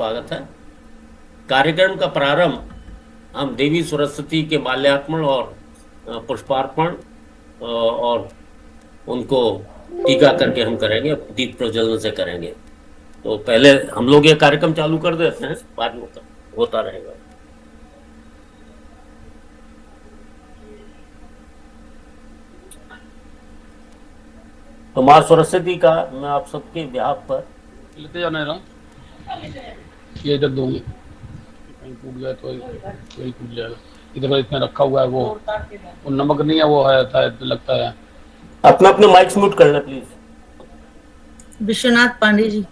स्वागत है। कार्यक्रम का प्रारंभ हम देवी सरस्वती के माल्यार्पण और पुष्पार्पण और उनको टीका करके हम करेंगे, दीप प्रज्वलन से करेंगे। तो पहले हम लोग ये कार्यक्रम चालू कर देते हैं, बाद में होता रहेगा। तो माँ सरस्वती का मैं आप सबके बिहाफ पर लेते जाना है ये इधर दूंगी, कहीं टूट जाए तो वही टूट जाएगा। इधर इसमें रखा हुआ है वो नमक नहीं है, वो है लगता है। अपने अपने माइक म्यूट कर लें प्लीज। विश्वनाथ पांडे जी।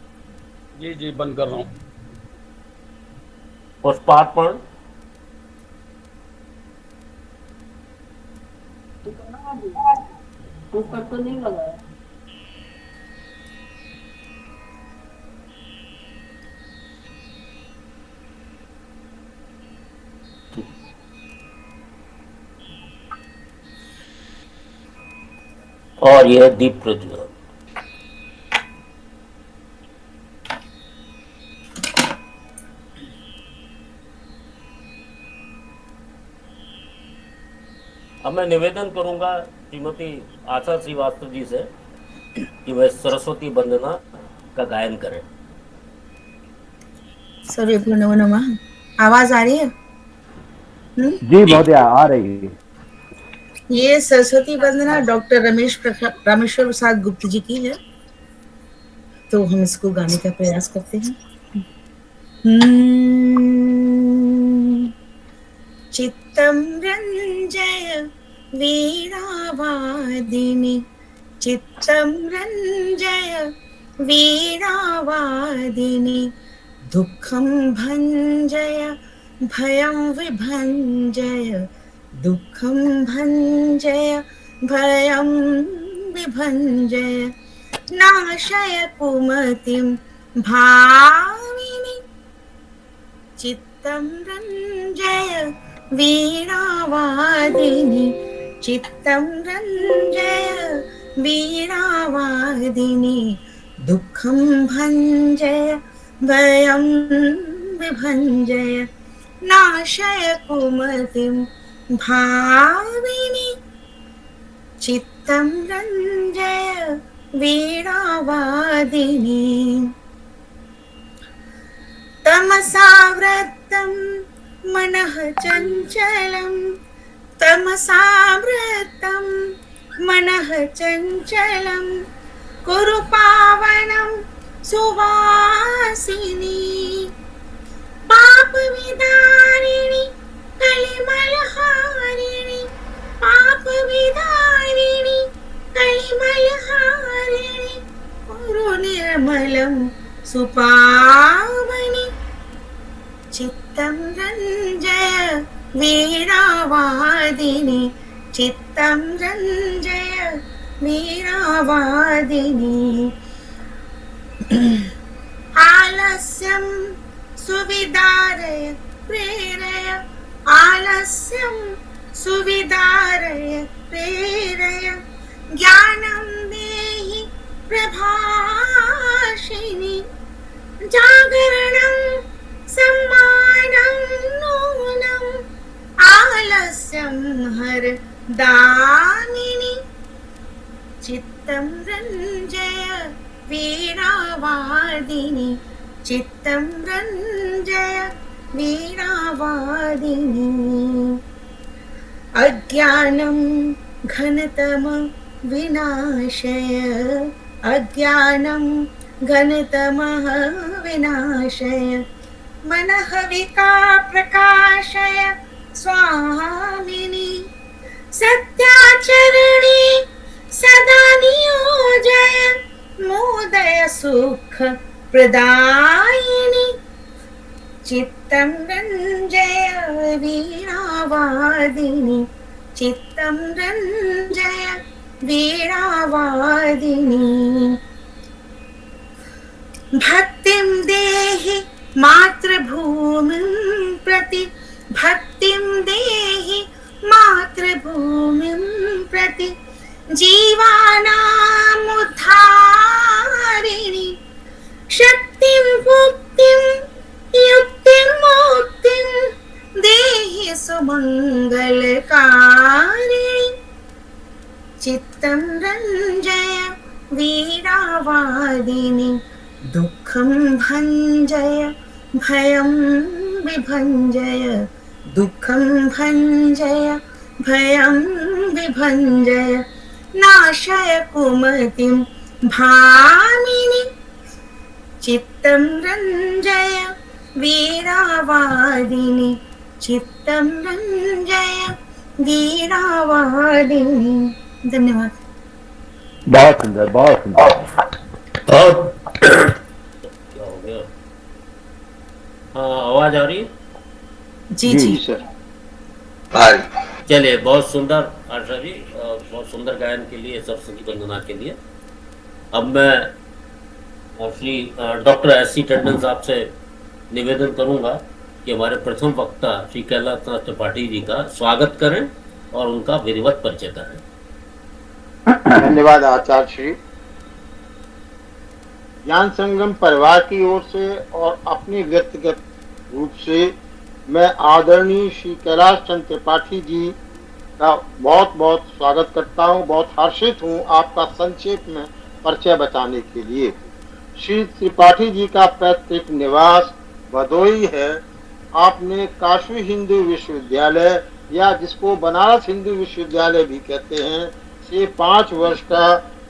जी जी बंद कर रहा हूँ। पुष्पार्पण। ऊपर तो नहीं लगाया। और यह दीप प्रज्वलन। अब मैं निवेदन करूंगा श्रीमती आशा श्रीवास्तव जी से कि वह सरस्वती वंदना का गायन करें। सर्वेभ्यो नमो नमः। आवाज आ रही है? जी महोदय आ रही है। ये सरस्वती वंदना डॉक्टर रामेश्वर प्रसाद गुप्त जी की है, तो हम इसको गाने का प्रयास करते हैं। चित्तं रञ्जय वीणावादिनी, चित्तं रञ्जय वीणावादिनी, दुःखं भञ्जय भयं विभञ्जय, दुःखं भञ्जय भयं विभञ्जय, नाशय कुमतिं भाविनी, चित्तं रञ्जय वीणावादिनी, चित्तं रञ्जय वीणावादिनी, दुःखं भञ्जय भयं विभञ्जय, नाशय कुमतिं भाविनी, चित्तं रञ्जय वीणावादिनी। तमसावृतं मनः चञ्चलं, तमसावृतं मनः चञ्चलं, कुरु पावनं सुवासिनी, पापविदारिणि कलिमलहारिणि, पापविदारिणि कलिमलहारिणि, कुरु निर्मलं सुपावनि, चित्तं रञ्जय वीणावादिनी, चित्तं रञ्जय वीणावादिनी। आलस्यं सुविदारय प्रेरय, आलस्यं सुविदारय प्रेरय, ज्ञानं देहि प्रभाषिणी, जागरणं सम्मानं नूनम्, आलस्यं हर दामिनी, चित्तं रञ्जय वीणावादिनी, चित्तं रञ्जय वीणावादिनी। अज्ञानं घनतम विनाशय, अज्ञानं घनतमः विनाशय, मनः विका प्रकाशय स्वामिनी, सत्याचरणे सदा नियोजय, मोदय सुख प्रदायिनी, चित्तं रञ्जय वीणावादिनी, चित्तं रञ्जय वीणावादिनी। भक्तिं देहि मातृभूमिं प्रति, भक्तिं देहि मातृभूमिं प्रति, जीवानामुद्धारिणि, शक्तिं मुक्तिं मंगलकारिणी चित्तं रञ्जय वीणावादिनी दुःखं भञ्जय भयं विभञ्जय दुःखं भञ्जय भयं विभञ्जय नाशय कुमतिं भामिनि चित्तं रञ्जय वीणावादिनी चित्तं रञ्जय वीणावादिनी। धन्यवाद। बहुत सुंदर, बहुत सुंदर। और क्या हो गया? हाँ, आवाज आ रही है? जी जी, जी सर। चलिए, बहुत सुंदर आशा जी, बहुत सुंदर गायन के लिए, सरस्वती वंदना के लिए। अब मैं श्री डॉक्टर एस.सी. टंडन साहब से निवेदन करूंगा कि हमारे प्रथम वक्ता श्री कैलाश नाथ त्रिपाठी जी का स्वागत करें और उनका विधिवत परिचय करें। धन्यवाद आचार्य श्री। ज्ञान संगम परिवार की ओर से और अपनी व्यक्तिगत रूप से मैं आदरणीय श्री कैलाश चंद्र त्रिपाठी जी का बहुत बहुत स्वागत करता हूं। बहुत हर्षित हूं आपका संक्षेप में परिचय बताने के लिए। श्री त्रिपाठी जी का पैतृक निवास भदोही है। आपने काशी हिंदू विश्वविद्यालय या जिसको बनारस हिंदू विश्वविद्यालय भी कहते हैं से 5 वर्ष का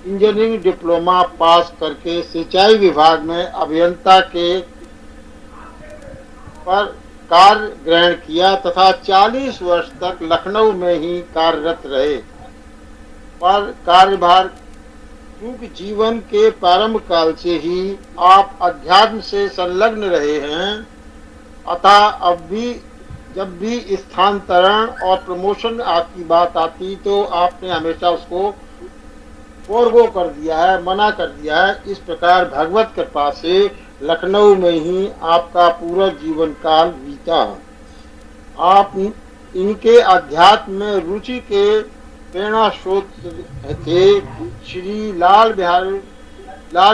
इंजीनियरिंग डिप्लोमा पास करके सिंचाई विभाग में अभियंता के पर कार्य ग्रहण किया तथा 40 वर्ष तक लखनऊ में ही कार्यरत रहे। पर कार्यभार क्योंकि जीवन के प्रारंभ काल से ही आप अध्यात्म से संलग्न रहे हैं, अतः अब भी जब भी स्थानांतरण और प्रमोशन आपकी बात आती तो आपने हमेशा उसको फोरगो कर दिया है, मना कर दिया है। इस प्रकार भगवत कृपा से लखनऊ में ही आपका पूरा जीवन काल बीता। आप इनके अध्यात्म में रुचि के प्रेरणा स्रोत थे। श्री लाल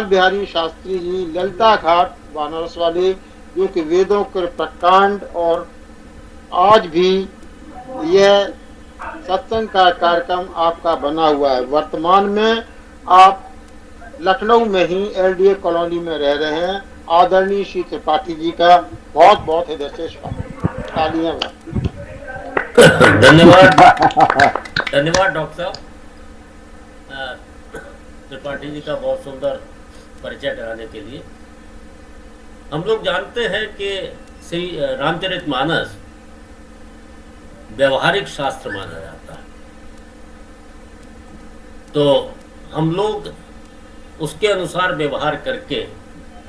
बिहारी शास्त्री जी ललिता घाट बनारस वाले, जो कि वेदों के प्रकांड, और आज भी यह सत्संग का कार्यक्रम आपका बना हुआ है। वर्तमान में आप लखनऊ में ही LDA कॉलोनी में रह रहे हैं। आदरणीय श्री त्रिपाठी जी का बहुत बहुत हृदय से स्वागत। तालियां। धन्यवाद, धन्यवाद डॉक्टर साहब त्रिपाठी जी का बहुत सुंदर परिचय कराने के लिए। हम लोग जानते हैं कि श्री रामचरितमानस व्यवहारिक शास्त्र माना जाता है, तो हम लोग उसके अनुसार व्यवहार करके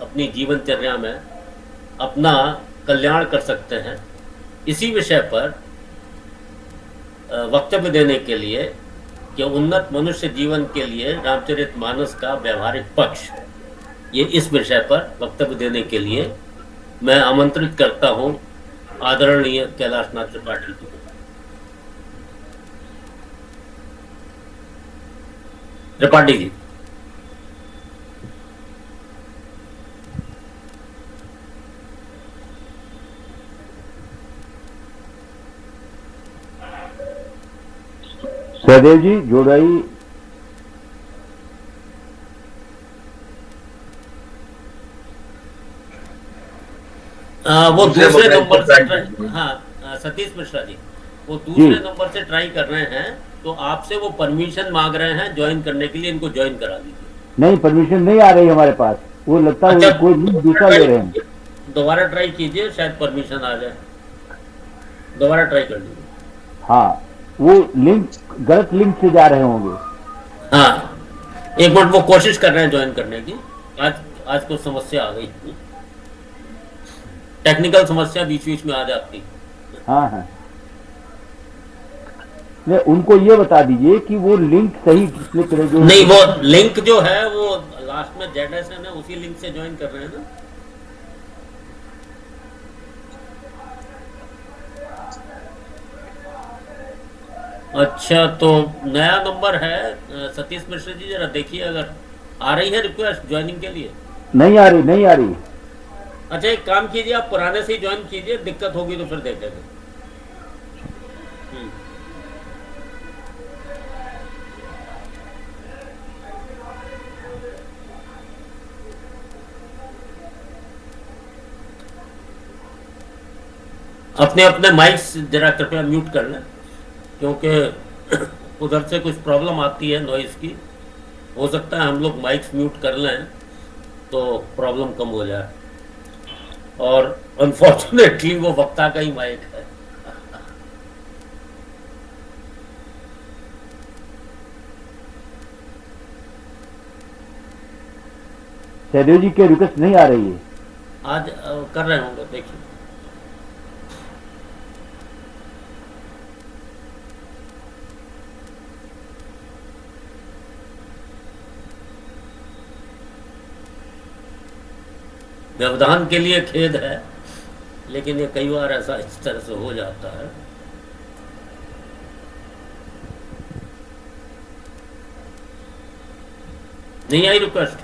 अपनी जीवनचर्या में अपना कल्याण कर सकते हैं। इसी विषय पर वक्तव्य देने के लिए कि उन्नत मनुष्य जीवन के लिए रामचरितमानस का व्यवहारिक पक्ष, ये इस विषय पर वक्तव्य देने के लिए मैं आमंत्रित करता हूं आदरणीय कैलाश नाथ त्रिपाठी जी को। त्रिपाठी जी। सहदेव जी जोड़ाई। वो दूसरे नंबर से सतीश मिश्रा जी, वो दूसरे नंबर से ट्राई कर रहे हैं, तो आपसे वो परमिशन मांग रहे हैं ज्वाइन करने के लिए। इनको ज्वाइन करा दीजिए। नहीं, परमिशन नहीं आ रही हमारे पास। वो लगता है कोई दूसरा ले रहे हैं। दोबारा ट्राई कीजिए, शायद परमिशन आ जाए। दोबारा ट्राई कर लीजिए। हाँ, वो लिंक गलत लिंक से जा रहे होंगे। हाँ, एक मिनट, वो कोशिश कर रहे हैं ज्वाइन करने की। आज कुछ समस्या आ गई, टेक्निकल समस्या बीच बीच में आ जाती। हाँ हाँ, नहीं, उनको ये बता दीजिए कि वो लिंक सही क्लिक करें। जो नहीं, वो लिंक जो है वो लास्ट में ZSN है, उसी लिंक से ज्वाइन कर रहे हैं ना। अच्छा, तो नया नंबर है सतीश मिश्र जी, जरा देखिए अगर आ रही है रिक्वेस्ट ज्वाइनिंग के लिए। नहीं आ रही, नहीं आ रही। अच्छा, एक काम कीजिए, आप पुराने से ही ज्वाइन कीजिए, दिक्कत होगी तो फिर देखेंगे। हम्म। अपने अपने माइक्स जरा कृपया म्यूट कर लें, क्योंकि उधर से कुछ प्रॉब्लम आती है नॉइस की। हो सकता है हम लोग माइक्स म्यूट कर लें तो प्रॉब्लम कम हो जाए, और अनफॉर्चुनेटली वो वक्ता का ही माइक है। सहदेव जी की रिक्वेस्ट नहीं आ रही है। आज कर रहे होंगे, देखिए। व्यवधान के लिए खेद है, लेकिन ये कई बार ऐसा इस तरह से हो जाता है। नहीं आई रिक्वेस्ट?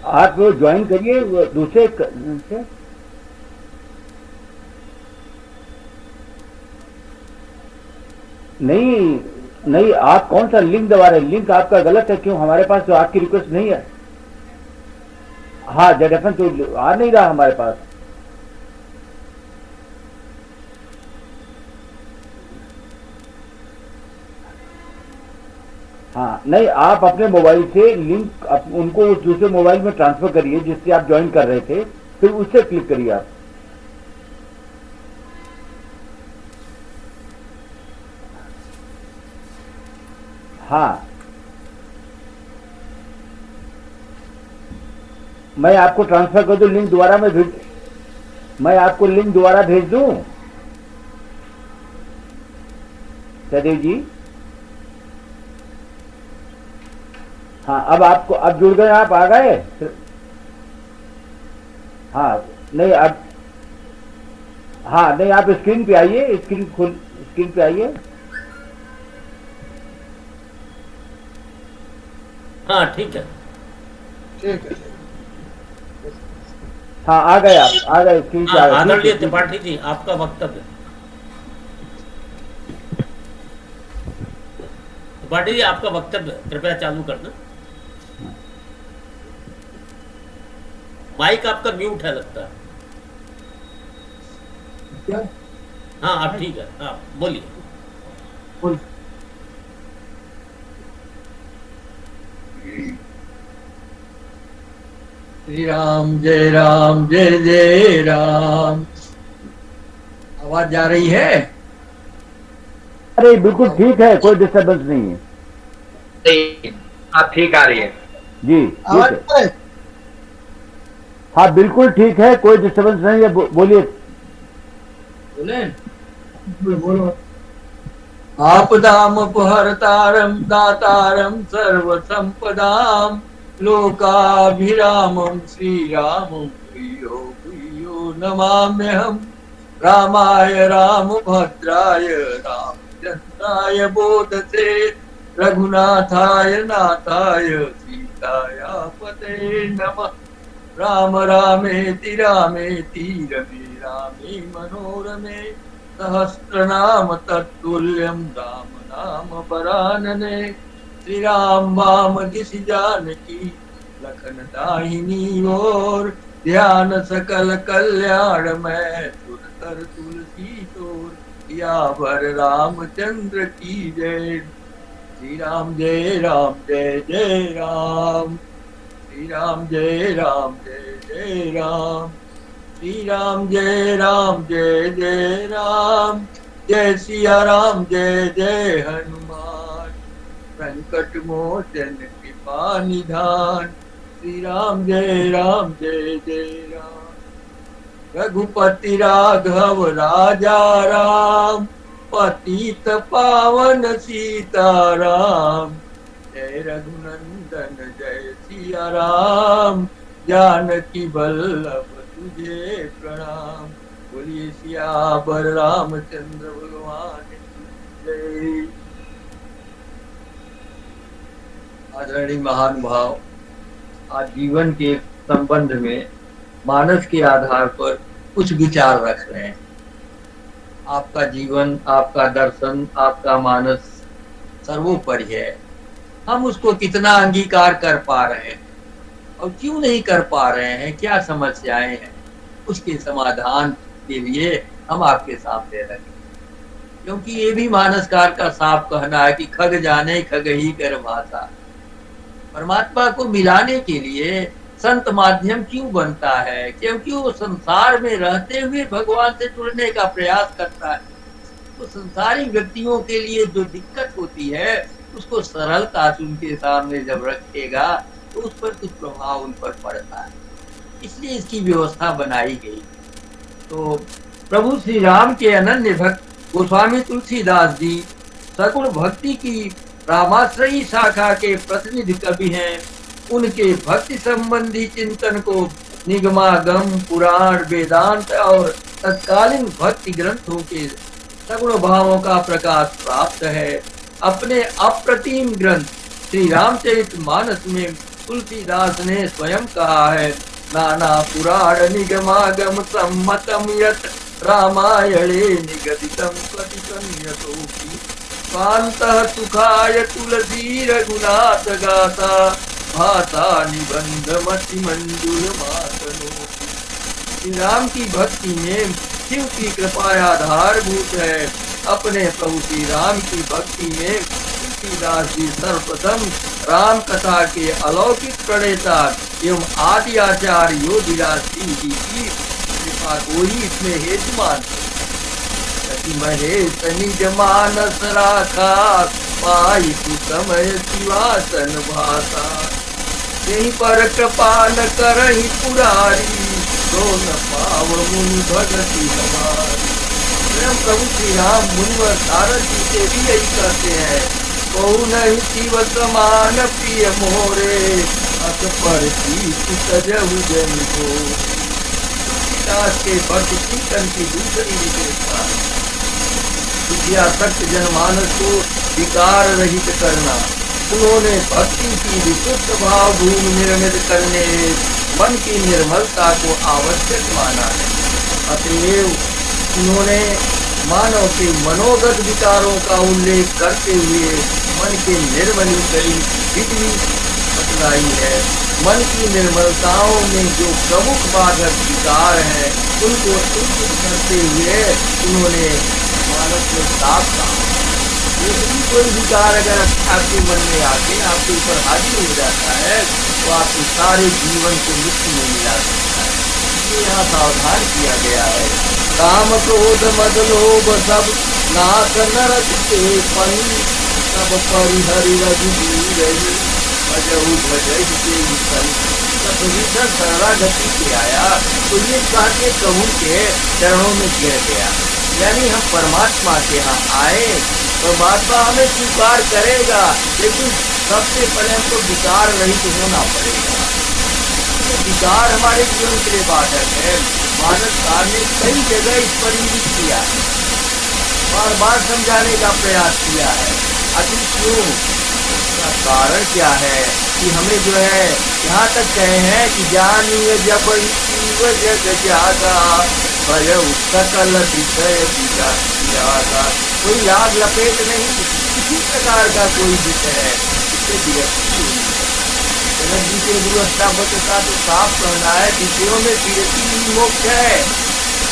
आप वो ज्वाइन करिए वो दूसरे से। नहीं नहीं, आप कौन सा लिंक दबा रहे हैं? लिंक आपका गलत है। क्यों? हमारे पास तो आपकी रिक्वेस्ट नहीं है। हाँ, जेडएफएन तो आ नहीं रहा हमारे पास। हाँ, नहीं, आप अपने मोबाइल से लिंक उनको उस दूसरे मोबाइल में ट्रांसफर करिए जिससे आप ज्वाइन कर रहे थे, फिर उससे क्लिक करिए आप। हाँ, मैं आपको ट्रांसफर कर दूं लिंक दोबारा? मैं आपको लिंक दोबारा भेज दूं सदैव जी? हाँ, अब जुड़ गए, आप आ गए। हाँ, नहीं अब, हाँ नहीं, आप स्क्रीन पे आइए, स्क्रीन पे आइए। हाँ ठीक है। ठीक है। हाँ, आ गए, आप आ गए, स्क्रीन पे आ गए। आदरणीय त्रिपाठी जी, आपका वक्तव्य। त्रिपाठी जी, आपका वक्तव्य कृपया चालू करना। माइक आपका म्यूट है लगता है। क्या? हाँ आप ठीक है, हाँ बोलिए। बोल। श्री राम जय जय राम। आवाज जा रही है? अरे बिल्कुल ठीक है, कोई डिस्टर्बेंस नहीं है नहीं, आप ठीक आ रही है जी। ठीक आवाज है, हाँ बिल्कुल ठीक है, कोई डिस्टर्बेंस नहीं है। बोलिए। बोले बोलो। आपदाम अपहर्तारम दातारम सर्व संपदाम लोकाभिरामं श्रीरामं प्रियो प्रियो नमाम्यहम्। रामाय रामभद्राय रामचन्द्राय बोधसे रघुनाथाय नाथाय सीताया पते नमः। राम रामेति रामेति रमे रामे मनोरमे सहस्रनाम तत्तुल्यं राम नाम वरानने। श्री राम वाम दिशि जानकी लखन दाहिनी ओर ध्यान सकल कल्याण में सुरतर तुलसी तोर यावर रामचंद्र की जय। श्री राम जय जय राम। श्री राम जय जय राम। श्री राम जय जय राम। जय सिया राम जय हनुमान। संकट मोचन कृपा निधान। श्री राम जय जय राम। रघुपति राघव राजा राम। पतित पावन सीताराम। जय रघुनंदन जय सिया राम। जानकी वल्लभ तुझे प्रणाम। बोलिए सियावर रामचंद्र भगवान की जय। आदरणीय महानुभाव, आज जीवन के संबंध में मानस के आधार पर कुछ विचार रख रहे हैं। आपका जीवन, आपका दर्शन, आपका मानस सर्वोपरि है। हम उसको कितना अंगीकार कर पा रहे हैं और क्यों नहीं कर पा रहे हैं, क्या समस्याएं हैं, उसके समाधान के लिए हम आपके सामने रखें। क्योंकि ये भी मानसकार का साफ कहना है कि खग जाने खग ही कर भाषा। परमात्मा को मिलाने के लिए संत माध्यम क्यों बनता है? क्योंकि वो संसार में रहते हुए भगवान से जुड़ने का प्रयास करता है। तो संसारी व्यक्तियों के लिए जो दिक्कत होती है उसको सरलता से उनके सामने जब रखेगा तो उस पर कुछ प्रभाव उन पर पड़ता है। इसलिए इसकी व्यवस्था बनाई गई। तो प्रभु श्री राम के अनन्य भक्त गोस्वामी तुलसीदास जी सगुण भक्ति की रामाश्रयी शाखा के प्रतिनिधि कवि हैं। उनके भक्ति संबंधी चिंतन को निगमागम, पुराण, वेदांत और तत्कालीन भक्ति ग्रंथों के सगुण भावों का प्रकाश प्राप्त है। अपने अप्रतिम ग्रंथ श्री रामचरितमानस में तुलसीदास ने स्वयं कहा है, नाना पुराण निगमागम सम्मतम यत् रामायणे निगदितम कथितं यतोऽपि कांतः सुखाय तुलसी रघुनाथ गाथा भाषा निबंध मति मंजुल मातनो। श्री राम की भक्ति में शिव की कृपा आधारभूत है। अपने प्रभु श्री राम की भक्ति में तुलसीदास जी सर्वप्रथम राम कथा के अलौकिक प्रणेता एवं आदि आचार्य योगीराज सिंह जी की कृपा को ही इसमें हेतु मानते। महेश निज मानस राखा पाई समय शिवासन भाषा, यहीं पर कृपा न करहि पुरारी तो न पाव मुनि भगति हमारी। स्वयं प्रभु श्री राम मुनिवर नारद जी से भी यही कहते हैं, कहु नहीं शिव समान प्रिय मोरे अस पर सजहु जन को। तुलसीदास के भक्त कीर्तन की दूसरी विशेषता विद्यासक्त जनमानस को विकार रहित करना। उन्होंने भक्ति की विशुद्ध भाव भूमि निर्मित करने मन की निर्मलता को आवश्यक माना है। अतएव उन्होंने मानव के मनोगत विकारों का उल्लेख करते हुए मन के निर्मलीकरण विधि बतलाई है। मन की निर्मलताओं में जो प्रमुख बाधक विकार हैं उनको सूचित करते हुए उन्होंने मानव को साफ कहा। यदि कोई विकार अगर आपके मन में आके आपके ऊपर हाजिर हो जाता है तो आपके सारे जीवन को मृत्यु में मिला सकता है। इसलिए यहाँ सावधान किया गया है। काम क्रोध मद लोभ सब नाथ नरक के पन, सब परिहरि रघुवीर भजहु भजहि तेहि सन। जब विभीषण शरणागति से आया तो ये कह के प्रभु के चरणों में गिर गया। यानी हम परमात्मा के यहाँ आए, परमात्मा हमें स्वीकार करेगा, लेकिन सबसे पहले हमको विकार रहित होना पड़ेगा। ये विकार हमारे जीवन के लिए बाधक है। मानसकार ने कई जगह इस पर इंगित किया है, बार बार समझाने का प्रयास किया है। आखिर क्यों? इसका कारण क्या है कि हमें जो है यहाँ तक कहे हैं कि जानिए जब शिव जग जागा भय सकल विषय जागा। कोई लाभ लपेट नहीं, किसी प्रकार का कोई विषय है इससे विरक्ति होनी है। जनक जी के गुरुअष्टावक्र का तो साफ कहना है विषयों में विरक्ति ही मोक्ष है,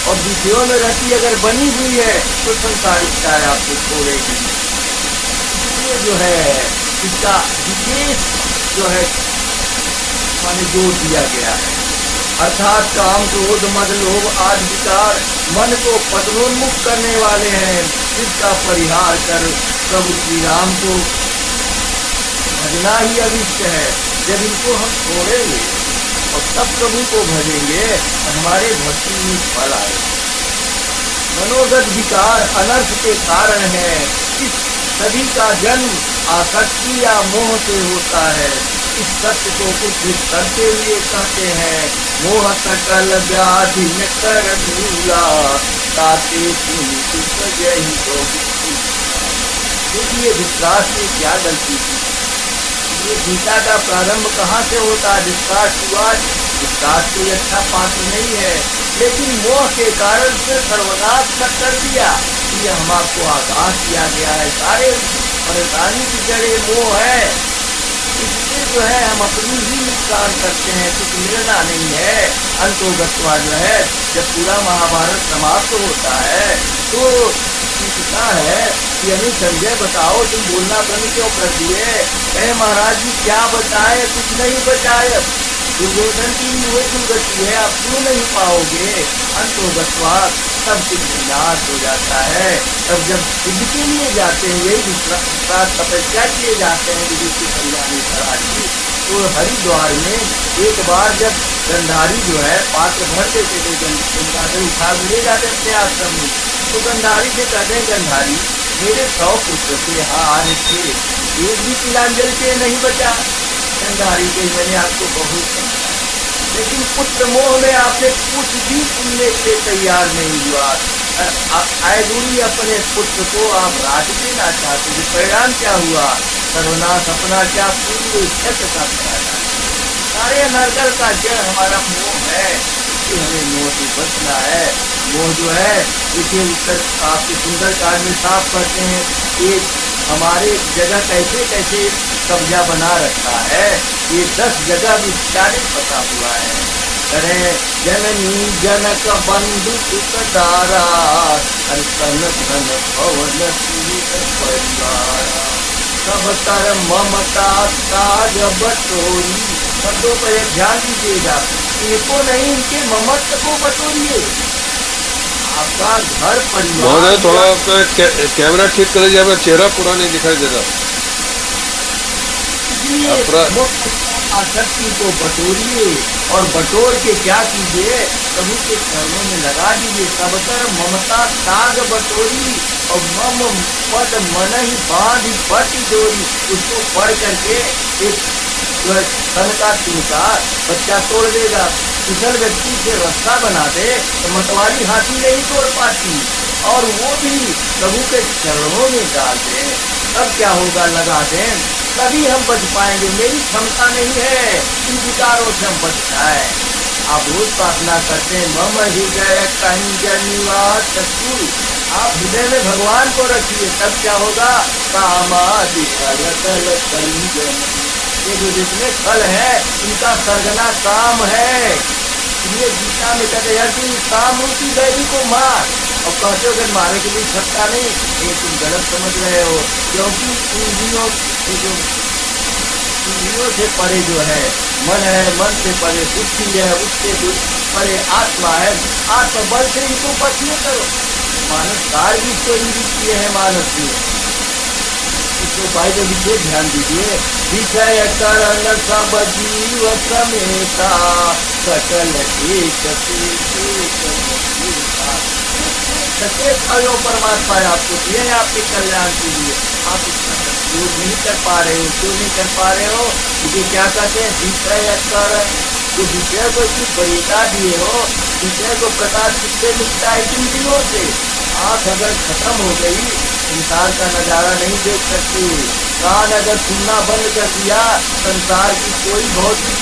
और विषयों में रति अगर बनी हुई है तो संसारिकता आपको छोड़ेगी। इसलिए जो है इसका विशेष जो है माने जोर दिया गया है। अर्थात काम क्रोध मद लोभ आदि विकार मन को पतनोन्मुख करने वाले हैं, जिसका परिहार कर प्रभु श्री राम को भजना ही अभिष्ट है। जब इनको हम छोड़ेंगे और तब प्रभु को भजेंगे तो हमारे भक्ति में फल आएगा। मनोगत विकार अनर्थ के कारण है। इस सभी का जन्म आसक्ति या मोह से होता है। इस सत्य को उद्धृत करते हुए कहते हैं, मोह सकल व्याधि न कर मूला ताते जय हो। देखिए धृतराष्ट्र ने क्या गलती की। ये गीता का प्रारंभ कहाँ से होता है? धृतराष्ट्र हुआ। धृतराष्ट्र कोई अच्छा पात्र नहीं है, लेकिन मोह के कारण उसने सर्वनाश कर दिया। लिए हम आपको आगाह किया गया है। सारे परेशानी की जड़े मोह है, इसलिए जो है हम अपनी ही नुकसान करते हैं, कुछ मिलना नहीं है। अंतोगत्वा जो है जब पूरा महाभारत समाप्त होता है तो पूछता है कि अभी संजय बताओ तुम बोलना बंद क्यों कर दिए? कहे महाराज जी क्या बताए, कुछ नहीं बचाए, दुर्योधन की भी वही दुर्गति है, आप क्यों नहीं पाओगे? अंतोगत्वा सब कुछ विनाश हो जाता है। तब जब सिद्ध के लिए जाते हैं, यही विश्वास तपस्या किए जाते हैं विधि की कल्याणी कराची, तो हरिद्वार में एक बार जब गंधारी जो है पात्र भर देते थे, गंगा से उठा ले जाते अपने आश्रम में, तो गंधारी से कहते हैं गंधारी मेरे 100 पुत्र थे, यहाँ आ रहे थे, एक भी तिलांजलि से नहीं बचा। गंधारी के मैंने आपको बहुत समझाया, लेकिन पुत्र मोह में आपने कुछ भी सुनने के लिए तैयार नहीं हुआ। आयदुड़ी अपने पुत्र को आप राज देना चाहते थे, परिणाम क्या हुआ? सर्वनाश अपना क्या पूरे क्षेत्र का कराना। सारे नरकल का जड़ हमारा मोह है, कि हमें मोह से बचना है। मोह जो है देखिए उत्तर आपके सुंदरकांड में साफ करते हैं, एक हमारे जगह कैसे कैसे कब्जा बना रखा है, ये 10 जगह विस्तारित बता हुआ है। करें जननी जनक बंधु सुत तारा, सन धन पवन परिवार, सब तर ममता ताज बटोरी। शब्दों पर एक ध्यान दीजिएगा, इनको नहीं इनके ममत्व को बटोरिए। आपका घर परिवार महोदय थोड़ा आपका कैमरा ठीक कर लीजिए, आपका चेहरा पूरा नहीं दिखाई दे रहा। आसक्ति को बटोरिए और बटोर के क्या कीजिए, प्रभु के चरणों में लगा दीजिए। सबतर ममता ताग बटोरी और मम पद मन ही बांध बट जोरी। उसको पढ़ करके एक धन का तिनका बच्चा तोड़ देगा। कुशल व्यक्ति से रास्ता बना दे तो मतवाली हाथी नहीं तोड़ पाती, और वो भी प्रभु के चरणों में डाल दे, तब क्या होगा? लगा दे, तभी हम बच पाएंगे। मेरी क्षमता नहीं है इन विकारों से हम बच जाए। आप रोज प्रार्थना करते हैं मम हृदय कंजनिवास चतुर। आप हृदय में भगवान को रखिए, तब क्या होगा? कामादि फल कल कंजन। ये जो जितने फल है इनका सर्गना काम है। ये गीता में कहते हैं कि काम की बैरी को मार, और कहते हो कि मारने के लिए छटका नहीं, ये तुम गलत समझ रहे हो। क्योंकि इंद्रियों से परे जो है मन है, मन से परे बुद्धि है, उससे परे आत्मा है। आत्मा बल से इनको बचने करो। मानस कार्य भी तो इंद्रिय है मानस में। इसको उपाय के विशेष ध्यान दीजिए। विषय करण सब जीव समेता, सकल एक सचेत फलों परमात्मा आपको दिए आपके कल्याण के लिए। आप इसका सदुपयोग नहीं कर पा रहे हो। क्यों नहीं कर पा रहे हो? क्योंकि क्या कहते हैं विषय करण, जो विषय को इतनी वरीयता दिए हो, विषय को प्रकाश किससे मिलता है? इंद्रियों से। आँख अगर खत्म हो गई, संसार का नजारा नहीं देख सकते। कान अगर सुनना बंद कर दिया, संसार की कोई भौतिक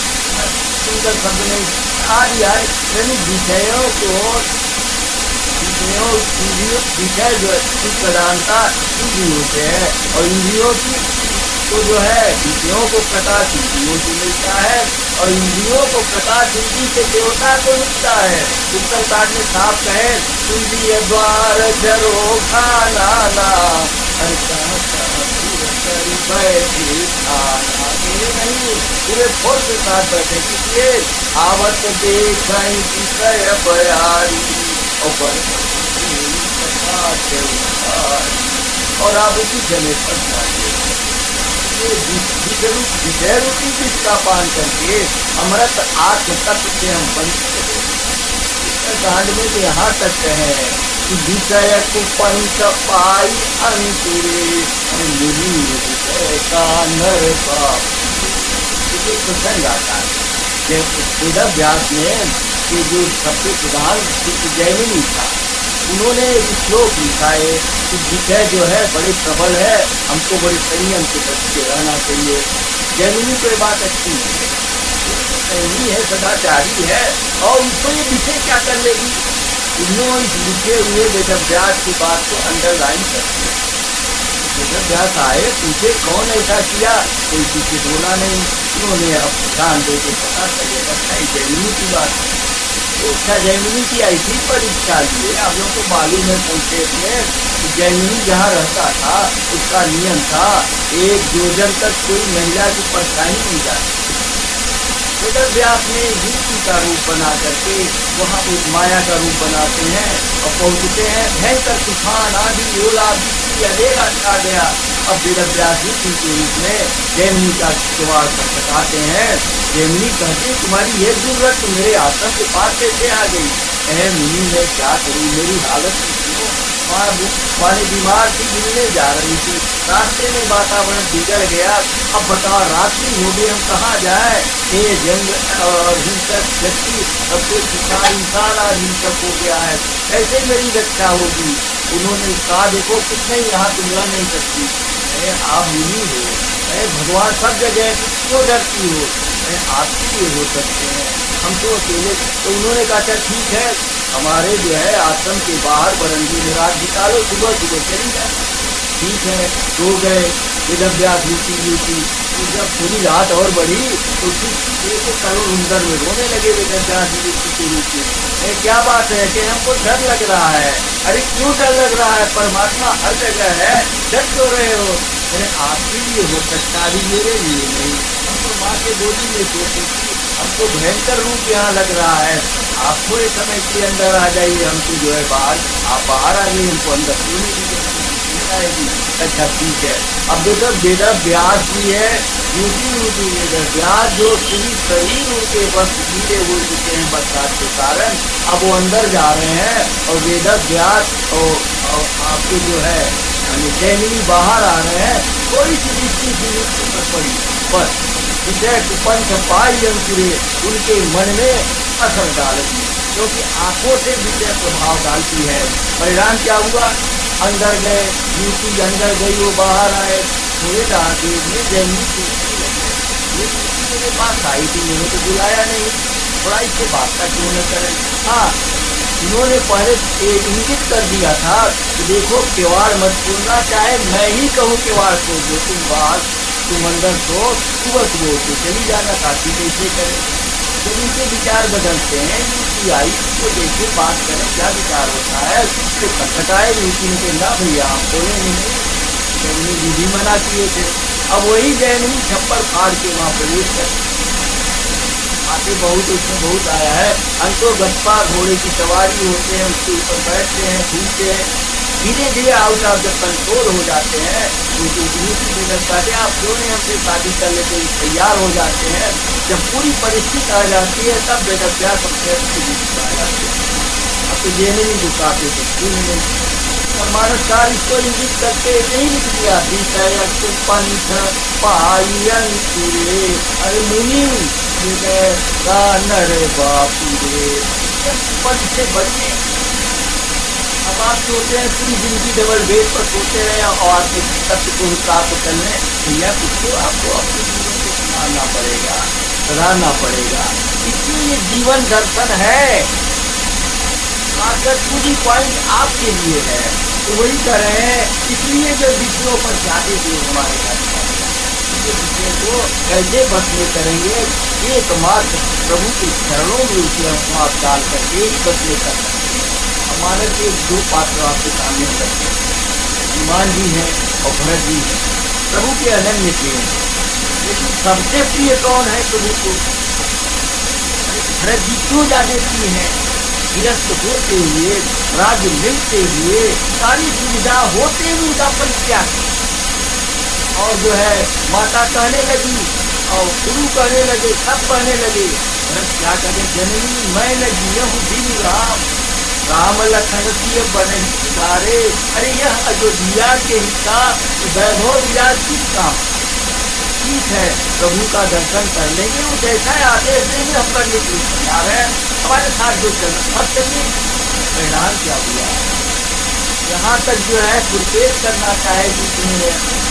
सुंदर शब्द नहीं आ दिया। यानी विषयों को विषय जो है प्रधानता इंद्रियों से है, और इंद्रियों की तो जो है विषयों को प्रकाश इंद्रियों से मिलता है, और इंद्रियों को प्रकाश इंद्रिय के देवता को मिलता है। उत्तर कांड में साफ कहे इंद्रिय द्वार जरो खाना नहीं, पूरे फोर के साथ बैठे। किसलिए? आवत देख विषय प्यारी और आप उसी जमे पर जाते विषय रूपी विष का पान करके अमृत आत्म तत्व से हम वंचित हैं। कांड में तो यहाँ तक है कि विषय को पंच पाई अंतुरे का नर का प्रसंग आता है। वेद व्यास में कि जो सबसे प्रधान जैमिनी था, उन्होंने श्लोक लिखा है कि विषय जो है बड़े प्रबल है, हमको बड़े संयम से बच के रहना चाहिए। जैमिनी को ये बात अच्छी नहीं है, संयमी है, सदाचारी है, और उसको ये विषय क्या कर लेगी? उन्होंने इस लिखे हुए वेदव्यास की बात को अंडरलाइन कर दिया। वेदव्यास आए, पूछे कौन ऐसा किया, कोई किसी बोला नहीं। उन्होंने अब ध्यान दे के पता चलेगा भाई जैमिनी की बात है। अच्छा, जैमिनी की ऐसी परीक्षा लिए, आप लोगों को मालूम है संक्षेप में, जैमिनी जहाँ रहता था उसका नियम था 1 योजन तक कोई महिला की परछाई नहीं जाती। वेदव्यास ने युक्ति का रूप बना करके वहाँ उस माया का रूप बनाते हैं और पहुँचते हैं। भयंकर तूफान, आंधी, ओला, बिजली, अंधेरा छा गया। अब वेदव्यास युक्ति के रूप में जैमिनी का द्वार खटखटाते हैं। जैमिनी कहते हैं तुम्हारी ये जरूरत तो मेरे आश्रम के पास कैसे आ गई? मुनि मैं क्या करूँ, मेरी हालत सुनो। माने बीमार थी, गिरने जा रही थी, रास्ते में वातावरण बिगड़ गया। अब बताओ रात्रि हो गई, हम कहाँ जाए? हे जंग और हिंसक व्यक्ति, अब तो इंसान हिंसक हो गया है, कैसे मेरी रक्षा होगी? उन्होंने कहा देखो कुछ नहीं, यहाँ तुम रह नहीं सकती। आप मुनि हो, भगवान सब जगह है, तुम क्यों डरती हो? आपके लिए हो सकते हैं, हम तो अकेले। तो उन्होंने कहा अच्छा ठीक है, हमारे जो है आश्रम के बाहर बरंडी में रात बिता लो, सुबह सुबह चली जाए। ठीक है, सो गए। वेदव्यास यूटी जब थोड़ी रात और बढ़ी तो करोड़ उंदर में रोने लगे वेदव्यास यूटी के रूप में। क्या बात है कि हमको डर लग रहा है? अरे क्यों डर लग रहा है? परमात्मा हर जगह है, डर क्यों रहे हो? अरे आपके लिए हो सकता है, मेरे लिए नहीं। हम तो माँ के गोदी में सोते थी, अब तो भयंकर रूप यहाँ लग रहा है। आप थोड़े समय के अंदर आ जाइए, हमको जो है बाहर, आप बाहर आ जाइए, हमको अंदर सोने की आएगी। अच्छा ठीक है। अब देखो वेदव्यास भी है, यूटी वेदव्यास जो पूरी शरीर उनके बस गीले हो चुके हैं बरसात के कारण। अब वो अंदर जा रहे हैं और वेदव्यास और आपके जो है जैमिनी बाहर आ रहे हैं। थोड़ी सी दृष्टि पर पड़ी, बस विषय कुपंथ पाई अंकुरे उनके मन में असर डालेगी, क्योंकि आंखों से विषय प्रभाव डालती है। परिणाम क्या हुआ? अंदर गए, यूटी अंदर गई, वो बाहर आए। थोड़े देर में जैमिनी पूछने लगे, ये यूटी मेरे पास आई थी, मैंने तो बुलाया नहीं, थोड़ा इससे बात का क्यों न करें? हाँ, उन्होंने पहले इंगित कर दिया था कि देखो किवाड़ मत खोलना, चाहे मैं ही कहूँ किवाड़ खोल दो, तुम बाहर, तुम अंदर सो, सुबह सुबह उठ के चली जाना। काफी कैसे करें? जब उनके विचार बदलते हैं, यूटी आई, उसको देखे, बात करें, क्या विचार होता है? तो खटखटाए, यूटी ने कहा ना भैया हम बोले नहीं, जैमिनी विधि मना किए थे। अब वही जैमिनी छप्पर फाड़ के वहाँ प्रवेश कर आते। बहुत उसमें बहुत आया है। अंतो गप्पा घोड़े की सवारी होते हैं, उसके ऊपर बैठते हैं, घूमते हैं, धीरे धीरे आउट ऑफ द कंट्रोल हो जाते हैं। कहते आप क्यों नहीं हमसे शादी कर लेते? तैयार हो जाते हैं। जब पूरी परिस्थिति आ जाती है तब वेदव्यास अपने आ जाते हैं। अब तो जैमिनी को काफी सुन नहीं, मानसकार इसको इंगित करके नहीं लिख दिया विषय कुपंथ पाई अंकुरे। अरे मुनि नर बापू रे, कुपंथ से बचे। अब आप सोचते हैं पूरी जिंदगी डबल बेड पर सोते रहे और आपके सत्य को प्राप्त करने, भैया कुछ तो आपको अपने जीवन को सुधारना पड़ेगा, सुधारना पड़ेगा। इसलिए ये जीवन दर्शन है, मास्टर पूरी पॉइंट आपके लिए है। तो वही कर रहे हैं, इसलिए जो विषयों पर जाते थे हमारे घर विषय को कैसे बस में करेंगे? एकमात्र प्रभु के चरणों में उसे हम डाल करके ही बस में कर सकते हैं। हमारे के 2 पात्र आपके सामने रखते हैं, हनुमान जी हैं और भरत जी हैं। प्रभु के अनन्य प्रेम, लेकिन सबसे प्रिय कौन है प्रभु को? भरत जी क्यों ज्यादा प्रिय हैं? गिरस्त होते हुए, राज्य मिलते हुए, सारी सुविधा होते हुए उनका परित्याग, और जो है माता कहने लगी और गुरु कहने लगे, सब कहने लगे। भरत क्या करें? जननी मैं लगी हूँ दिन राम, राम लखन सिय बन सुधारे। अरे यह अयोध्या के हिस्सा वैभव विराज किस काम? ठीक है, प्रभु का दर्शन कर लेंगे, वो जैसा आदेश देंगे हम करने के लिए तैयार है, हमारे साथ जो चल सब चलिए। परिणाम क्या हुआ? यहाँ तक जो है पुरपेश करना चाहे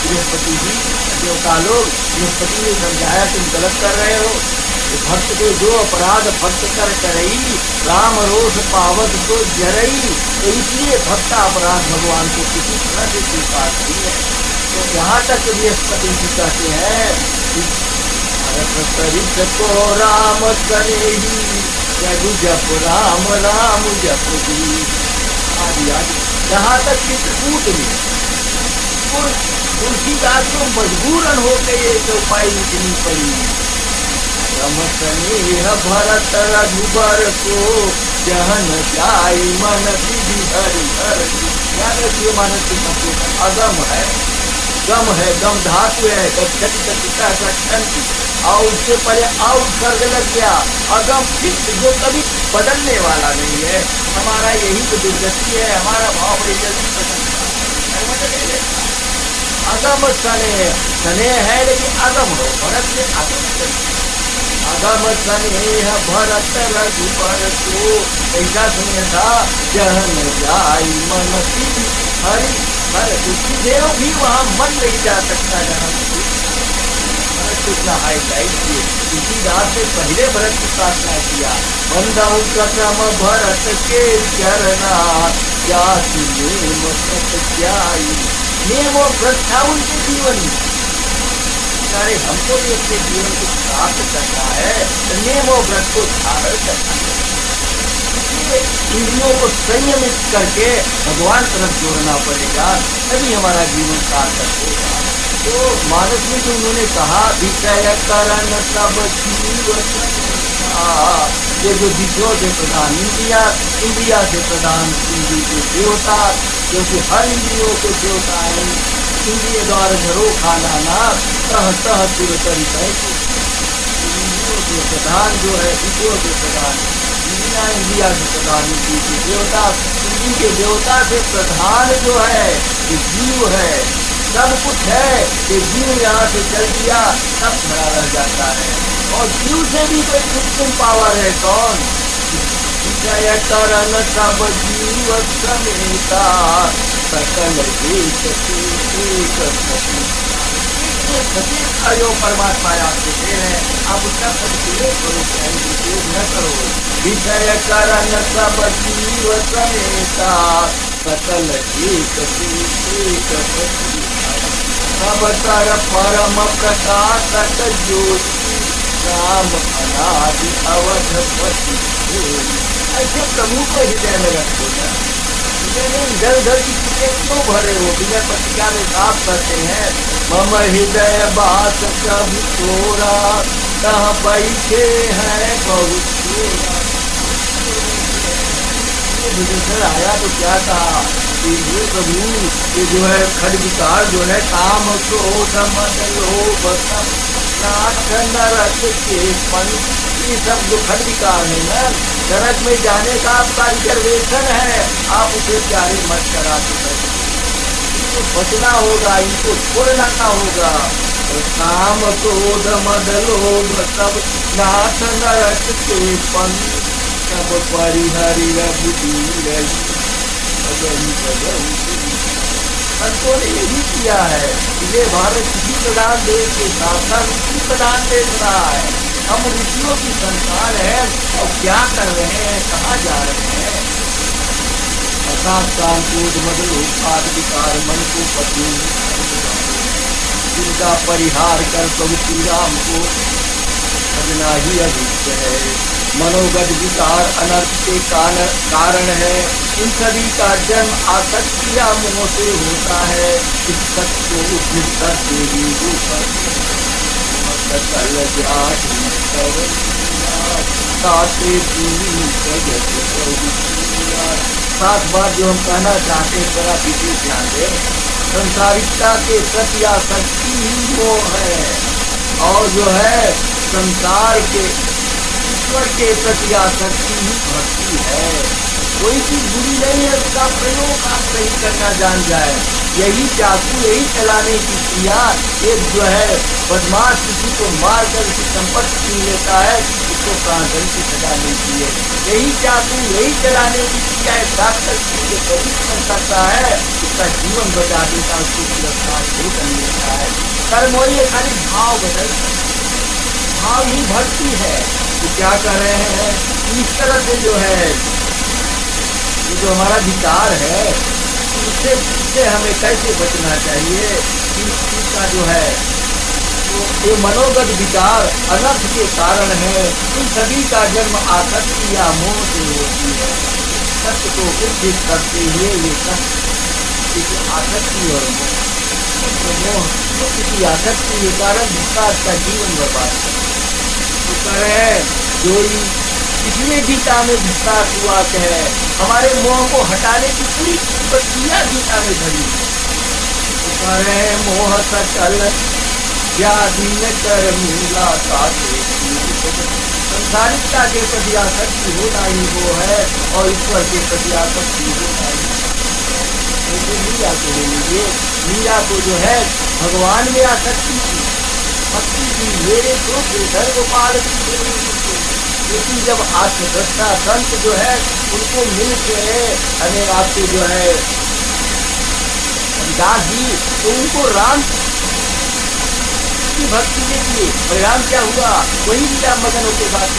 बृहस्पति जी, देवता लोग, बृहस्पति ने समझाया तुम गलत कर रहे हो, भक्त के जो अपराध भक्त कर करई, राम रोष पावत तो जरई। तो इसलिए भक्त का अपराध भगवान को किसी तरह से स्वीकार नहीं है। तो यहाँ तक बृहस्पति जी कहते हैं कि भरत सरित को राम करेही, जगु जप राम राम जप जी। आदि आदि यहाँ तक चित्रकूट में तुलसीदास को मजबूरन होकर ये चौपाई लिखनी पड़ी। रम स्नेह भरत रघुबर को, जहन जाई मन विधि हरि हर। याद रखिए मानस के शब्दों का अगम है, गम है, गम धातु है, और उसके पहले और सर्ग लग गया अगम, जो कभी बदलने वाला नहीं है। हमारा यही तो दुर्गति है, हमारा भाव बड़ी जल्दी बदलता है। अगम स्नेह है लेकिन अगम हो, भरत ने अगम स्नेह भरत रघुबर को, ऐसा स्नेह था जहन जाई मन विधि हरि हर। देव भी वहां मन नहीं जा सकता जहाँ भरत को इतना हाईलाइट किए। तुलसीदास ने पहले भरत की प्रार्थना किया, वंदऊ प्रथम भरत के चरना, जाति नेम सत्याई। नेम और व्रत था उनके जीवन में। अरे हमको भी अपने जीवन को प्राप्त करना है, तो नेम और व्रत को धारण करना है। इंद्रियों को संयमित करके भगवान तरफ जोड़ना पड़ेगा, तभी हमारा जीवन सार्थक होगा। तो मानस में जो उन्होंने कहा विषय करण सब जीव, ये जो विषयों से प्रधान इंद्रिया से प्रधान इंद्रिय के देवता, क्योंकि हर इंद्रियों को देवता है। इंद्रिय द्वार घरो खाना ना तह तह तिरतरी बैठो। इंद्रियों से प्रधान जो है, विषयों से प्रधान इंद्रिया से प्रधान इंद्रिय के देवता, इंद्रिय के देवता से प्रधान जो है ये जीव है। सब कुछ है कि जीव यहाँ से चल दिया सब खड़ा रह जाता है। और जीव से भी कोई कृत्रिम पावर है कौन? विषय करण सब जीव समेता, सकल एक सचिव का जो परमात्मा आपको दे रहे हैं, आप उसका सदुपयोग करो, चाहे दुरुपयोग न करो। विषय करण सब जीव समेता, सकल एक सब कर परम प्रकाशक ज्योति, राम अनादि अवधपति। ऐसे प्रभु को हृदय में रखो ना, इधर उधर की चीजें क्यों भरे हो? विजय पत्रिका में साफ करते हैं, मम हृदय बात प्रभु तोरा, कह बैठे हैं बहुत तोरा। विभीषण आया तो क्या कहा कि ये प्रभु ये जो है खड विकार जो है, काम क्रोध मद लोभ नाथ नरक के पंथ, ये सब जो खड विकार है ना, नरक में जाने का आपका रिजर्वेशन है, आप उसे प्यारे मत करा सकते। इनको बचना होगा, इनको छोड़ना होगा। काम क्रोध मद लोभ सब नाथ नरक के पंथ, सब परिहरि रघुबीर संतों ने यही किया है। ये भारत कृषि प्रधान देश के साथ साथ ऋषि प्रधान देश रहा है। हम ऋषियों की संतान है और क्या कर रहे हैं, कहाँ जा रहे हैं? अर्थात काम क्रोध मद लोभ आदि विकार मन को पति, इनका परिहार कर प्रभु श्री राम को भजना ही अभिष्ट है। मनोगत विकार अनर्थ के कारण है, इन सभी का जन्म आसक्ति या मोह से होता है। इस सत्य को उपनिषद से ही ऊपर सात बार जो हम कहना चाहते हैं, बड़ा विशेष ध्यान दें। संसारिकता के प्रति आसक्ति ही मोह है, और जो है संसार के ईश्वर के प्रति आसक्ति ही भक्ति है। कोई चीज बुरी नहीं है, उसका प्रयोग आप सही करना जान जाए। यही चाकू यही चलाने की क्रिया, एक जो है बदमाश किसी को मार कर उसकी संपत्ति छीन लेता है, उसको प्राणदंड की सजा मिलती है। यही चाकू यही चलाने की क्रिया है, डॉक्टर किसी को परीक्षण करता है, उसका जीवन बचा देता है, उसको गिरफ्तार नहीं कर लेता है। कर्म वही खाली भाव बदल भाव ही भक्ति है। तो क्या कर रहे हैं, इस तरह से जो है, ये जो हमारा विकार है, इससे हमें कैसे बचना चाहिए, इसका जो है, तो ये मनोगत विकार अनर्थ के कारण है। इन सभी का जन्म आसक्ति या मोह से होती है। सत्य को उचित करते हुए ये सत्य आसक्ति और मोह, तो किसी आसक्ति के कारण विकास का जीवन बर्बाद तो करे। जो इसलिए गीता में विश्वास हुआ है, हमारे मोह को हटाने की पूरी प्रक्रिया गीता में धरी है। तो करे मोह सकल व्याधि न कर मूला ताके, संसारिकता के प्रति आसक्ति होना ही वो है, और ईश्वर के प्रति आसक्ति होना ही। मीरा को ले लीजिए, मीरा को जो है भगवान में आसक्ति थी, भक्ति की, मेरे दोस्त धर गोपाल की। लेकिन जब आत्मदृष्टा संत जो है उनको मिल के अरे आपके जो है दास जी, तो उनको राम की भक्ति के लिए परिणाम क्या हुआ, वही लीला मगनों के बाद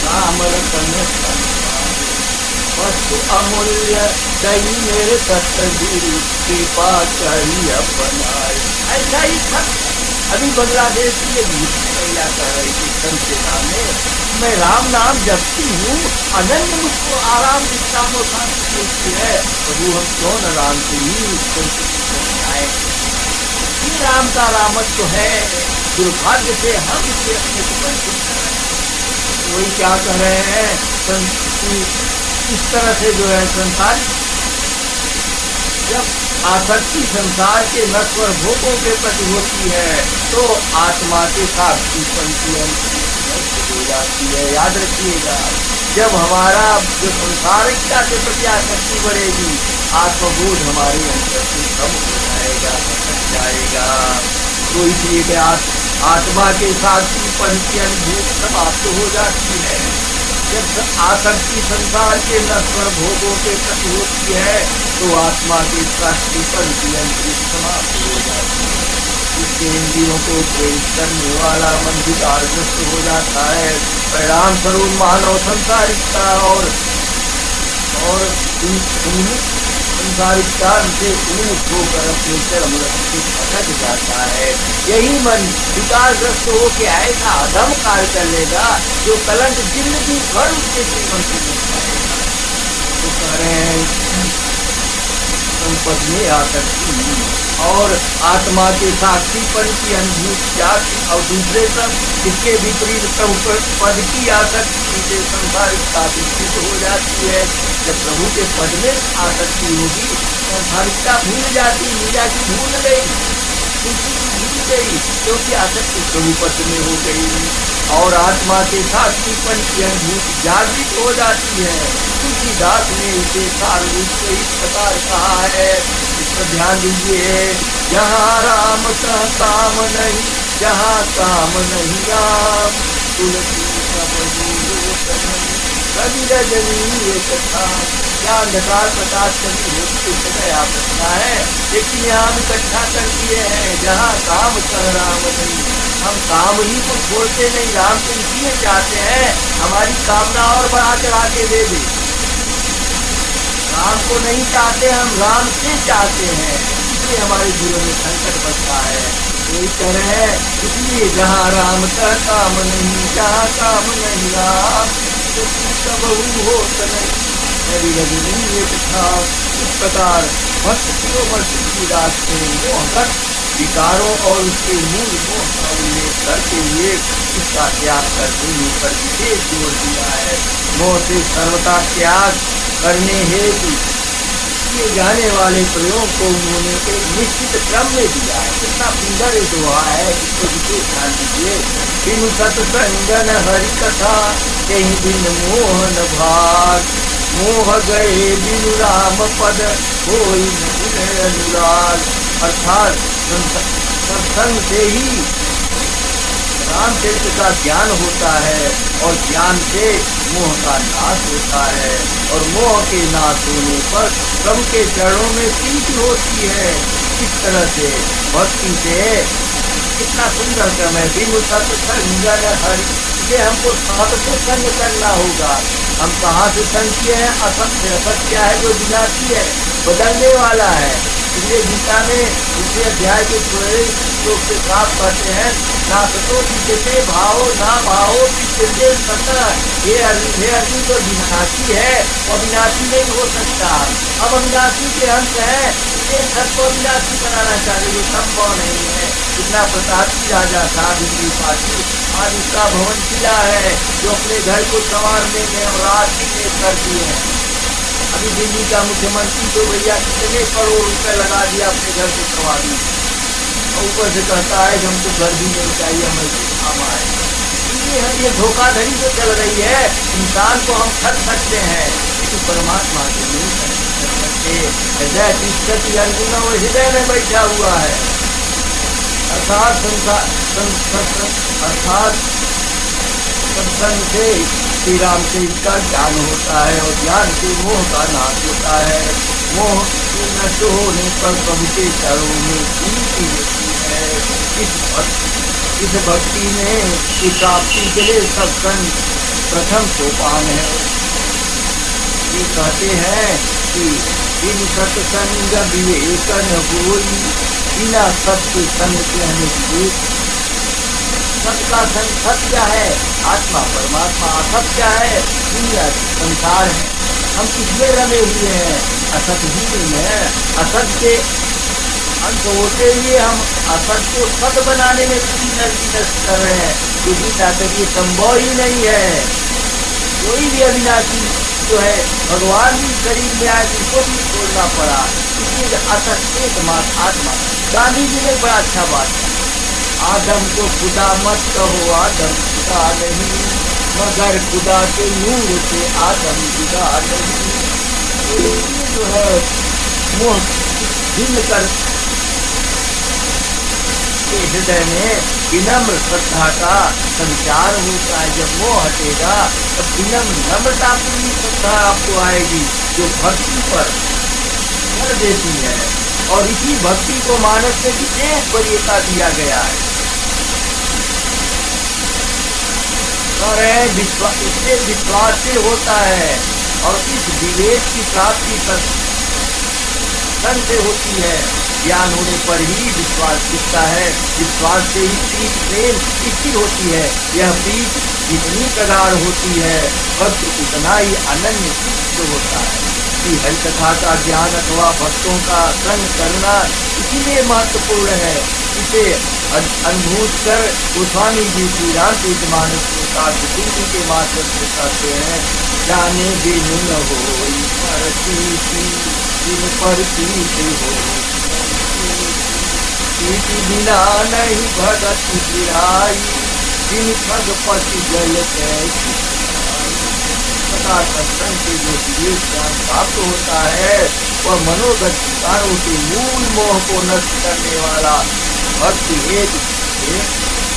राम रतन वस्तु अमूल्य दही मेरे सतगुरु कृपा करी अपनाए। ऐसा ही था। अभी बांग्लादेश की भैया कह रही थी संसेना में, मैं राम नाम जपती हूँ, अनन्य मुझको आराम दिखता तो शांति है। प्रभु हम क्यों न राम से ही आए। राम का रामत्व है, दुर्भाग्य से हम इसे अपने को वंचित कर रहे हैं। वही क्या कह रहे हैं, इस तरह से जो है संसार, जब आसक्ति संसार के नश्वर भोगों के प्रति होती है तो आत्मा के साथ हो जाती है। याद रखिएगा, जब हमारा जो संसारिकता के प्रति आसक्ति बढ़ेगी, आत्मबोध हमारे अंदर से कम हो जाएगा, घट जाएगा। तो इसलिए आत्मा के साथ की अनुभूति समाप्त हो जाती है। जब आसक्ति संसार के नश्वर भोगों के प्रति होती है तो आत्मा के साक्षीपन की अंतरिक्ष समाप्त हो जाती है। इसके इंद्रियों को प्रेरित करने वाला मन विकारग्रस्त हो जाता है। परिणाम स्वरूप मानव संसारिकता और संसारिकता से उन्मुख होकर अपने चरम लक्ष्य से भटक जाता है। यही मन विकारग्रस्त होकर ऐसा अधम कार्य कर लेगा जो कलंक जिंदगी भर उसके जीवन से मिल जाएगा। तो कह रहे हैं संपद में आसक्ति और आत्मा के साक्षीपन की अनुभूति जाति, और दूसरे सब इसके विपरीत प्रभु पद की आसक्ति से संसारिकता विकसित हो जाती है। जब प्रभु के पद में आसक्ति होगी, संसारिकता भूल जाती, मीरा की भूल गई, भूल गई, क्योंकि आसक्ति प्रभु पद में हो गई। और आत्मा के साक्षीपन की अनुभूति जागृत हो जाती है। तुलसीदास ने इसे सार रूप से इस प्रकार कहा है, इस पर ध्यान दीजिए। जहाँ राम का काम नहीं, जहाँ काम नहीं राम, तुलसी कभी रजनी एक था। क्या अंधकार प्रकाश कभी होती गया सकता है, लेकिन यहाँ हम इकट्ठा कर दिए हैं। जहाँ काम कर राम नहीं, हम काम ही को छोड़ते नहीं, राम को इसलिए चाहते हैं हमारी कामना और बढ़ा चढ़ा के दे दे। राम को नहीं चाहते, हम राम से चाहते हैं, इसलिए हमारे जीवन में संकट बढ़ता है। वही कह रहे हैं, इसलिए जहाँ राम का काम नहीं, जहाँ काम नहीं राम, तो कबहू होत नहीं रजनी एक था। इस प्रकार भक्त शिरोमणि तुलसीदास ने मोहगत विकारों और उसके मूल मोह का उल्लेख करते हुए इसका त्याग कर देने पर विशेष जोर दिया है। मोह से सर्वथा त्याग करने हेतु किए जाने वाले प्रयोग को उन्होंने एक निश्चित क्रम में दिया है। कितना सुंदर ये दोहा है, इसको विशेष ध्यान दीजिए। बिनु सत्संगन हरि कथा, कहीं बिन मोहन भाग, मोह गए बिनु राम पद, कोई नहीं अनुराग। अर्थात सत्संग से ही राम चरित्र का ज्ञान होता है, और ज्ञान से मोह का नाश होता है, और मोह के नाश होने पर प्रभु के चरणों में प्रीति होती है। इस तरह से भक्ति से कितना सुंदर क्रम है। बिनु सत्संग हरि, इसे हमको साथ से संग करना होगा। हम कहाँ से संग किए हैं? असत से। असत क्या है? जो विनाशी है, बदलने वाला है। इसलिए गीता में दूसरे अध्याय के 16 श्लोक से साफ कहते हैं, ना सतो विद्यते भावो ना भावो विद्यते सतः। हे अर्जुन, जो विनाशी है वो विनाशी नहीं हो सकता। हम अविनाशी के अंश है, इसलिए सबको विनाशी बनाना चाहते, जो संभव नहीं है। इतना प्रतापी राजा था बिजलीपाती, आज उसका भवन खिला है, जो अपने घर को संवारने में और आर्थिक कर दिए हैं। अभी दिल्ली का मुख्यमंत्री तो भैया कितने करोड़ रुपए लगा दिया अपने घर को संवारने में, और ऊपर से कहता है कि हमको घर भी नहीं चाहिए, हम ऐसे काम आए। ये धोखाधड़ी तो चल रही है। इंसान को हम ठग सकते हैं, लेकिन परमात्मा को नहीं कर सकते। हृदय तिष्ठति अर्जुन, वो हृदय में बैठा हुआ है। अर्थात सत्संग से श्री राम से इसका ज्ञान होता है, और ज्ञान से मोह का नाश होता है। मोह के नष्ट होने पर प्रभु के चरणों में प्रीति होती है। इस भक्ति में की प्राप्ति के लिए सत्संग प्रथम सोपान है। ये कहते हैं कि बिन सत्संग विवेक न होई, बिना सत्य संग के हमें विवेक। सत्य का संग, सत्य क्या है? आत्मा परमात्मा। असत क्या है? दुनिया संसार है। हम किसमें रमे हुए हैं? असत ही में। असत के अंत होते हुए हम असत को सत बनाने में पूरी एनर्जी नष्ट कर रहे हैं, जो गीता करिए संभव ही नहीं है। कोई भी अविनाशी जो है, भगवान भी शरीर में आए, जिसको भी छोड़ना पड़ा। इसलिए असत एकमात्र आत्मा। गांधी जी ने बड़ा अच्छा बात कहा, आदम को खुदा मत कहो, आदम खुदा नहीं, मगर खुदा के नूर से आदम खुदा नहीं। ये जो है मोह भिन्न कर हृदय में विनम्र श्रद्धा का संचार होता है। जब मोह हटेगा तब विनम्र नम्रता पूरी श्रद्धा आपको आएगी, जो भक्ति पर कर देती है। और इसी भक्ति को मानस में विशेष वरीयता दिया गया है। इससे विश्वास से होता है, और इस विवेक की प्राप्ति सत्संग से होती है। ज्ञान होने पर ही विश्वास दिखता है। विश्वास से ही प्रीत प्रेम स्थिर होती है। यह प्रीत जितनी प्रगाढ़ होती है, भक्त उतना ही अनन्य सिद्ध होता है। कि हरि कथा का ज्ञान अथवा भक्तों का संग करना इसीलिए महत्वपूर्ण है। इसे अनुभूत कर गोस्वामी जी श्री रामचरित मानस में के माध्यम से कहते हैं, जाने बिनु न होई परतीति, बिन परतीति होई प्रीति बिना नहीं भगत गिराई, बिन भगपति जल कैसी सत्संग से जो विवेक ज्ञान प्राप्त होता है, वह मनोगत कारणों के मूल मोह को नष्ट करने वाला भक्ति एक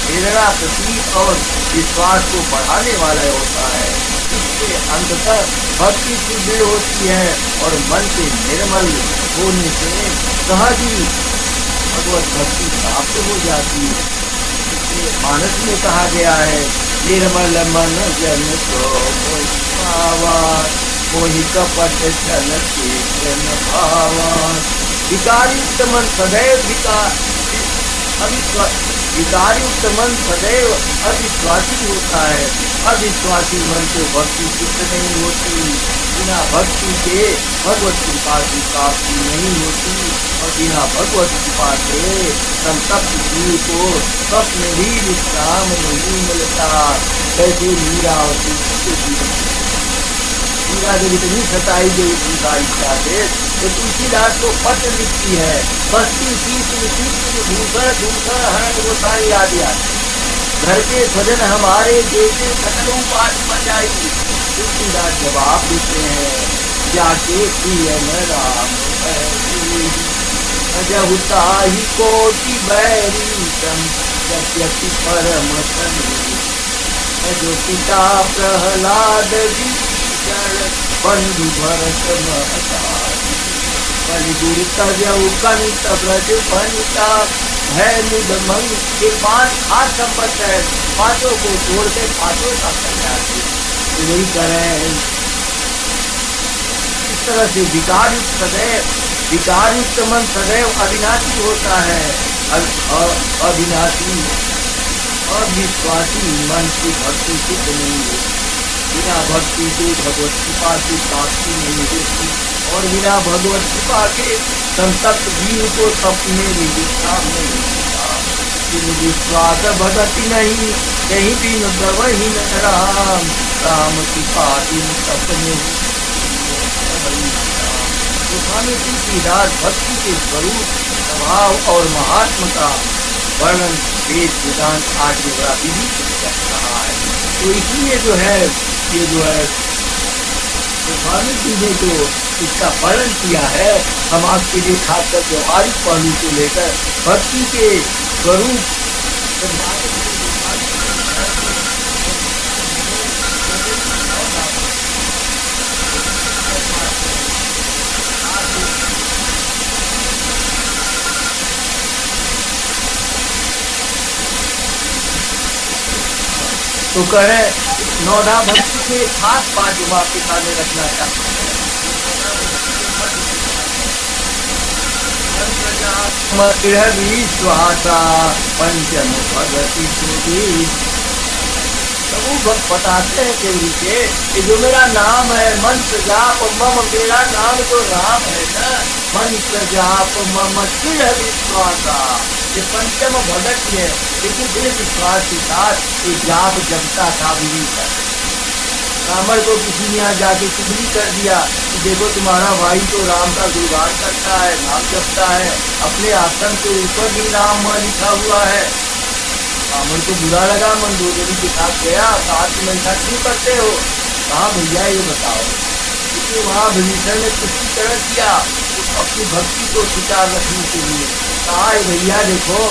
प्रेरणा प्रतीक और विश्वास को बढ़ाने वाला होता है। इससे अंततः भक्ति सुदृढ़ होती है और मन के निर्मल होने से सहज ही भगवत भक्ति प्राप्त हो जाती है। इसलिए मानस में कहा गया है, निर्मल मन जन को पावा, मोहि कपट छल चेतन भावा। विकारुक्त मन सदैव विकारुक्त मन सदैव अविश्वासी होता है। अविश्वासी मन को भक्ति सिद्ध नहीं होती। बिना भक्ति के भगवत कृपा की प्राप्ति नहीं होती, और बिना भगवत कृपा के संतप्त जीव को स्वप्न भी विश्राम नहीं मिलता। कैसे लीलावती मीरा जब इतनी सताई गई संसारिका से, तो तुलसीदास को पत्र लिखती है, बस्ती भूषण दूषण हरण गोसाई आदि घर के स्वजन हमारे जैसे सकल उपाय बचाई। तुलसीदास जवाब देते हैं, जाके प्रियन राम जब ताही कोटि बैरी यद्यपि परम जो पिता प्रहलाद विभीषण बंधु भरत महतारी, बलि दुर्तव्य कंत ब्रज बनिता है मुदमंग, ये 5 खास संपत्त है, पांचों को छोड़ के पांचों का सन्यासी। तो वही करें इस तरह से विकारयुक्त सदैव, विकारयुक्त मन सदैव अविनाशी होता है। अविनाशी अविश्वासी मन की भक्ति सिद्ध नहीं होती। बिना भक्ति के भगवत कृपा की प्राप्ति नहीं होती, और बिना भगवत कृपा के संतप्त जीव को तप में भी विश्राम नहीं होता। बिन विश्वास भगति नहीं, कहीं भी न गवही न राम, राम कृपा बिन तप में तो स्वामी तुलसीदास भक्ति के स्वरूप, स्वभाव और महात्मा का वर्णन वेद वेदांत आदि बड़ा विधि से कर रहा है। तो इसलिए जो है ये जो है तो स्वामी जी ने जो इसका वर्णन किया है, हम आपके लिए खासकर व्यवहारिक पहलू को लेकर भक्ति के स्वरूप तो कहे नौधा भक्ति में खास बात जो आपके सामने रखना चाहते हैं, विश्वासा पंचम भगति सुधी। सब बताते हैं केवली के कि जो मेरा नाम है मंत्र जाप मम, मेरा नाम तो राम है ना, मंत्र जाप मम दृढ़ विश्वासा, ये पंचम भगत है, लेकिन दृढ़ विश्वास के साथ ये जाप जपता था भी कर। ब्राह्मण को किसी ने यहाँ जाके चुगली कर दिया कि देखो तुम्हारा भाई तो राम का गुणगान करता है, नाम जपता है, अपने आसन के ऊपर भी नाम लिखा हुआ है। ब्राह्मण को बुरा लगा, मंदोदरी के साथ गया, कहा तुम ऐसा क्यों करते हो? कहा भैया ये बताओ, क्योंकि वहाँ विभीषण ने किसी तरह किया अपनी भक्ति को स्वीकार रखने के लिए। कहा भैया देखो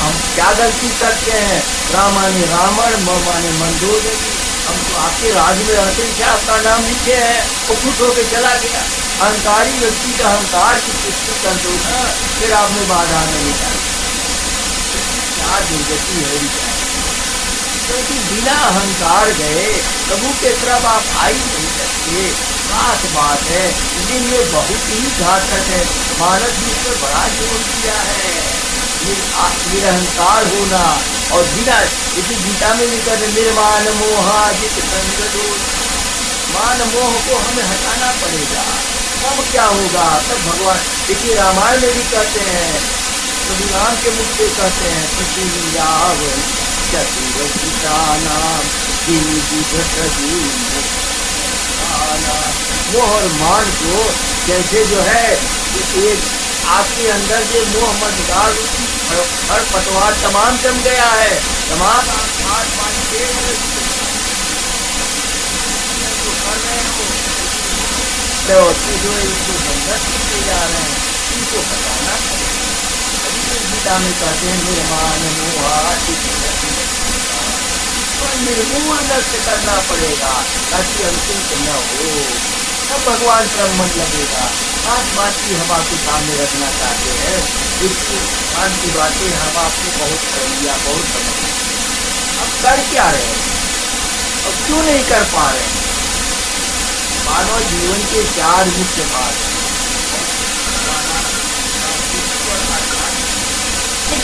हम क्या गलती करते हैं, राम माने रावण, म माने मंदोदरी, हम तो आपके राज में रहते क्या आपका नाम लिखे हैं? वो खुश होकर चला गया। अहंकारी व्यक्ति का अहंकार की पुष्टि कर दो ना, फिर आप में बाधा नहीं आएगी। क्या दुर्गति है क्योंकि बिना अहंकार गए प्रभु के तरफ आप आ ही नहीं सकते। खास बात है, लेकिन ये बहुत ही घातक है। मानस जी पर बड़ा जोर दिया है निरहंकार होना, और बिना इसी गीता में लिखा है निर्माण मोहाजित संग दोष। मान मोह को हमें हटाना पड़ेगा, तब क्या होगा? तब भगवान देखिए रामायण में भी कहते हैं, प्रभु राम के मुख से कहते हैं मोह और मान को जैसे जो है एक आपके अंदर जो मोह मझधार हर पतवार तमाम जम गया है, तमाम आसमान पानी दे जो इसको संघर्ष किए जा रहे हैं, इनको हटाना गीता में कहते हैं निर्माण निर्मूल नष्ट करना पड़ेगा ताकि अंकुरित न हो, तब भगवान क्रम मन लगेगा। आज बात की हम आपके सामने रखना चाहते हैं, इसकी आज की बातें हम आपको बहुत कर लिया, बहुत समझ अब कर क्या रहे और क्यों नहीं कर पा रहे? मानव जीवन के 4 मुख्य भाग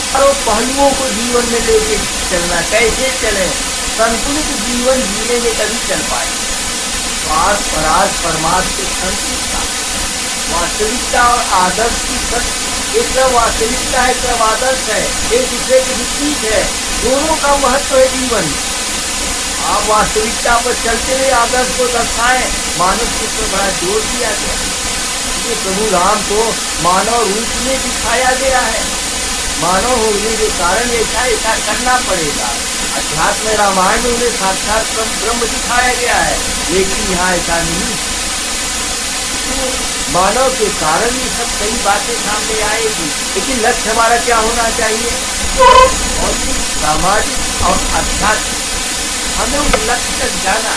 चारों पहलुओं को जीवन में लेके चलना, कैसे चले? संतुलित जीवन जीने में कभी चल पाए। स्वार्थ परार्थ परमार्थ के संतुलितता, वास्तविकता और आदर्श की सत्य, एक तरफ वास्तविकता है, एक तरफ आदर्श है, एक दूसरे के विपरीत है, दोनों का महत्व है जीवन। आप वास्तविकता पर चलते हुए आदर्श को दर्शाए, मानव के ऊपर बड़ा जोर दिया गया। प्रभु राम को मानव रूप में दिखाया गया है, मानव होने के कारण ऐसा ऐसा करना पड़ेगा। अध्यात्म रामायण में उन्हें साक्षात ब्रह्म दिखाया गया है, लेकिन यहाँ ऐसा नहीं। तो मानव के कारण ये सब कई बातें सामने आएगी, लेकिन लक्ष्य हमारा क्या होना चाहिए? भौतिक, सामाजिक और आध्यात्मिक। हमें उस लक्ष्य तक जाना,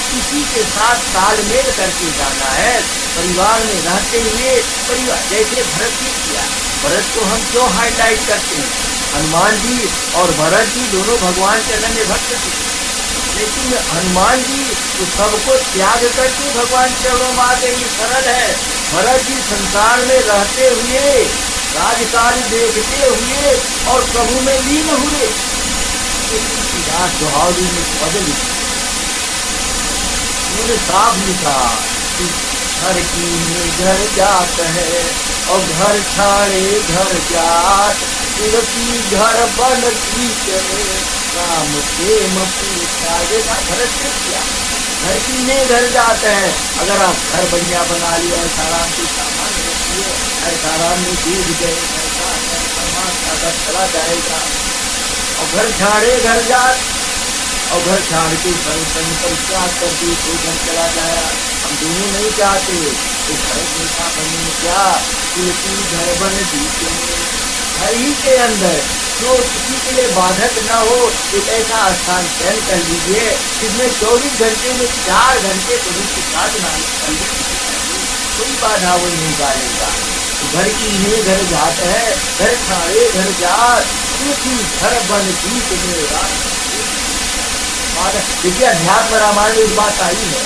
किसी के साथ तालमेल करके जाना है। परिवार में रहते हुए परिवार जैसे भरत ने किया, भरत को हम क्यों हाईलाइट करते हैं? हनुमान जी और भरत जी दोनों भगवान के अनन्य भक्त थे, लेकिन हनुमान जी तो सबको त्याग करके भगवान चरणों में आ गए। ये सरल है। भरत जी संसार में रहते हुए, राजकाज देखते हुए और प्रभु में लीन हुए। तुलसीदास सुहावली में पद लिखा, उन्होंने साफ लिखा कि घर की में घर जात है और घर छाड़े घर जात, तुलसी घर बन प्रीत में राम प्रेम पूछा। देखा भरत ने किया, घर की में घर जात है। अगर आप घर बढ़िया बना लिया, ऐसा राम की सामान रखिए, ऐसा राम में डूब गए, ऐसा सामान सागर चला जाएगा। और घर छाड़े घर जात, और घर छाड़ के संग पर क्या कर दी, कोई घर चला गया। हम दोनों नहीं चाहते। तो भरत ने कहा बने क्या, तुलसी घर बन दीते घर ही के अंदर, जो किसी के लिए बाधक न हो, एक ऐसा स्थान चयन कर लीजिए जिसमें 24 घंटे में 4 घंटे प्रभु की साधना करनी चाहिए। कोई बाधा वो नहीं डालेगा। तो घर की में घर जात है, घर छाड़े घर जात, तुलसी घर बन दीत मेरा। देखिए अध्यात्म रामायण में इस बात आई है,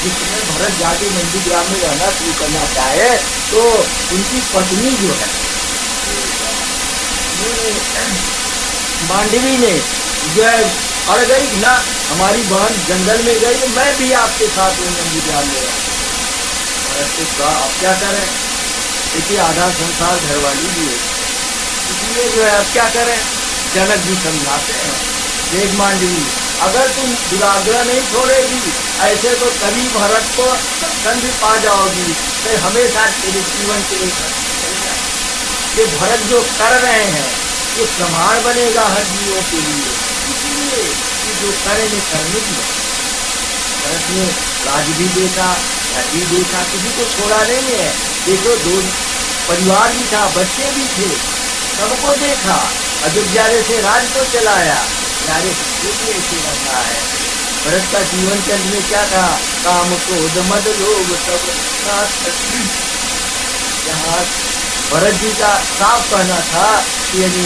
जिस समय भरत जाके नंदीग्राम में रहना शुरू करना चाहे तो उनकी पत्नी जो है मांडवी ने जो है अड़ गई ना, हमारी बहन जंगल में गई, मैं भी आपके साथ हूँ नंदीग्राम में। भरत ने कहा अब क्या करें? देखिए आधा संसार घरवाली भी है, इसलिए जो है अब क्या करें? जनक जी समझाते हैं, देख मांडवी, अगर तुम दुराग्रह नहीं छोड़ेगी ऐसे तो कभी भरत को कंध पा जाओगी, फिर हमेशा तेरे जीवन के लिए ये भरत जो कर रहे हैं ये प्रमाण बनेगा हर जीवों के लिए। इसलिए ये जो करेंगे करने की बात। भरत ने राज भी देखा, घर भी देखा, किसी को छोड़ा नहीं है। देखो दो परिवार भी था, बच्चे भी थे, सबको देखा। अयोध्या से राज को चलाया, यारे सबको ऐसे रखा है। भरत का जीवन चंद्र में क्या था? काम क्रोध मद लोभ सब साथ। यहाँ भरत जी का साफ कहना था कि यदि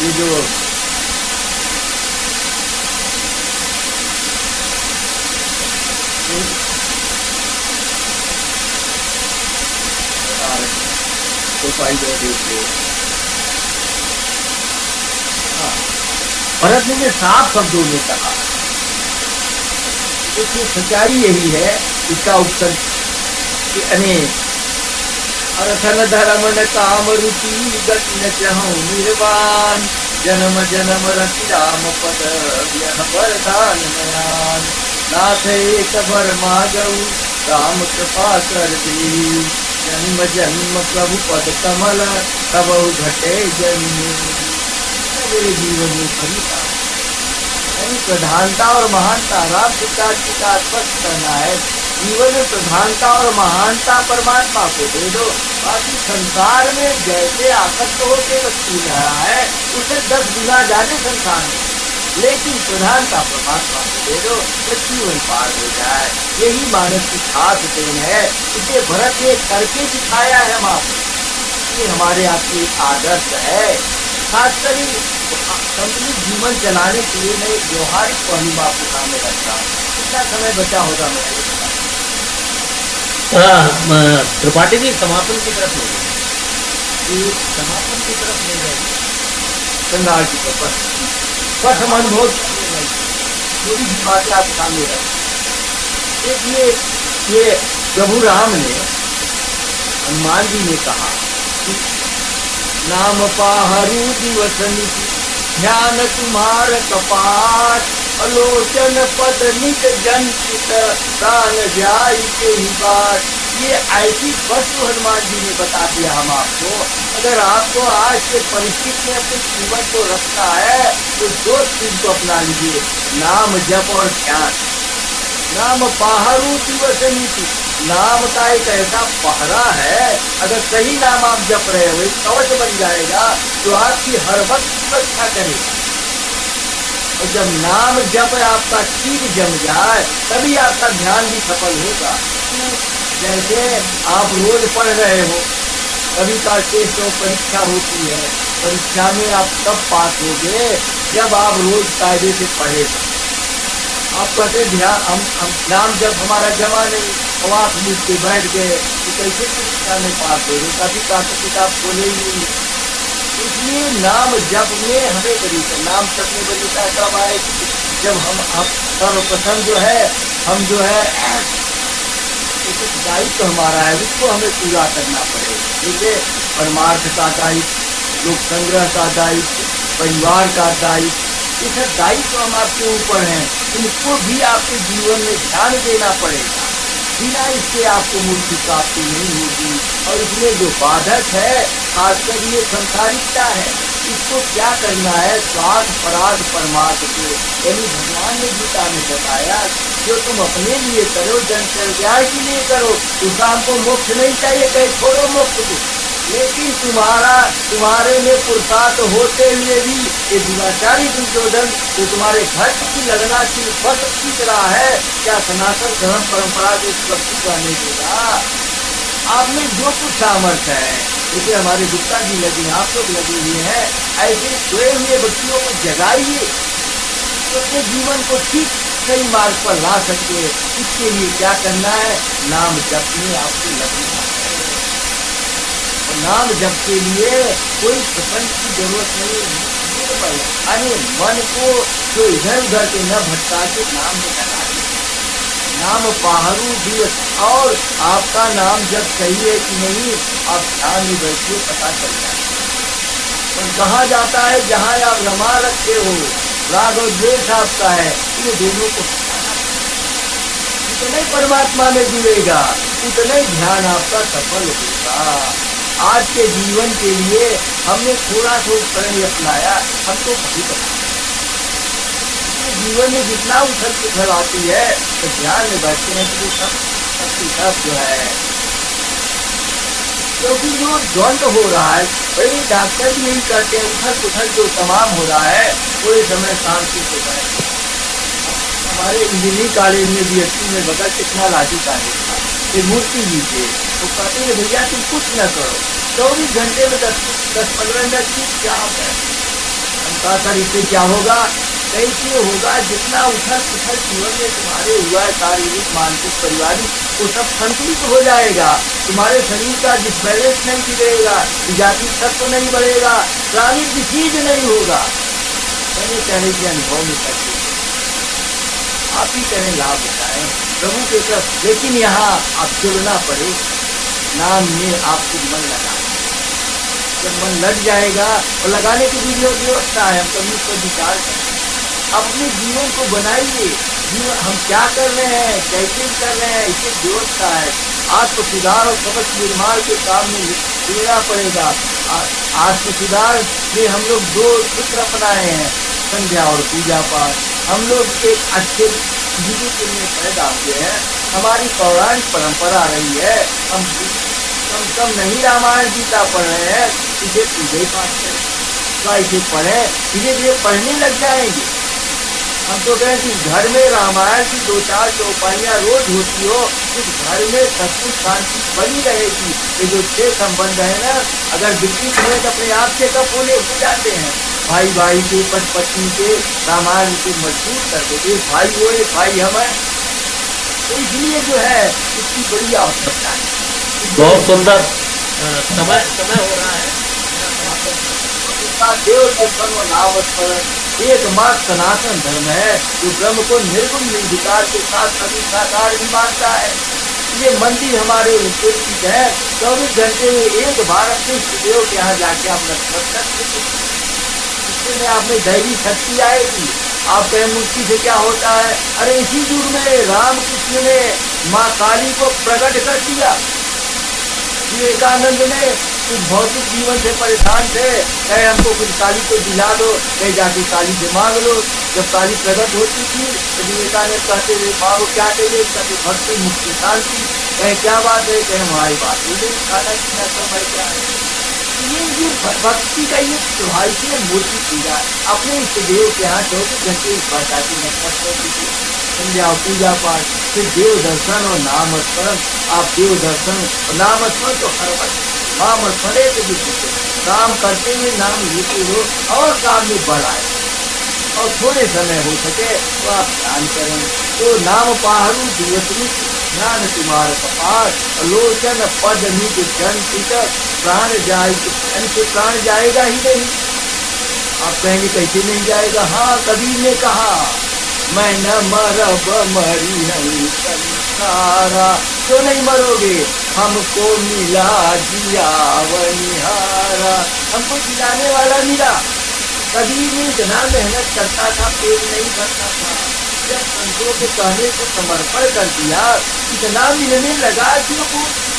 ये जो भरत ने साफ शब्दों में कहा। देखिए सच्चाई यही है, इसका उत्तर अर्थन धर्म न काम रुचि गति न चाहूं निर्वाण, जन्म जन्म रति राम पद यह वरदान नयान। नाथ एक वर मागऊ राम कृपा कर दी, जन्म जन्म प्रभु पद कमल तब घटे जन्म। मेरे जीवन में फलिता यानी प्रधानता और महानता, राम पिता का स्पष्ट करना है। जीवन में प्रधानता और महानता परमात्मा को दे दो, बाकी संसार में जैसे आसक्त होकर व्यक्ति रहा है उसे 10 गुना ज्यादा संसार में, लेकिन प्रधानता परमात्मा को दे दो तो जीवन पार हो जाए। यही मानव की खास देन है, इसे भरत ने करके दिखाया है। ये हमारे आपके आदर्श है। खासकर संतुलित जीवन चलाने के लिए मैं एक व्यवहारिक पहलू में आपके सामने रखता हूँ। कितना समय बचा होगा मैं त्रिपाठी जी समापन की तरफ ले गए, समापन की तरफ ले गए, संघार की तरफ पथ मन बहुत थोड़ी सी बातें आपके सामने रखी। देखिए ये प्रभु राम ने हनुमान जी ने कहा कि नाम पाहरू दिवस निधि ध्यान तुम्हार कपाट, अलोचन पद निज जंकित प्राण जाय के ही बात। ये ऐसी वस्तु हनुमान जी ने बता दिया हम आपको। अगर आपको आज के परिस्थिति में अपने जीवन को रखना है तो दो चीज को अपना लीजिए, नाम जप और ध्यान। नाम पाहरू दिवस नीति, नाम का एक ऐसा पहरा है, अगर सही नाम आप जप रहे हो एक कवच बन जाएगा जो आपकी हर वक्त सुरक्षा करेगा। और जब नाम जप आपका ठीक जम जाए तभी आपका ध्यान भी सफल होगा। जैसे आप रोज पढ़ रहे हो, कभी का टेस्ट और परीक्षा होती है। परीक्षा में आप तब पास होगे जब आप रोज कायदे से पढ़े। आप कहते ध्यान हम नाम जब हमारा जमा नहीं, हम आँख मूंद के बैठ गए तो कैसे परीक्षा में पास हो गए? कभी का तो किताब खोले ही नहीं। इसलिए नाम जप में हमें बरीता, नाम जप में बरीता कब आएगी? जब हम सर्वप्रथम जो है हम जो है एक दायित्व हमारा है, उसको हमें पूरा करना पड़ेगा। जैसे परमार्थ का दायित्व, लोक संग्रह का दायित्व, परिवार का दायित्व, ये सब दायित्व हम आपके ऊपर हैं। इनको भी आपके जीवन में ध्यान देना पड़ेगा। बिना इसके आपको मुक्ति प्राप्ति नहीं होगी। और इसमें जो बाधक है, खासकर ये संसारिकता है, इसको क्या करना है? स्वार्थ परार्थ परमार्थ को, यानी भगवान ने गीता में बताया जो तुम अपने लिए करो, जन कल्याण के लिए करो। उसका हमको मोक्ष नहीं चाहिए, कहीं छोड़ो मोक्ष को, लेकिन तुम्हारे में पुरुषार्थ होते हुए भी ये दुराचारी दुर्योधन जो तुम्हारे धर्म की लगना की फल सीख रहा है, क्या सनातन धर्म परंपरा को सुरक्षित रहने देगा? आप में जो कुछ सामर्थ्य है, जैसे हमारे गुप्ता जी लगे, आप लोग लगे हुए हैं, ऐसे सोए हुए व्यक्तियों को जगाइए तो अपने जीवन को ठीक सही मार्ग पर ला सके। इसके लिए क्या करना है? नाम जप में आपको लगना है। और नाम जप के लिए कोई प्रपंच की जरूरत नहीं है। यानी मन को जो इधर उधर के न भटका के नाम में लगा दे। नाम पाहरू दिवस, और आपका नाम जब सही है कि नहीं, आप ध्यान में बैठिए, पता चल जाए। और कहा जाता है जहां आप रमा रखे हो, राग और द्वेष आपका है, ये दोनों को उतने परमात्मा में जुड़ेगा, उतने ध्यान आपका सफल होगा। आज के जीवन के लिए हमने थोड़ा सा उपकरण अपनाया, हमको कभी जीवन में जितना उथल पुथल आती है तो ध्यान में बैठते हैं कि सब जो है, क्योंकि जो द्वंद हो रहा है, भाई डॉक्टर भी यही करते हैं, उथल पुथल जो तमाम हो रहा है पूरे समय शांति हो जाए। हमारे इंजीनियरिंग कॉलेज में BSc में बगल टेक्नोलॉजी कॉलेज था, एक मूर्ति जी थे, वो कहते हैं भैया तुम कुछ न करो, 24 घंटे में 10-15 मिनट की क्या है। हम कहा सर इससे क्या होगा? कैसे होगा? जितना उथल पुथल जीवन में तुम्हारे हुआ है, शारीरिक मानसिक पारिवारिक, वो सब संतुलित हो जाएगा। तुम्हारे शरीर का डिसबैलेंस नहीं बिगड़ेगा, विजातीय तत्व नहीं बढ़ेगा, प्राणिक डिसीज नहीं होगा। मैंने कहने के अनुभव में करते आप ही करें, लाभ उठाएं प्रभु के तरफ, लेकिन यहाँ आप जुड़ना पड़ेगा। नाम में आपको मन लगा, जब मन लग जाएगा, और लगाने की भी व्यवस्था है, हम कभी इस पर विचार करें। अपने जीवन को बनाइए, जीवन हम क्या कर रहे हैं, कैसे कर रहे हैं, इसकी व्यवस्था है। आत्म सुधार और समझ निर्माण के काम में जुड़ना पड़ेगा। आत्म सुधार में हम लोग 2 सूत्र अपनाए हैं, संध्या और पूजा पाठ। हम लोग एक अच्छे जीवित में पैदा हुए हैं, हमारी पौराणिक परंपरा रही है। हम कम नहीं रामायण गीता पढ़ रहे हैं, इसे पूजे पाठ करें, इसे पढ़ें, धीरे धीरे पढ़ने लग जाएंगे। हम तो कहें कि घर में रामायण की 2-4 चौपाइयाँ रोज होती हो, उस घर में सब कुछ शांति बनी रहेगी। ये जो 6 संबंध है ना, अगर विकसित हुए तो अपने आप चेकअप होने हो जाते हैं। भाई भाई के, पति पत्नी के, रामायण को मजबूत कर देते, एक भाई वो एक भाई हम हैं। तो इसलिए जो है इसकी बड़ी आवश्यकता है। बहुत सुंदर। समय हो रहा है। देव दर्शन और नाम स्मरण एकमात्र सनातन धर्म है, जो ब्रह्म को निर्गुण निर्विकार के साथ सभी साकार भी मानता है। ये मंदिर हमारे उपेक्षित है, 24 घंटे में एक बार अपने देव के यहाँ जाके आप नमस्कार करते, इससे में आप में दैवी शक्ति आएगी। आप कहें मुक्ति से क्या होता है? अरे इसी युग में रामकृष्ण ने माँ काली को प्रकट कर दिया। विवेकानंद ने कुछ भौतिक जीवन से परेशान थे, कहे हमको कुछ काली को दिला दो, कहे जाके काली से मांग लो। जब काली प्रकट होती थी तो विवेकानंद कहते थे मांगो क्या चाहिए, कहते भक्ति मुक्ति शांति। कहे क्या बात है? कहे हमारी बात हो गई, खाना पीना सब है क्या है। ये भक्ति का ये त्योहार की मूर्ति पूजा, अपने इष्ट देव के यहाँ 24 घंटे एक बार जाके नमस्कार कर दीजिए, संध्या पूजा पाठ, फिर देव दर्शन और नाम स्मरण। आप देव दर्शन और नाम स्मरण तो हर वक्त काम फले तो दुख, काम करते हुए नाम लेते हो और काम में बल आए और थोड़े समय हो सके तो आप ध्यान करें। तो नाम पाहरू दिवसनी ध्यान तुम्हार कपार, लोचन पद निज जन टिकट, प्राण जाए धन से प्राण जाएगा ही नहीं। आप कहेंगे कैसे नहीं जाएगा? हाँ, कबीर ने कहा मैं न मरब मरी नहीं संसारा। क्यों नहीं मरोगे? हमको मिला जियावनिहारा, हमको जिलाने वाला मिला। कबीर ने इतना मेहनत करता था, पेट नहीं भरता था, जब संतों के कहने को समर्पण कर दिया, इतना मिलने लगा कि वो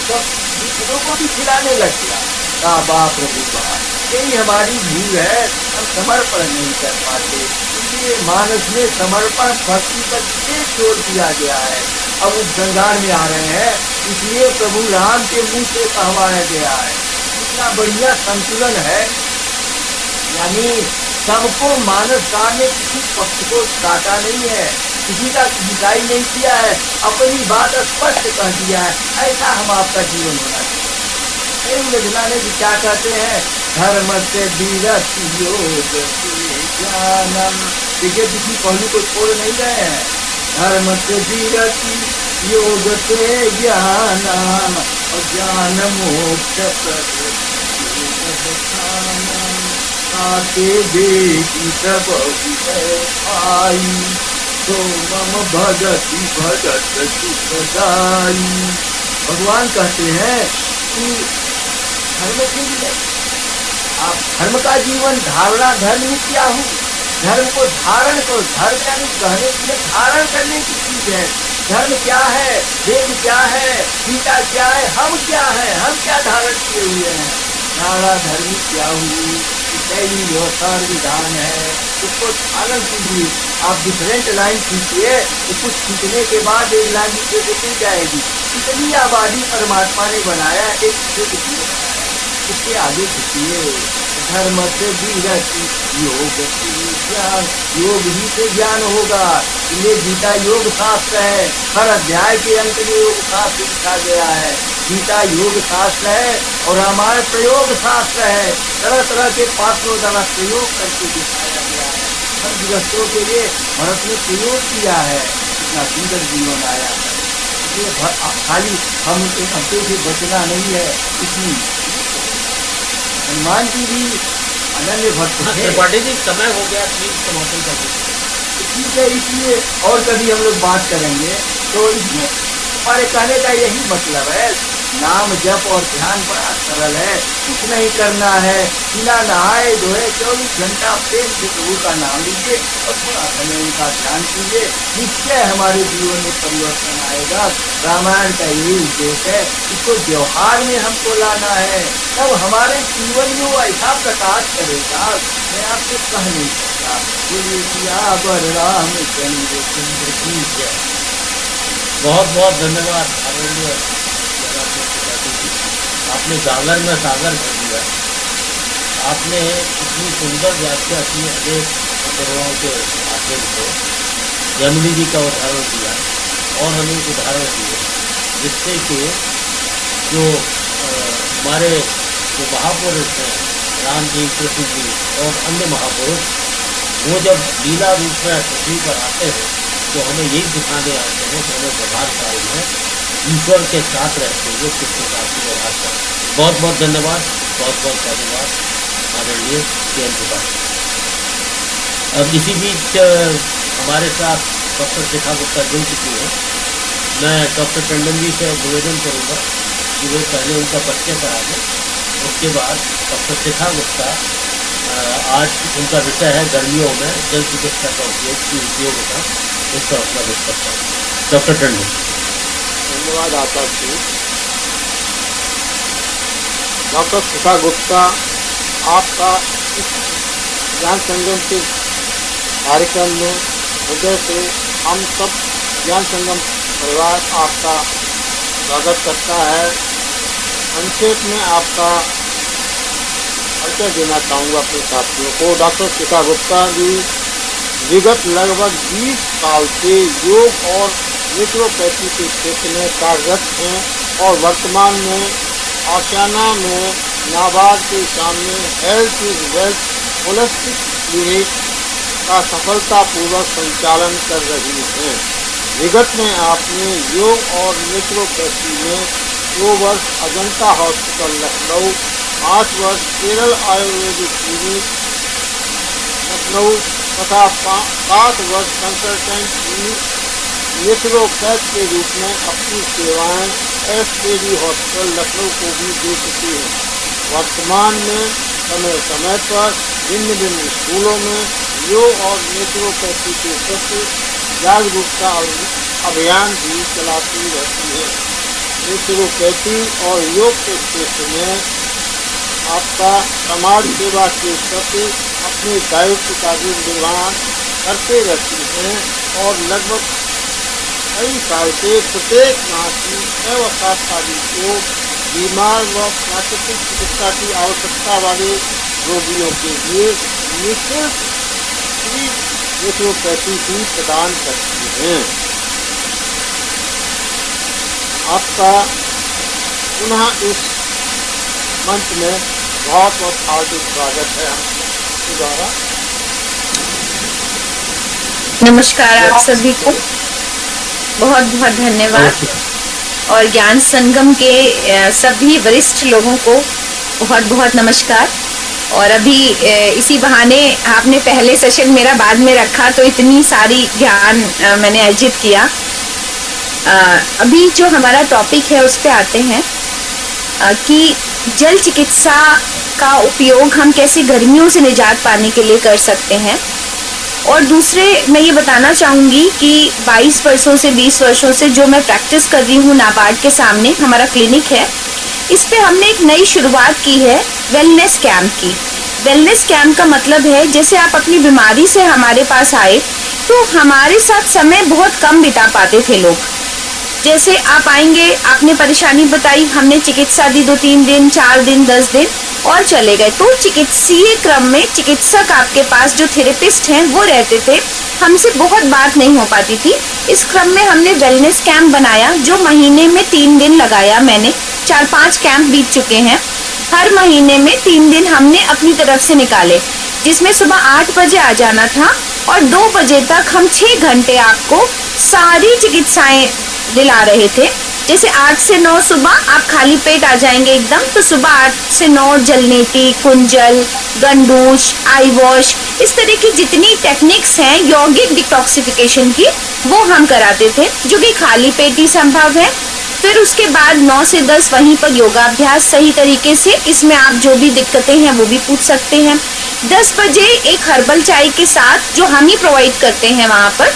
सब दूसरों को भी खिलाने लग गया। कहा वाह प्रभु वाह, यही हमारी भूल है, हम समर्पण नहीं कर पाते। इसलिए मानस में समर्पण भक्ति पर विशेष जोर दिया गया है। अब वो श्रृंगार में आ रहे हैं, इसलिए प्रभु राम के मुंह से कहवाया गया है। इतना बढ़िया संतुलन है, यानी सबको मानस काल में किसी पक्ष को काटा नहीं है, किसी का हिदाई नहीं किया है, अपनी बात स्पष्ट कह दिया है। ऐसा हम आपका जीवन होना चाहिए। उलझलाने की क्या कहते हैं? धर्म से विरति योग से ज्ञानम। देखिए किसी पहलू को छोड़ नहीं रहे हैं। धर्म से विरति योग से ज्ञानम और ज्ञान मोक्ष प्रद ताके बेटी सब आई, तो मम भगति भगत सुखदाई। भगवान कहते हैं कि धर्म से भी आप धर्म का जीवन धारणा धर्म ही क्या हूँ, धर्म को धारण करो। धर्म यानी कहने के लिए धारण करने की चीज है। धर्म क्या है? वेद क्या है? गीता क्या है? हम क्या है? हम क्या धारण किए हुए हैं? धारा धर्मी क्या हुई? व्यवसार विधान है, उसको धारण कीजिए। आप डिफरेंट लाइन खींचिए तो कुछ खींचने के बाद एक लाइन दूसरे से मिल जाएगी। इतनी आबादी परमात्मा ने बनाया, एक दूसरे को जीव बनाया, इसके आगे खींचिए। धर्म से विरति योग से ज्ञान, योग ही से ज्ञान होगा। ये गीता योग शास्त्र है, हर अध्याय के अंत में योग शास्त्र लिखा गया है। गीता योग शास्त्र है और रामायण प्रयोग शास्त्र है। तरह तरह के पात्रों द्वारा प्रयोग करके दिखाया गया है। हर गृहस्थों के लिए भरत ने प्रयोग किया है, इतना सुंदर जीवन आया है। इसलिए खाली हम हमसे से बचना नहीं है। इसलिए हनुमान जी भी अनन्य भक्त थे। त्रिपाठी जी समय हो गया, प्लीज समापन कर दीजिए। ठीक है, इसलिए और कभी हम लोग बात करेंगे। तो इसलिए हमारे कहने का यही मतलब है, नाम जप और ध्यान बड़ा सरल है, कुछ नहीं करना है। बिना नहाए धोए 24 घंटा प्रेम से प्रभु का नाम लीजिए और थोड़ा समय उनका ध्यान कीजिए, निश्चय हमारे जीवन में परिवर्तन आएगा। रामायण का यही उद्देश्य है, इसको व्यवहार में हमको लाना है, तब हमारे जीवन में वो ऐसा प्रकाश करेगा, मैं आपसे कह नहीं सकता। बोलिए सियावर रामचंद्र चंद्र की जय। बहुत बहुत धन्यवाद आदरणीय आपने सागर में सागर भर दिया। आपने इतनी सुंदर व्याख्या की अनेक उपकरणों के माध्यम से। जमिनी जी का उदाहरण दिया और अनेक उदाहरण दिए, जिससे कि जो हमारे जो महापुरुष हैं, राम जी, कृष्ण जी और अन्य महापुरुष, वो जब लीला रूप में पृथ्वी पर आते हैं तो हमें यही दिखाने आते हैं कि हमें व्यवहार काल में ईश्वर के साथ रहते हुए किसके साथ व्यवहार करें। बहुत बहुत धन्यवाद, बहुत बहुत धन्यवाद आदरणीय जयंत। अब इसी बीच हमारे साथ डॉक्टर शिखा गुप्ता जुड़ चुकी है। मैं डॉक्टर टंडन जी से निवेदन करूँगा कि वे पहले उनका परिचय करा दें, उसके बाद डॉक्टर शिखा गुप्ता, आज उनका विषय है गर्मियों में जल चिकित्सा का उपयोग की उपयोगिता, इस पर अपना विस्तार करें। डॉक्टर टंडन। धन्यवाद आकाश जी। डॉक्टर शिखा गुप्ता, आपका इस ज्ञान संगम के कार्यक्रम में हृदय से हम सब ज्ञान संगम परिवार आपका स्वागत करता है। संक्षेप में आपका परिचय देना चाहूँगा अपने साथियों को। डॉक्टर शिखा गुप्ता जी विगत लगभग 20 साल से योग और नेचुरोपैथी के क्षेत्र में कार्यरत हैं और वर्तमान में आशियाना में नाबार्ड के सामने health is wealth holistic clinic का सफलतापूर्वक संचालन कर रही हैं। विगत में आपने योग और नेचुरोपैथी में 2 वर्ष अजंता हॉस्पिटल लखनऊ, 8 वर्ष केरल आयुर्वेदिक क्लिनिक लखनऊ तथा 5 वर्ष कंसल्टेंट नेचुरोपैथ के रूप में अपनी सेवाएं एसकेडी हॉस्पिटल लखनऊ को भी दे चुकी हैं। वर्तमान में समय समय पर भिन्न भिन्न स्कूलों में योग और नेचुरोपैथी के प्रति जागरूकता अभियान भी चलाती रहती है। नेचुरोपैथी और योग के क्षेत्र में आपका समाज सेवा के प्रति अपने दायित्व का भी निर्वहन करते रहती हैं और लगभग कई साल से प्रत्येक माह की 6 तारीख को बीमार व प्राकृतिक चिकित्सा की आवश्यकता वाले रोगियों के लिए निःशुल्क फ्री नेचुरोपैथी भी प्रदान करती हैं। आपका पुनः इस मंच में बहुत बहुत हार्दिक स्वागत है आपके द्वारा। नमस्कार आप सभी को, बहुत बहुत धन्यवाद और ज्ञान संगम के सभी वरिष्ठ लोगों को बहुत बहुत नमस्कार। और अभी इसी बहाने आपने पहले सेशन मेरा बाद में रखा तो इतनी सारी ज्ञान मैंने अर्जित किया। अभी जो हमारा टॉपिक है उस पे आते हैं कि जल चिकित्सा का उपयोग हम कैसे गर्मियों से निजात पाने के लिए कर सकते हैं। और दूसरे मैं ये बताना चाहूँगी कि 22 वर्षों से 20 वर्षों से जो मैं प्रैक्टिस कर रही हूँ नाबार्ड के सामने हमारा क्लिनिक है, इस पे हमने एक नई शुरुआत की है वेलनेस कैंप की। वेलनेस कैंप का मतलब है जैसे आप अपनी बीमारी से हमारे पास आए तो हमारे साथ समय बहुत कम बिता पाते थे लोग। जैसे आप आएंगे, आपने परेशानी बताई, हमने चिकित्सा दी 2-3 दिन, 4 दिन, 10 दिन और चले गए। तो चिकित्सीय क्रम में चिकित्सक आपके पास जो थेरेपिस्ट हैं वो रहते थे, हमसे बहुत बात नहीं हो पाती थी। इस क्रम में हमने वेलनेस कैंप बनाया जो महीने में 3 दिन लगाया मैंने। 4-5 कैंप बीत चुके हैं। हर महीने में 3 दिन हमने अपनी तरफ से निकाले, जिसमें सुबह 8 बजे आ जाना था और 2 बजे तक हम 6 घंटे आपको सारी चिकित्साएं दिला रहे थे। जैसे 8 से 9 सुबह आप खाली पेट आ जाएंगे एकदम, तो सुबह 8 से 9 जलनेती, कुंजल, गंडूश, आई वॉश, इस तरह की जितनी टेक्निक्स हैं यौगिक डिटॉक्सिफिकेशन की वो हम कराते थे, जो कि खाली पेट ही संभव है। फिर उसके बाद 9 से 10 वहीं पर योगाभ्यास सही तरीके से, इसमें आप जो भी दिक्कतें हैं वो भी पूछ सकते हैं। 10 बजे एक हर्बल चाय के साथ जो हम ही प्रोवाइड करते हैं वहाँ पर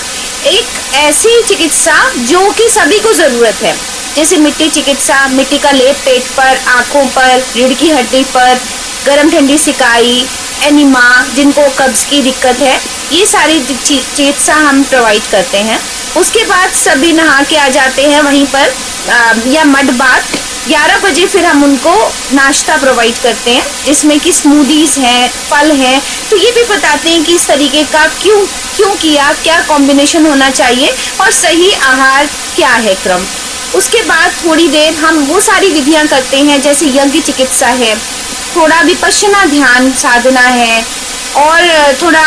एक ऐसी चिकित्सा जो कि सभी को जरूरत है, जैसे मिट्टी चिकित्सा, मिट्टी का लेप पेट पर, आंखों पर, रीढ़ की हड्डी पर, गर्म ठंडी सिकाई, एनिमा, जिनको कब्ज की दिक्कत है, ये सारी चिकित्सा हम प्रोवाइड करते हैं। उसके बाद सभी नहा के आ जाते हैं वहीं पर या मड बाथ। 11 बजे फिर हम उनको नाश्ता प्रोवाइड करते हैं जिसमें कि स्मूदीज हैं, फल हैं, तो ये भी बताते हैं कि इस तरीके का क्यों किया, क्या कॉम्बिनेशन होना चाहिए और सही आहार क्या है क्रम। उसके बाद थोड़ी देर हम वो सारी विधियां करते हैं जैसे यज्ञ चिकित्सा है, थोड़ा विपश्यना ध्यान साधना है और थोड़ा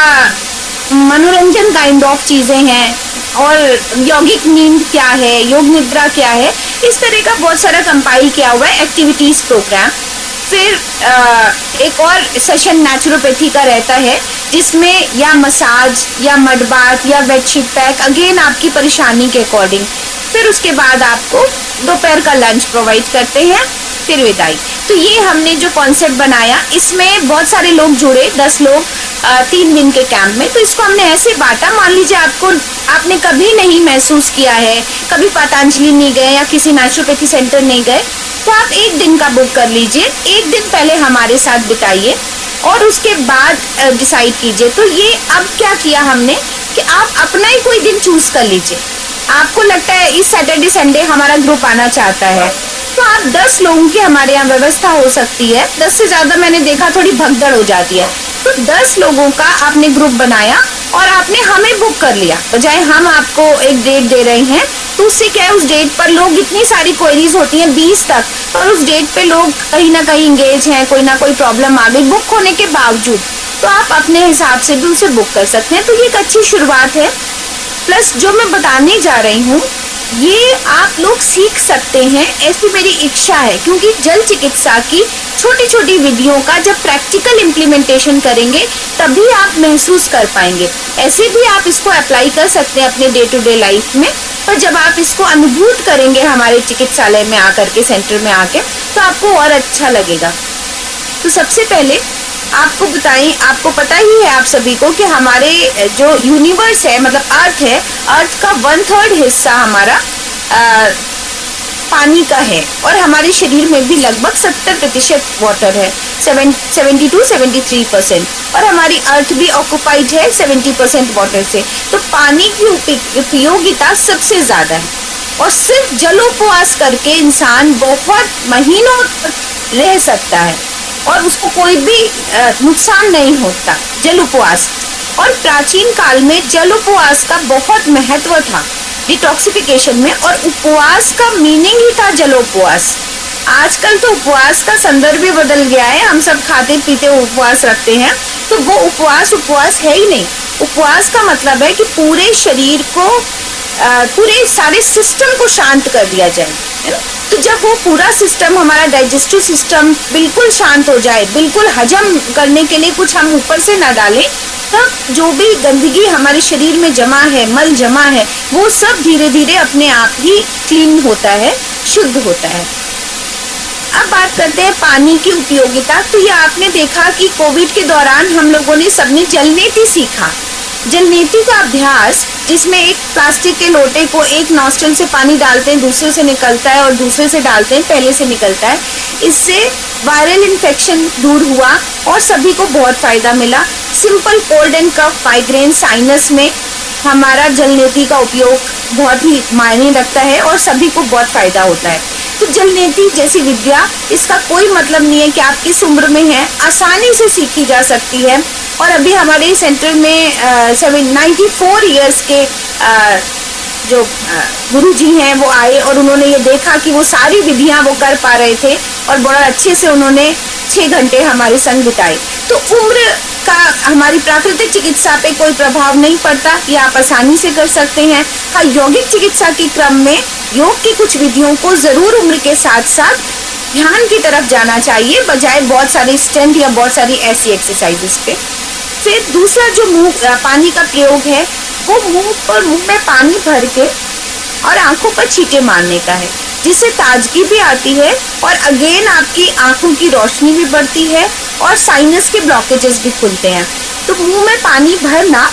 मनोरंजन काइंड ऑफ चीजें हैं और यौगिक नींद क्या है, योग निद्रा क्या है, इस तरह का बहुत सारा कंपाइल किया हुआ है एक्टिविटीज प्रोग्राम। फिर एक और सेशन नेचुरोपैथी का रहता है जिसमें या मसाज या मड बाथ या बेडशीट पैक, अगेन आपकी परेशानी के अकॉर्डिंग। फिर उसके बाद आपको दोपहर का लंच प्रोवाइड करते हैं, फिर विदाई। तो ये हमने जो कॉन्सेप्ट बनाया, इसमें बहुत सारे लोग जुड़े, 10 लोग 3 दिन के कैंप में। तो इसको हमने ऐसे बांटा, मान लीजिए आपने कभी नहीं महसूस किया है, कभी पतंजलि नहीं गए या किसी नेचुरोपैथी सेंटर नहीं गए, तो आप 1 दिन का बुक कर लीजिए, 1 दिन पहले हमारे साथ बिताइए और उसके बाद डिसाइड कीजिए। तो ये अब क्या किया हमने कि आप अपना ही कोई दिन चूज कर लीजिए। आपको लगता है इस सैटरडे संडे हमारा ग्रुप आना चाहता है, तो आप 10 लोगों की हमारे यहाँ व्यवस्था हो सकती है। 10 से ज्यादा मैंने देखा थोड़ी भगदड़ हो जाती है, तो 10 लोगों का आपने ग्रुप बनाया और आपने हमें बुक कर लिया, बजाय हम आपको एक डेट दे रहे हैं, तो उससे क्या है, उस डेट पर लोग, इतनी सारी क्वेरीज होती हैं 20 तक, और उस डेट पे लोग कहीं ना कहीं इंगेज हैं, कोई ना कोई प्रॉब्लम आ गई बुक होने के बावजूद, तो आप अपने हिसाब से भी उसे बुक कर सकते हैं। तो ये एक अच्छी शुरुआत है। प्लस जो मैं बताने जा रही हूँ ये आप लोग सीख सकते हैं, ऐसी मेरी इच्छा है, क्योंकि जल चिकित्सा की छोटी छोटी विधियों का जब प्रैक्टिकल इम्प्लीमेंटेशन करेंगे तभी आप महसूस कर पाएंगे। ऐसे भी आप इसको अप्लाई कर सकते हैं अपने डे टू डे लाइफ में, पर जब आप इसको अनुभूत करेंगे हमारे चिकित्सालय में आकर के, सेंटर में आके, तो आपको और अच्छा लगेगा। तो सबसे पहले आपको बताएं, आपको पता ही है आप सभी को कि हमारे जो यूनिवर्स है, मतलब अर्थ है, अर्थ का 1/3 हिस्सा हमारा पानी का है, और हमारे शरीर में भी लगभग 70% वाटर है, 70 to 73%, और हमारी अर्थ भी ऑक्युपाइड है 70% वाटर से। तो पानी की उपयोगिता सबसे ज्यादा है, और सिर्फ जलोपवास करके इंसान बहुत महीनों तक रह सकता है और उसको कोई भी नुकसान नहीं होता जल उपवास। और प्राचीन काल में जल उपवास का बहुत महत्व था डिटॉक्सिफिकेशन में, और उपवास का मीनिंग ही था जलोपवास। आजकल तो उपवास का संदर्भ भी बदल गया है, हम सब खाते पीते उपवास रखते हैं, तो वो उपवास है ही नहीं। उपवास का मतलब है कि पूरे शरीर को, पूरे सारे सिस्टम को शांत कर दिया जाए, है ना। तो जब वो पूरा सिस्टम, हमारा डाइजेस्टिव सिस्टम बिल्कुल शांत हो जाए, बिल्कुल हजम करने के लिए कुछ हम ऊपर से ना डालें, तब जो भी गंदगी हमारे शरीर में जमा है, मल जमा है, वो सब धीरे धीरे अपने आप ही क्लीन होता है, शुद्ध होता है। अब बात करते हैं पानी की उपयोगिता। तो ये आपने देखा कि कोविड के दौरान हम लोगों ने सबने जलनेति सीखा। जलनेति का अभ्यास, जिसमें एक प्लास्टिक के लोटे को एक नॉस्ट्रिल से पानी डालते हैं, दूसरे से निकलता है, और दूसरे से डालते हैं, पहले से निकलता है। इससे वायरल इन्फेक्शन दूर हुआ और सभी को बहुत फायदा मिला। Simple cold and cough, migraine, sinus में हमारा जलनेति का उपयोग बहुत ही मायने रखता है और सभी को बहुत फायदा होता है। तो जलनेति जैसी विद्या, इसका कोई मतलब नहीं है कि आप किस उम्र में हैं, आसानी से सीखी जा सकती है। और अभी हमारे सेंटर में 94 इयर्स के जो गुरुजी हैं वो आए, और उन्होंने ये देखा कि वो सारी विधियां वो कर पा रहे थे, और बड़ा अच्छे से उन्होंने 6 घंटे हमारे संग बिताए। तो उम्र का हमारी प्राकृतिक चिकित्सा पे कोई प्रभाव नहीं पड़ता, ये आप आसानी से कर सकते हैं। हाँ, यौगिक चिकित्सा के क्रम में योग की कुछ विधियों को जरूर उम्र के साथ साथ ध्यान की तरफ जाना चाहिए, बजाय बहुत सारे स्ट्रेंथ या बहुत सारी ऐसी एक्सरसाइजेस पे। फिर दूसरा जो पानी का प्रयोग है, वो मुंह में पानी भर के और आंखों पर छींटे मारने का है, जिससे ताजगी भी आती है, और अगेन आपकी आंखों की रोशनी भी बढ़ती है, और साइनस के ब्लॉकेजेस भी खुलते हैं। तो मुंह में पानी भरना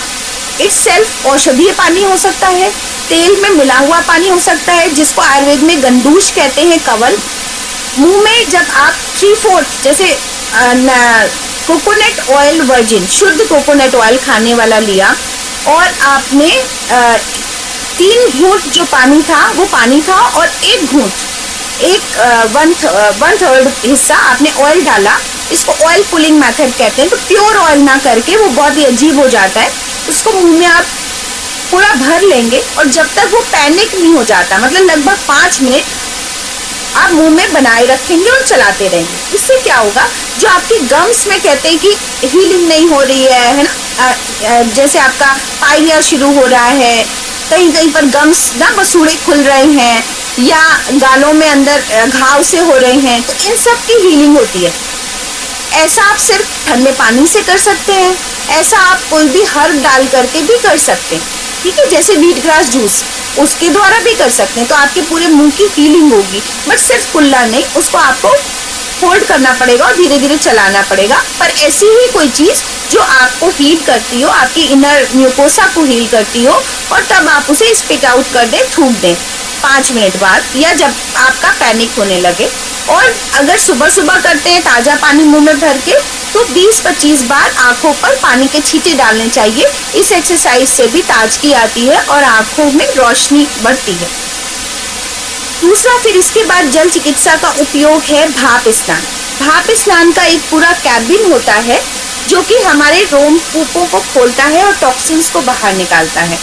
इटसेल्फ औषधीय पानी हो सकता है, तेल में मिला हुआ पानी हो सकता है, जिसको आयुर्वेद में गंदूश कहते हैं, कवल। मुंह में जब आप 3/4, जैसे कोकोनट ऑयल, वर्जिन शुद्ध कोकोनट ऑयल खाने वाला लिया, और आपने 3 घूंट जो पानी था वो पानी था, और 1 घूंट, 1/3 हिस्सा आपने ऑयल डाला। इसको ऑयल पुलिंग मेथड कहते हैं। तो प्योर ऑयल ना करके, वो बहुत ही अजीब हो जाता है, उसको मुंह में आप पूरा भर लेंगे, और जब तक वो पैनिक नहीं हो जाता, मतलब लगभग 5 मिनट आप मुंह में बनाए रखेंगे और चलाते रहेंगे। इससे क्या होगा, जो आपके गम्स में कहते हैं कि हीलिंग नहीं हो रही है ना, जैसे आपका पाइलिया शुरू हो रहा है, कहीं कहीं पर गम्स ना मसूड़े खुल रहे हैं, या गालों में अंदर घाव से हो रहे हैं, तो इन सब की हीलिंग होती है। ऐसा आप सिर्फ ठंडे पानी से कर सकते हैं, ऐसा आप कोई भी हर्ब डाल करके भी कर सकते हैं, ठीक है। जैसे व्हीट ग्रास जूस, उसके द्वारा भी कर सकते हैं, तो आपके पूरे मुंह की हीलिंग होगी। बट सिर्फ कुल्ला नहीं, उसको आपको होल्ड करना पड़ेगा और धीरे धीरे चलाना पड़ेगा। पर ऐसी ही कोई चीज जो आपको हील करती हो, आपकी इनर म्यूकोसा को हील करती हो, और तब आप उसे स्पिट आउट कर दें, थूक दें 5 मिनट बाद, या जब आपका पैनिक होने लगे। और अगर सुबह सुबह करते हैं ताजा पानी मुंह में भर के, तो 20-25 बार आंखों पर पानी के छींटे डालने चाहिए। इस एक्सरसाइज से भी ताजगी आती है और आंखों में रोशनी बढ़ती है। दूसरा, फिर इसके बाद जल चिकित्सा का उपयोग है भाप स्नान। भाप स्नान का एक पूरा कैबिन होता है, जो कि हमारे रोमकूपों को खोलता है और टॉक्सिन्स को बाहर निकालता है।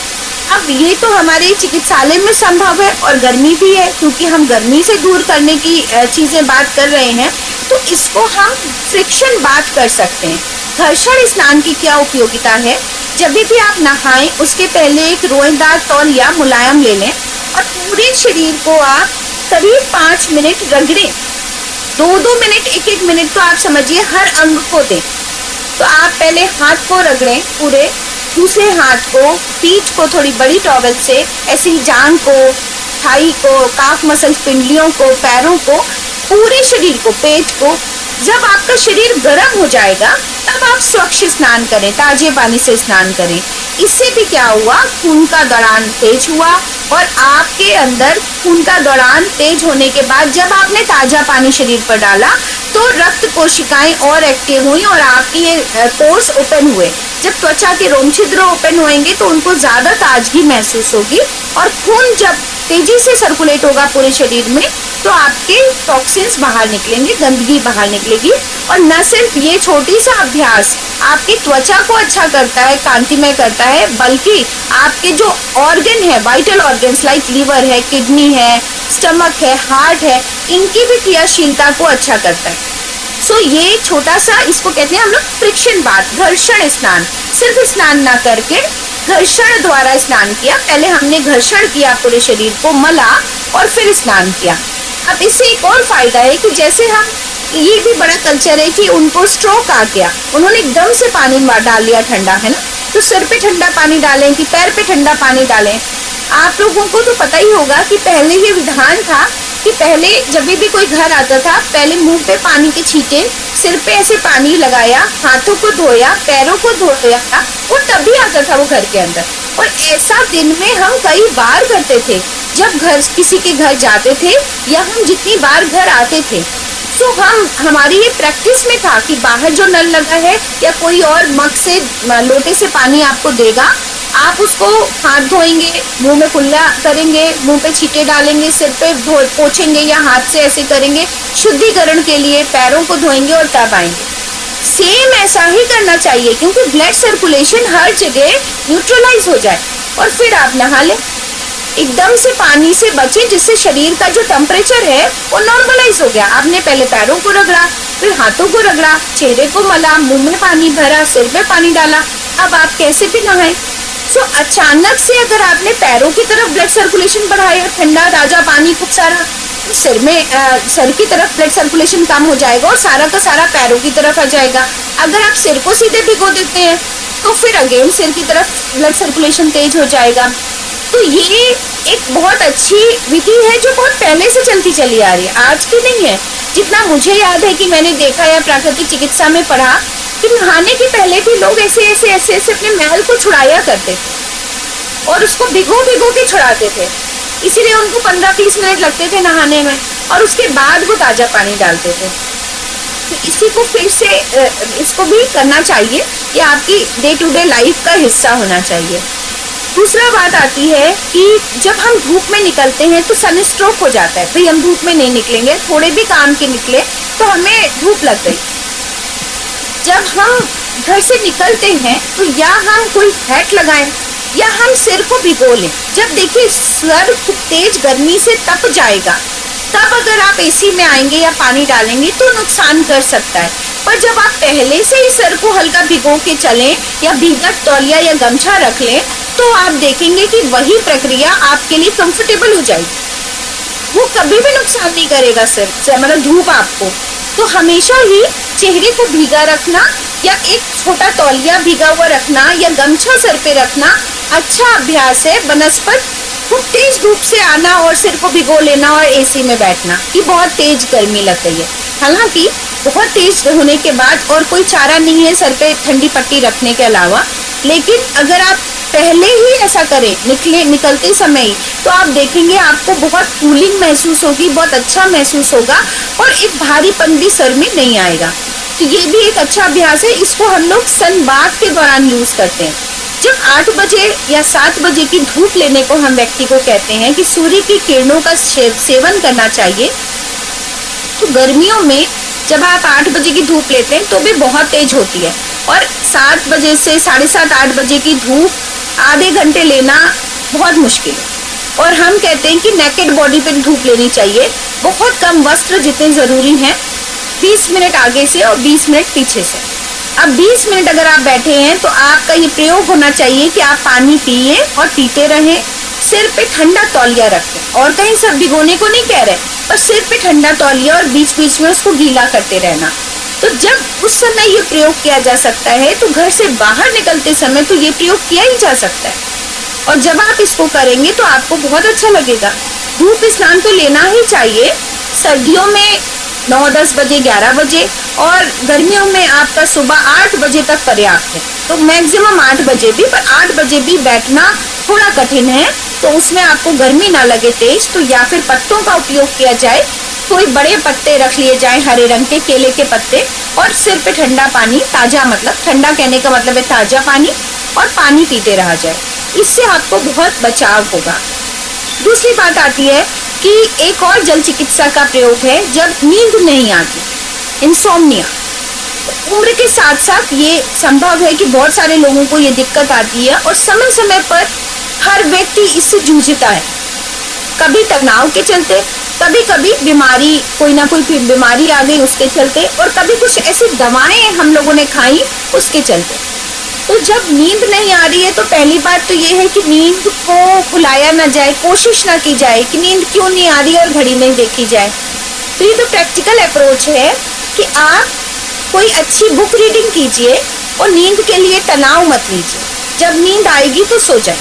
अब ये तो हमारे चिकित्सालय में संभव है और गर्मी भी है, क्योंकि हम गर्मी से दूर करने की चीजें बात कर रहे हैं, तो इसको हम फ्रिक्शन बात कर सकते हैं। घर्षण स्नान की क्या उपयोगिता है? जब भी आप नहाएं उसके पहले एक रोएदार तौलिया मुलायम ले लें और पूरे शरीर को आप करीब 5 मिनट रगड़ें। 2-2 मिनट, 1-1 मिनट तो आप समझिए हर अंग को दें। तो आप पहले हाथ को रगड़ें पूरे, दूसरे हाथ को, पीठ को थोड़ी बड़ी टॉवेल से, ऐसे ही जांग को, थाई को, काफ मसल, पिंडलियों को, पैरों को, पूरे शरीर को, पेट को। जब आपका शरीर गर्म हो जाएगा तब आप स्वच्छ स्नान करें, ताजे पानी से स्नान करें। इससे भी क्या हुआ, खून का दौरान तेज हुआ और आपके अंदर खून का दौरान तेज होने के बाद जब आपने ताजा पानी शरीर पर डाला तो रक्त कोशिकाएं और एक्टिव हुई और आपके पोर्स ओपन हुए। जब त्वचा के रोम छिद्र ओपन होंगे तो उनको ज्यादा ताजगी महसूस होगी और खून जब तेजी से सर्कुलेट होगा पूरे शरीर में तो आपके टॉक्सिन्स बाहर निकलेंगे, गंदगी बाहर निकलेगी। और न सिर्फ ये छोटी सा अभ्यास आपकी त्वचा को अच्छा करता है, कांतिमय करता है, बल्कि आपके जो ऑर्गन है, वाइटल ऑर्गन्स लाइक लीवर है, किडनी है, स्टमक है, हार्ट है, इनकी भी क्रियाशीलता को अच्छा करता है। सो ये छोटा सा, इसको कहते हैं हम लोग फ्रिक्शन बात, घर्षण स्नान। सिर्फ स्नान ना करके घर्षण द्वारा स्नान किया। पहले हमने घर्षण किया, पूरे शरीर को मला और फिर स्नान किया। अब इससे एक और फायदा है कि जैसे हम, ये भी बड़ा कल्चर है कि उनको स्ट्रोक आ गया, उन्होंने एकदम से पानी डाल लिया ठंडा, है ना, तो सिर पे ठंडा पानी डालें कि पैर पे ठंडा पानी डालें। आप लोगों को तो पता ही होगा कि पहले ये विधान था कि पहले जब भी कोई घर आता था, पहले मुंह पे पानी के छींटे, सिर पे ऐसे पानी लगाया, हाथों को धोया, पैरों को धोया और तभी आता था वो घर के अंदर। और ऐसा दिन में हम कई बार करते थे जब घर, किसी के घर जाते थे या हम जितनी बार घर आते थे। तो हमारी ये प्रैक्टिस में था कि बाहर जो नल लगा है या कोई और मग से, लोटे से पानी आपको देगा, आप उसको हाथ धोएंगे, मुंह में कुल्ला करेंगे, मुंह पे छींटे डालेंगे, सिर पे पोंछेंगे या हाथ से ऐसे करेंगे शुद्धिकरण के लिए, पैरों को धोएंगे और तब आएंगे। सेम ऐसा ही करना चाहिए क्योंकि ब्लड सर्कुलेशन हर जगह न्यूट्रलाइज हो जाए और फिर आप नहा लें। एकदम से पानी से बचें जिससे शरीर का जो टेम्परेचर है वो नॉर्मलाइज हो गया। आपने पहले पैरों को रगड़ा, फिर हाथों को रगड़ा, चेहरे को मला, मुंह में पानी भरा, सिर में पानी डाला, अब आप कैसे भी नहाएं। सो अचानक से अगर आपने पैरों की तरफ ब्लड सर्कुलेशन बढ़ाया, ठंडा ताजा पानी खूब सारा, तो सर की तरफ ब्लड सर्कुलेशन कम हो जाएगा और सारा का सारा पैरों की तरफ आ जाएगा। अगर आप सिर को सीधे भिगो देते हैं तो फिर अगेन सिर की तरफ ब्लड सर्कुलेशन तेज हो जाएगा। तो ये एक बहुत अच्छी विधि है जो बहुत पहले से चलती चली आ रही है, आज की नहीं है। जितना मुझे याद है कि मैंने देखा या प्राकृतिक चिकित्सा में पढ़ा कि नहाने के पहले भी लोग ऐसे ऐसे ऐसे ऐसे अपने मैल को छुड़ाया करते थे और उसको भिगो भिगो के छुड़ाते थे, इसीलिए उनको 15-20 मिनट लगते थे नहाने में और उसके बाद वो ताजा पानी डालते थे। तो इसी को फिर से इसको भी करना चाहिए, ये आपकी डे टू डे लाइफ का हिस्सा होना चाहिए। दूसरा बात आती है कि जब हम धूप में निकलते हैं तो सनस्ट्रोक हो जाता है। भाई हम धूप में नहीं निकलेंगे, थोड़े भी काम के निकले तो हमें धूप लग गई। जब हम घर से निकलते हैं तो या हम कोई हैट लगाएं या हम सिर को भिगो लें। जब देखिए सर खूब तेज गर्मी से तप जाएगा, तब अगर आप एसी में आएंगे या पानी डालेंगे तो नुकसान कर सकता है। पर जब आप पहले से ही सर को हल्का भिगो के चलें या भीगा तौलिया या गमछा रख लें तो आप देखेंगे कि वही प्रक्रिया आपके लिए कंफर्टेबल हो जाएगी, वो कभी भी नुकसान नहीं करेगा सर, मतलब धूप आपको। तो हमेशा ही चेहरे को भीगा रखना या एक छोटा तौलिया भीगा हुआ रखना या गमछा सर पे रखना अच्छा अभ्यास है। बनस्पत खूब तेज धूप से आना और सिर को भिगो लेना और एसी में बैठना, ये बहुत तेज गर्मी लग रही है। हालांकि बहुत तेज होने के बाद और कोई चारा नहीं है सर पे ठंडी पट्टी रखने के अलावा, लेकिन अगर आप पहले ही ऐसा करें निकलते समय ही, तो आप देखेंगे आपको बहुत कूलिंग महसूस होगी, बहुत अच्छा महसूस होगा और एक भारीपन भी सर में नहीं आएगा। तो ये भी एक अच्छा अभ्यास है, इसको हम लोग सनबाथ के दौरान यूज करते हैं। जब 8 बजे या 7 बजे की धूप लेने को हम व्यक्ति को कहते हैं कि सूर्य की किरणों का सेवन करना चाहिए। तो गर्मियों में जब आप 8 बजे की धूप लेते हैं तो भी बहुत तेज होती है, और 7 बजे से 7:30 8 बजे की धूप आधे घंटे लेना बहुत मुश्किल है। और हम कहते हैं कि नेकेड बॉडी पे धूप लेनी चाहिए, बहुत कम वस्त्र जितने जरूरी हैं, 20 मिनट आगे से और 20 मिनट पीछे से। अब 20 मिनट अगर आप बैठे हैं तो आपका ये प्रयोग होना चाहिए कि आप पानी पिए और पीते रहें, सिर पे ठंडा तौलिया रखें, और कहीं सब भिगोने को नहीं कह रहे, पर सिर पे ठंडा तौलिया और बीच बीच में उसको गीला करते रहना। तो जब उस समय ये प्रयोग किया जा सकता है तो घर से बाहर निकलते समय तो ये प्रयोग किया ही जा सकता है। और जब आप इसको करेंगे तो आपको बहुत अच्छा लगेगा। धूप स्नान तो लेना ही चाहिए, सर्दियों में 9-10 बजे 11 बजे, और गर्मियों में आपका सुबह 8 बजे तक पर्याप्त है। तो मैक्सिमम 8 बजे भी, पर 8 बजे भी बैठना थोड़ा कठिन है, तो उसमें आपको गर्मी ना लगे तेज, तो या फिर पत्तों का उपयोग किया जाए, कोई बड़े पत्ते रख लिए जाए, हरे रंग के केले के पत्ते, और सिर पे ठंडा पानी, ताजा मतलब ठंडा कहने का मतलब है ताजा पानी, और पानी पीते रहा जाए। इससे आपको बहुत बचाव होगा। दूसरी बात आती है कि एक और जल चिकित्सा का प्रयोग है जब नींद नहीं आती, इंसोम्निया। उम्र के साथ साथ ये संभव है कि बहुत सारे लोगों को ये दिक्कत आती है, और समय समय पर हर व्यक्ति इससे जूझता है, कभी तनाव के चलते, कभी कभी बीमारी, कोई ना कोई बीमारी आ गई उसके चलते, और कभी कुछ ऐसी दवाएं हम लोगों ने खाई उसके चलते। तो जब नींद नहीं आ रही है तो पहली बात तो ये है कि नींद को भुलाया ना जाए, कोशिश ना की जाए कि नींद क्यों नहीं आ रही है और घड़ी नहीं देखी जाए। तो ये तो प्रैक्टिकल अप्रोच है कि आप कोई अच्छी बुक रीडिंग कीजिए और नींद के लिए तनाव मत लीजिए। जब नींद आएगी तो सो जाए,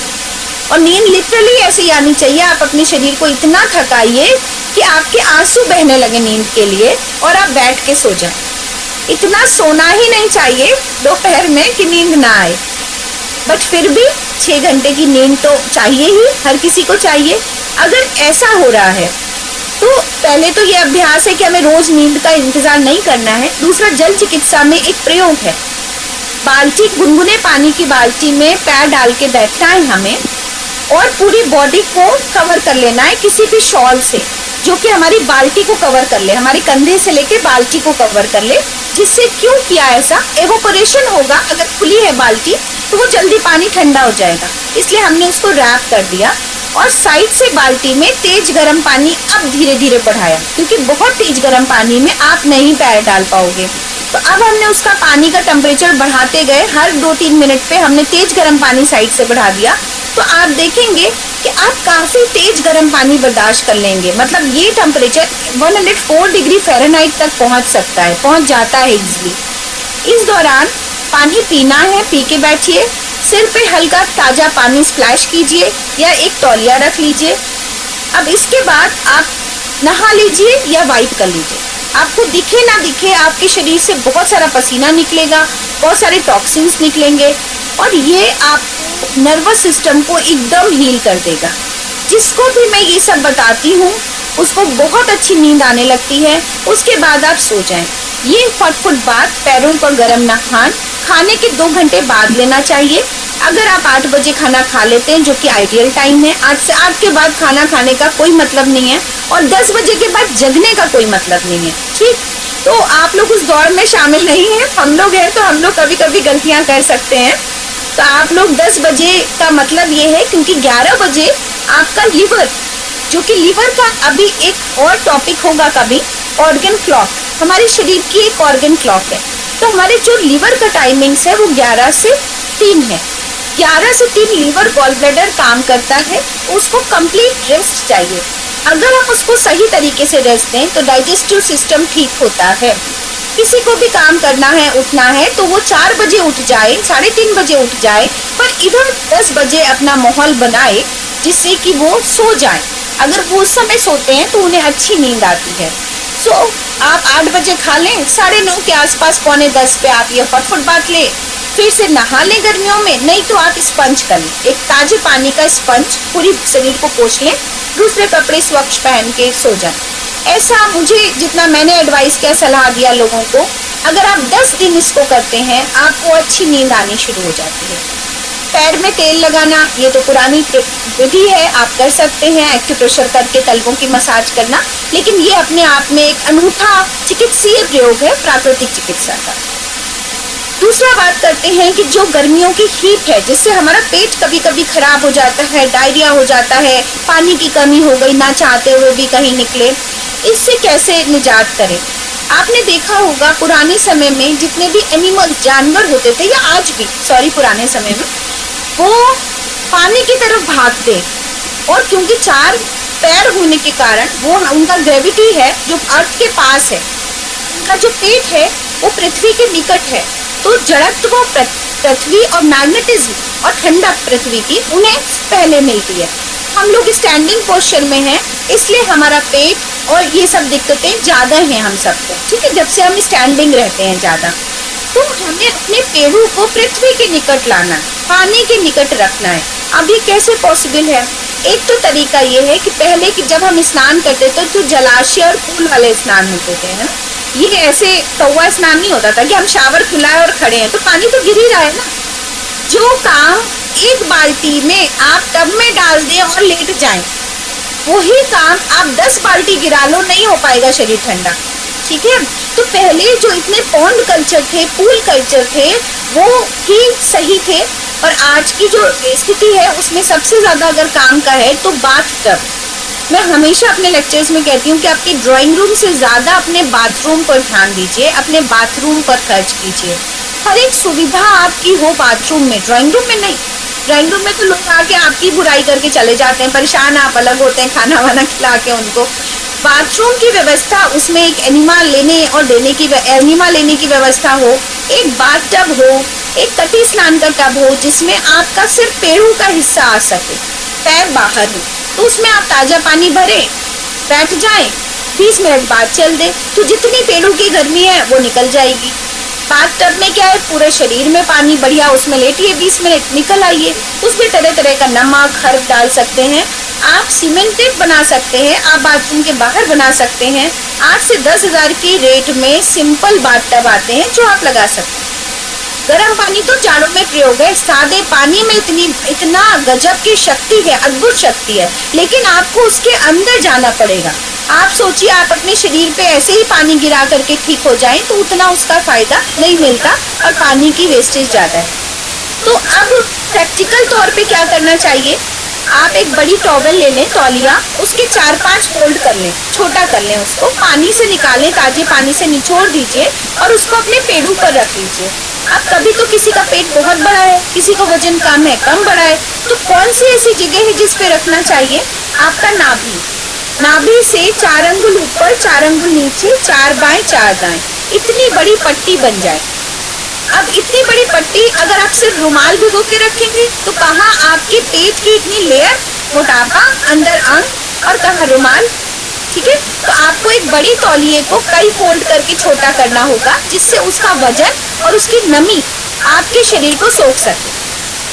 और नींद लिटरली ऐसे ही आनी चाहिए। आप अपने शरीर को इतना थकाइए कि आपके आंसू बहने लगे नींद के लिए, और आप बैठ के सो जाए। इतना सोना ही नहीं चाहिए दोपहर में कि नींद ना आए, बट फिर भी 6 घंटे की नींद तो चाहिए ही, हर किसी को चाहिए। अगर ऐसा हो रहा है तो पहले तो ये अभ्यास है कि हमें रोज नींद का इंतजार नहीं करना है। दूसरा, जल चिकित्सा में एक प्रयोग है, बाल्टी, गुनगुने पानी की बाल्टी में पैर डाल के बैठना है हमें, और पूरी बॉडी को कवर कर लेना है किसी भी शॉल से, जो कि हमारी बाल्टी को कवर कर ले, हमारे कंधे से लेके बाल्टी को कवर कर ले। जिससे क्यों किया ऐसा, एवोपोरेशन होगा, अगर खुली है बाल्टी तो वो जल्दी पानी ठंडा हो जाएगा, इसलिए हमने उसको रैप कर दिया। और साइड से बाल्टी में तेज गर्म पानी अब धीरे धीरे बढ़ाया, क्योंकि बहुत तेज गर्म पानी में आप नहीं पैर डाल पाओगे। तो अब हमने उसका पानी का टेम्परेचर बढ़ाते गए, हर 2-3 मिनट पे हमने तेज गर्म पानी साइड से बढ़ा दिया। तो आप देखेंगे कि आप काफी तेज गर्म पानी बर्दाश्त कर लेंगे। मतलब ये टेम्परेचर 104 डिग्री फ़ारेनहाइट तक पहुंच सकता है, पहुंच जाता है इजीली। इस दौरान पानी पीना है, पी के बैठिए, सिर पे हल्का ताजा पानी स्प्लैश कीजिए या एक तौलिया रख लीजिए। अब इसके बाद आप नहा लीजिए या वाइप कर लीजिए। आपको दिखे ना दिखे, आपके शरीर से बहुत सारा पसीना निकलेगा, बहुत सारे टॉक्सिन्स निकलेंगे, और ये आपको नर्वस सिस्टम को एकदम हील कर देगा। जिसको भी मैं ये सब बताती हूँ उसको बहुत अच्छी नींद आने लगती है। उसके बाद आप सो जाएं। ये फटफट बात, पैरों पर गर्म ना खाने के 2 घंटे बाद लेना चाहिए। अगर आप 8 बजे खाना खा लेते हैं, जो कि आइडियल टाइम है, 8 से 8 के बाद खाना खाने का कोई मतलब नहीं है, और 10 बजे के बाद जगने का कोई मतलब नहीं है, ठीक। तो आप लोग उस दौड़ में शामिल नहीं हैं, हम लोग हैं, तो हम लोग कभी कभी गलतियां कर सकते हैं। तो आप लोग 10 बजे का मतलब ये है, क्योंकि 11 बजे आपका लिवर, जो कि लिवर का अभी एक और टॉपिक होगा कभी, ऑर्गन क्लॉक, हमारे शरीर की एक ऑर्गन क्लॉक है। तो हमारे जो लिवर का टाइमिंग्स है वो 11 से 3 है। 11 से 3 लिवर गॉल ब्लैडर काम करता है, उसको कंप्लीट रेस्ट चाहिए। अगर आप उसको सही तरीके से रेस्ट दें तो डाइजेस्टिव सिस्टम ठीक होता है। किसी को भी काम करना है, उठना है, तो वो 4 बजे उठ जाए, 3:30 बजे उठ जाए, पर इधर 10 बजे अपना माहौल बनाए जिससे कि वो सो जाए। अगर वो उस समय सोते हैं तो उन्हें अच्छी नींद आती है। सो आप 8 बजे खा लें, 9:30 के आसपास, 9:45 पे आप ये फटफट बात ले, फिर से नहा लें गर्मियों में, नहीं तो आप स्पंज कर लें, एक ताजे पानी का स्पंज पूरी शरीर को पोंछ लें, दूसरे कपड़े स्वच्छ पहन के सो जाएं। ऐसा मुझे जितना मैंने एडवाइस किया, सलाह दिया लोगों को, अगर आप 10 दिन इसको करते हैं आपको अच्छी नींद आनी शुरू हो जाती है। पैर में तेल लगाना, ये तो पुरानी विधि है, आप कर सकते हैं, एक्यूप्रेशर करके तलवों की मसाज करना, लेकिन ये अपने आप में एक अनूठा चिकित्सीय प्रयोग है प्राकृतिक चिकित्सा का। दूसरा बात करते हैं कि जो गर्मियों की हीट है जिससे हमारा पेट कभी कभी खराब हो जाता है, डायरिया हो जाता है, पानी की कमी हो गई, ना चाहते हुए भी कहीं निकले, इससे कैसे निजात करें। आपने देखा होगा पुराने समय में जितने भी एनिमल जानवर होते थे, या आज भी सॉरी पुराने समय में, वो पानी की तरफ भागते, और क्योंकि 4 पैर होने के कारण वो उनका ग्रेविटी है जो अर्थ के पास है, उनका जो पेट है वो पृथ्वी के निकट है, तो जड़त्व पृथ्वी और मैग्नेटिज्म और ठंडक पृथ्वी की उन्हें पहले मिलती है। हम लोग स्टैंडिंग पोस्चर में हैं, इसलिए हमारा पेट और ये सब दिक्कतें ज्यादा हैं हम सबको, ठीक है, जब से हम स्टैंडिंग रहते हैं ज्यादा। तो हमें अपने पेड़ों को पृथ्वी के निकट लाना है, पानी के निकट रखना है। अब ये कैसे पॉसिबल है? एक तो तरीका ये है कि पहले कि जब हम स्नान करते थे तो जलाशय और पूल वाले स्नान होते थे, है ना, ये ऐसे कौवा स्नान नहीं होता था कि हम शावर खुलाए और खड़े हैं तो पानी तो गिर ही रहा है ना। जो काम एक बाल्टी में आप टब में डाल दें और लेट जाएं, वही काम आप 10 बाल्टी गिरा लो, नहीं हो पाएगा शरीर ठंडा, ठीक है। तो पहले जो इतने पॉन्ड कल्चर थे, पूल कल्चर थे, वो ही सही थे। और आज की जो स्थिति है उसमें सबसे ज्यादा अगर काम का है तो बाथ टब। मैं हमेशा अपने लेक्चर्स में कहती हूँ कि आपकी ड्राइंग रूम से ज्यादा अपने बाथरूम पर ध्यान दीजिए, अपने बाथरूम पर खर्च कीजिए। हर एक सुविधा आपकी हो बाथरूम में, ड्राइंग रूम में नहीं। ड्राइंग रूम में तो लोग आके आपकी बुराई करके चले जाते हैं, परेशान, आप अलग होते हैं, खाना वाना खिला के उनको। बाथरूम की व्यवस्था, उसमें एक एनिमा लेने और देने की एनिमा लेने की व्यवस्था हो, एक बाथ टब हो, एक कटी स्नान का टब हो जिसमें आपका सिर्फ पेड़ों का हिस्सा आ सके, पैर बाहर हो, तो उसमें आप ताजा पानी भरें, बैठ जाएं, 20 मिनट बाद चल दें, तो जितनी पेड़ों की गर्मी है वो निकल जाएगी। बाथ टब में क्या है, पूरे शरीर में पानी बढ़िया, उसमें लेटिए, 20 मिनट निकल आइए। उसमें तरह तरह का नमक, हर्ब डाल सकते हैं आप, सीमेंटेड बना सकते हैं आप, बाथरूम के बाहर बना सकते हैं। 8 से 10 हज़ार की रेट में सिंपल बाथ टब आते हैं जो आप लगा सकते हैं। गर्म पानी तो जाड़ों में प्रयोग है, सादे पानी में इतना गजब की शक्ति है, अद्भुत शक्ति है, लेकिन आपको उसके अंदर जाना पड़ेगा। आप सोचिए आप अपने शरीर पे ऐसे ही पानी गिरा करके ठीक हो जाएं तो उतना उसका फायदा नहीं मिलता और पानी की वेस्टेज ज्यादा है। तो अब प्रैक्टिकल तौर पे क्या करना चाहिए, आप एक बड़ी टॉवल ले लें, तौलिया, उसके 4-5 फोल्ड कर लें, छोटा कर लें, उसको पानी से निकालें, ताजे पानी से निचोड़ दीजिए और उसको अपने पेड़ों पर रख लीजिए। अब कभी तो किसी का पेट बहुत बड़ा है, किसी को वजन कम है, कम बड़ा है, तो कौन सी ऐसी जगह है जिस पे रखना चाहिए, आपका नाभि। नाभि से 4 अंगुल ऊपर, 4 अंगुल नीचे, 4 बाएं 4 दाएं, इतनी बड़ी पट्टी बन जाए। अब इतनी बड़ी पट्टी अगर आप सिर्फ रुमाल भिगो के रखेंगे तो कहाँ आपके पेट की इतनी लेयर, मोटापा, अंदर अंग, और कहाँ रुमाल, ठीक है। तो आपको एक बड़ी तौलिए को कई फोल्ड करके छोटा करना होगा जिससे उसका वजन और उसकी नमी आपके शरीर को सोख सके।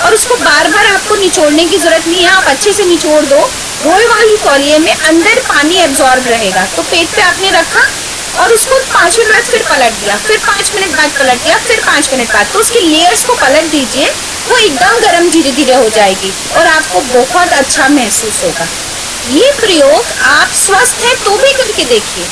और उसको बार बार आपको निचोड़ने की जरूरत नहीं है, आप अच्छे से निचोड़ दो। रोल वाली तौलिए में अंदर पानी एब्जॉर्ब रहेगा, तो पेट पे आपने रखा और उसको 5 मिनट बाद फिर पलट दिया, फिर 5 मिनट बाद पलट दिया, फिर 5 मिनट बाद, तो उसकी लेयर्स को पलट दीजिए, वो एकदम गर्म धीरे धीरे हो जाएगी और आपको बहुत अच्छा महसूस होगा। ये प्रयोग आप स्वस्थ हैं तो भी करके देखिए।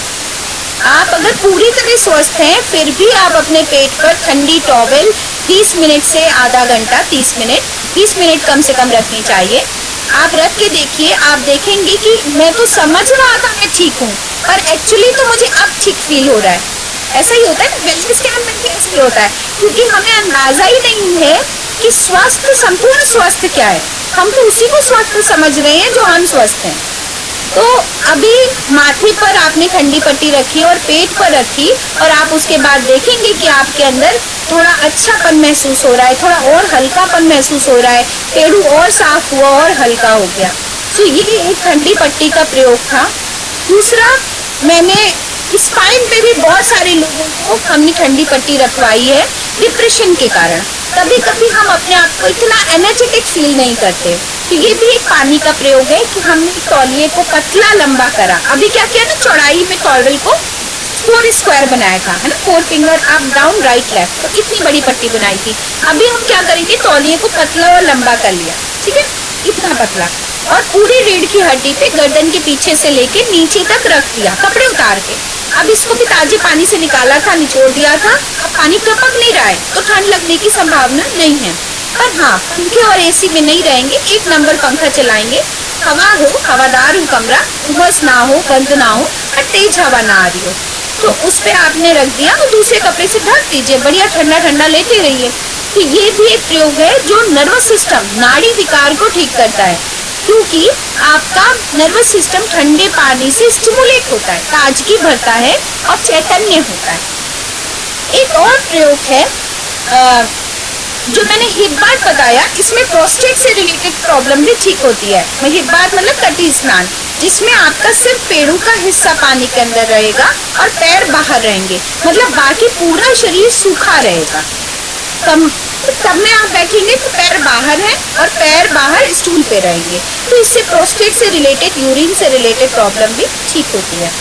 आप अगर पूरी तरह स्वस्थ हैं फिर भी आप अपने पेट पर ठंडी टॉवेल 30 मिनट से आधा घंटा, 30 मिनट कम से कम रखनी चाहिए। आप रख के देखिए, आप देखेंगे कि मैं तो समझ रहा था मैं ठीक हूँ, पर एक्चुअली तो मुझे अब ठीक फील हो रहा है। ऐसा ही होता है ना, वेलनेस स्कैन में भी ऐसा ही होता है, क्योंकि हमें अंदाजा ही नहीं है कि स्वस्थ, संपूर्ण स्वस्थ क्या है। हम तो उसी को स्वस्थ समझ रहे हैं जो हम स्वस्थ हैं। तो अभी माथे पर आपने ठंडी पट्टी रखी और पेट पर रखी और आप उसके बाद देखेंगे कि आपके अंदर थोड़ा अच्छापन महसूस हो रहा है, थोड़ा और हल्कापन महसूस हो रहा है, पेड़ू और साफ हुआ और हल्का हो गया। तो ये एक ठंडी पट्टी का प्रयोग था। दूसरा, मैंने स्पाइन पे भी बहुत सारे लोगों को हमने ठंडी पट्टी रखवाई है डिप्रेशन के कारण। कभी कभी हम अपने आप को इतना एनर्जेटिक फील नहीं करते, तो ये भी एक पानी का प्रयोग है कि हमने तौलिए को पतला लंबा करा। अभी क्या किया ना, चौड़ाई में टॉवल को 4 स्क्वायर बनाया था, है ना, 4 finger up down right left, तो इतनी बड़ी पट्टी बनाई थी। अभी हम क्या करेंगे, तौलिए को पतला और लंबा कर लिया, ठीक है, इतना पतला, और पूरी रीढ़ की हड्डी पे गर्दन के पीछे से लेके नीचे तक रख दिया, कपड़े उतार के। अब इसको भी ताजे पानी से निकाला था, निचोड़ दिया था, अब पानी टपक नहीं रहा है तो ठंड लगने की संभावना नहीं है। पर हाँ, पंखे और एसी में नहीं रहेंगे, 1 नंबर पंखा चलाएंगे, हवा हो, हवादार हो कमरा, उमस ना हो, बंद ना हो और तेज हवा ना आ रही हो, तो उस पे आपने रख दिया और दूसरे कपड़े से ढक दीजिए, बढ़िया ठंडा ठंडा लेटे रहिए। तो ये भी एक प्रयोग है जो नर्वस सिस्टम, नाड़ी विकार को ठीक करता है, क्योंकि आपका नर्वस सिस्टम ठंडे पानी से स्टिमुलेट होता है, ताजगी भरता है और चैतन्य होता है। एक और प्रयोग है जो मैंने हिप बाथ बताया, इसमें प्रोस्टेट से रिलेटेड प्रॉब्लम भी ठीक होती है। हिप बाथ मतलब कटी स्नान, जिसमें आपका सिर्फ पेड़ों का हिस्सा पानी के अंदर रहेगा और पैर बाहर रहेंगे, मतलब बाकी पूरा शरीर सूखा रहेगा। तब में आप बैठेंगे तो पैर बाहर है और पैर बाहर स्टूल पे रहेंगे, तो इससे प्रोस्टेट से रिलेटेड, यूरिन से रिलेटेड प्रॉब्लम भी ठीक होती है।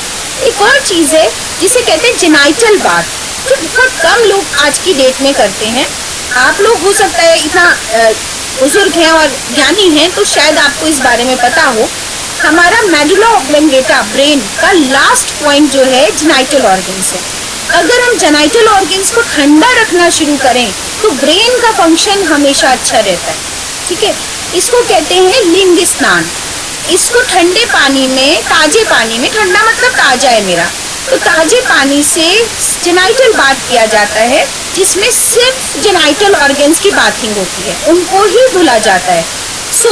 एक और चीज है जिसे कहते हैं जेनाइटल बाथ, जो बहुत कम लोग आज की डेट में करते हैं। आप लोग हो सकता है इतना बुजुर्ग हैं और ज्ञानी हैं तो शायद आपको इस बारे में पता हो। हमारा मेडुला ऑब्लेंगेटा, ब्रेन का लास्ट पॉइंट जो है जेनाइटल ऑर्गन्स है। अगर हम जेनाइटल ऑर्गन्स को ठंडा रखना शुरू करें तो ब्रेन का फंक्शन हमेशा अच्छा रहता है। ठीक है, इसको कहते हैं लिंग स्नान। इसको ठंडे पानी में, ताजे पानी में, ठंडा मतलब ताजा है मेरा, तो ताजे पानी से जेनाइटल बाथ किया जाता है, जिसमें सिर्फ जेनाइटल ऑर्गन्स की बाथिंग होती है, उनको ही धुला जाता है। सो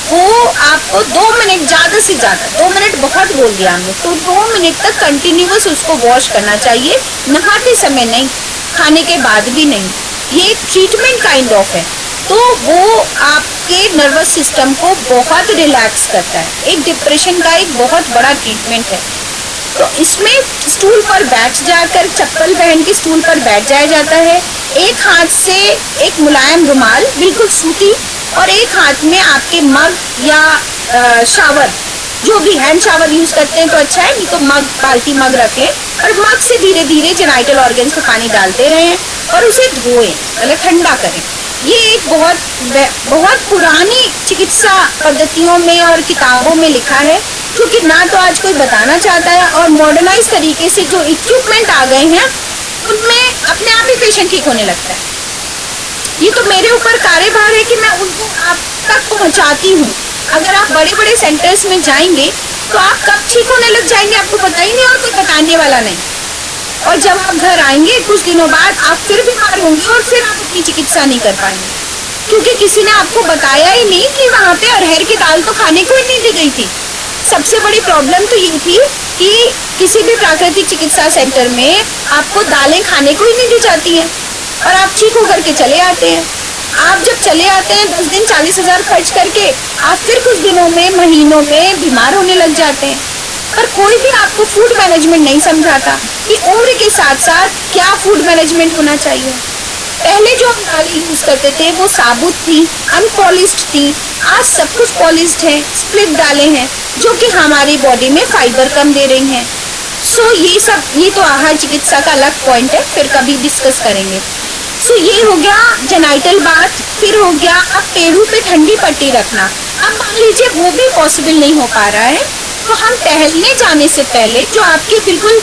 वो आपको 2 मिनट, ज्यादा से ज्यादा 2 मिनट बहुत बोल दिया हमने, तो 2 मिनट तक कंटिन्यूअस उसको वॉश करना चाहिए, नहाते समय नहीं, खाने के बाद भी नहीं। ये एक ट्रीटमेंट काइंड ऑफ है, तो वो आपके नर्वस सिस्टम को बहुत रिलैक्स करता है। एक डिप्रेशन का एक बहुत बड़ा ट्रीटमेंट है। तो इसमें स्टूल पर बैठ जाकर, चप्पल पहन के स्टूल पर बैठ जाया जाता है, एक हाथ से एक मुलायम रुमाल, बिल्कुल सूती, और एक हाथ में आपके मग या शावर, जो भी हैंड शावर यूज करते हैं तो अच्छा है, नहीं तो मग, बाल्टी मग रख लें और मग से धीरे धीरे जेनाइटल ऑर्गन्स पे पानी डालते रहें और उसे धोएं, मतलब ठंडा करें। ये एक बहुत पुरानी चिकित्सा पद्धतियों में और किताबों में लिखा है, क्योंकि ना तो आज कोई बताना चाहता है, और मॉडर्नाइज तरीके से जो इक्विपमेंट आ गए हैं उनमें अपने आप ही पेशेंट ठीक होने लगता है। ये तो मेरे ऊपर कार्यभार है कि मैं उनको आप तक पहुंचाती हूँ। अगर आप बड़े बड़े सेंटर्स में जाएंगे तो आप कब ठीक होने लग जाएंगे आपको पता ही नहीं, और कोई बताने वाला नहीं। और जब आप घर आएंगे कुछ दिनों बाद, आप फिर बीमार होंगे और फिर आप अपनी चिकित्सा नहीं कर पाएंगे, क्योंकि किसी ने आपको बताया ही नहीं कि वहाँ पे अरहर की दाल तो खाने को ही नहीं दी गई थी। सबसे बड़ी प्रॉब्लम तो ये थी कि किसी भी प्राकृतिक चिकित्सा सेंटर में आपको दालें खाने को ही नहीं दी जाती हैं, और आप ठीक होकर के चले आते हैं। आप जब चले आते हैं 10 दिन 40,000 खर्च करके, आप फिर कुछ दिनों में, महीनों में बीमार होने लग जाते हैं। पर कोई भी आपको फूड मैनेजमेंट नहीं समझाता कि उम्र के साथ साथ क्या फूड मैनेजमेंट होना चाहिए। पहले जो हम दालें यूज करते थे वो साबुत थी, अनपॉलिश्ड थी। आज सब कुछ पॉलिश्ड है, स्प्लिट दालें हैं, जो कि हमारी बॉडी में फाइबर कम दे रही हैं। सो ये तो आहार चिकित्सा का अलग पॉइंट है, फिर कभी डिस्कस करेंगे। सो ये हो गया जेनाइटल बाथ। फिर हो गया अब पेड़ों पे ठंडी पट्टी रखना। अब मान लीजिए वो भी पॉसिबल नहीं हो पा रहा है, तो हम टहलने जाने से पहले, जो आपके बिल्कुल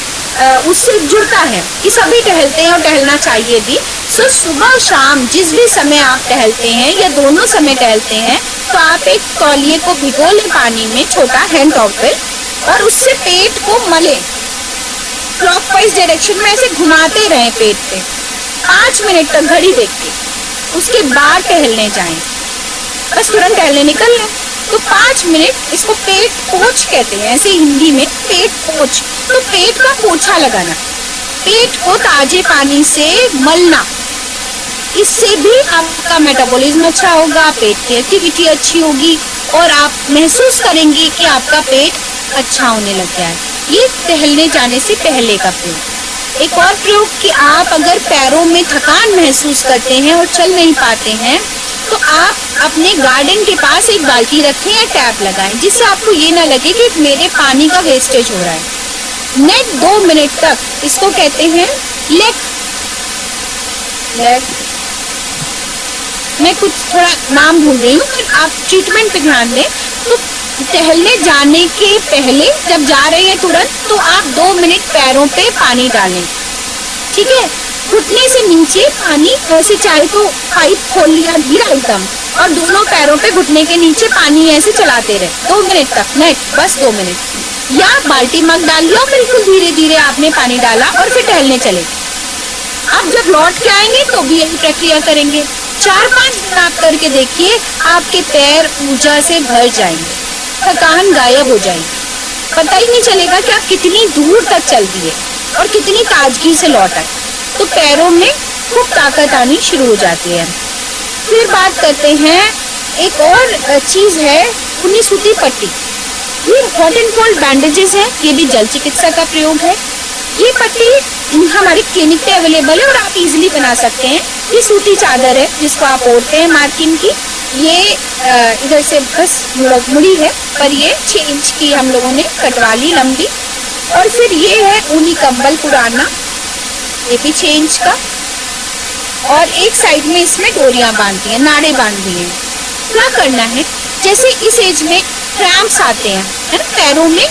उससे जुड़ता है कि सभी टहलते हैं और टहलना चाहिए भी, सो सुबह शाम जिस भी समय आप टहलते हैं या दोनों समय टहलते हैं, तो आप एक तौलिए को भिगो लें पानी में, छोटा हैंड टॉवल, और उससे पेट को मलें, क्लॉकवाइज डायरेक्शन में ऐसे घुमाते रहें पेट पे 5 मिनट तक घड़ी देख के। उसके बाद टहलने जाएं, बस तुरंत टहलने निकल लें। तो 5 मिनट, इसको पेट पोछ कहते हैं, ऐसे हिंदी में पेट पोछ। तो पेट का पोछा लगाना, पेट को ताजे पानी से मलना, इससे भी आपका मेटाबॉलिज्म अच्छा होगा, पेट की एक्टिविटी अच्छी होगी और आप महसूस करेंगे कि आपका पेट अच्छा होने लग गया है। ये टहलने जाने से पहले का प्रयोग। एक और प्रयोग कि आप अगर पैरों में थकान महसूस करते हैं और चल नहीं पाते हैं, तो आप अपने गार्डन के पास एक बाल्टी रखें या टैप लगाएं, जिससे आपको ये ना लगे कि मेरे पानी का वेस्टेज हो रहा है। नेट 2 मिनट तक, इसको कहते हैं लेग, मैं कुछ थोड़ा नाम भूल रही हूँ, पर आप ट्रीटमेंट पे ध्यान दें। तो टहलने जाने के पहले जब जा रहे हैं तुरंत, तो आप 2 मिनट पैरों पे पानी डालें, ठीक है। घुटने से नीचे पानी, ऐसे चाहे तो पाइप खोल लिया धीरे एकदम, और दोनों पैरों पे घुटने के नीचे पानी ऐसे चलाते रहे 2 मिनट तक, नेक्स्ट बस 2 मिनट। या बाल्टी मग डाल लो, बिल्कुल धीरे धीरे आपने पानी डाला और फिर टहलने चले। अब जब लौट के आएंगे तो भी यही प्रक्रिया करेंगे। 4-5 दिन आप करके देखिए, आपके पैर ऊर्जा से भर जाएंगे, थकान गायब हो जाएगी, पता ही नहीं चलेगा कि आप कितनी दूर तक चल दिए और कितनी ताजगी से लौट आए। तो पैरों में खूब ताकत आनी शुरू हो जाती है। फिर बात करते हैं, एक और चीज है ऊनी सूती पट्टी। ये हॉट एंड कोल्ड बैंडेजेस है, ये भी जल चिकित्सा का प्रयोग है। ये पट्टी हमारे क्लिनिक पे अवेलेबल है और आप इजीली बना सकते हैं। ये सूती चादर है जिसको आप ओढ़ते हैं मार्किन की। ये इधर से बस मुड़ी है, पर ये 6 इंच की हम लोगों ने कटवा ली लंबी। और फिर ये है ऊनी कंबल पुराना, ये भी 6 इंच का, और एक साइड में इसमें डोरियां बांधी हैं, नाड़े बांधी हैं। क्या करना है, जैसे इस एज में क्रैम्प्स आते हैं, है ना, पैरों में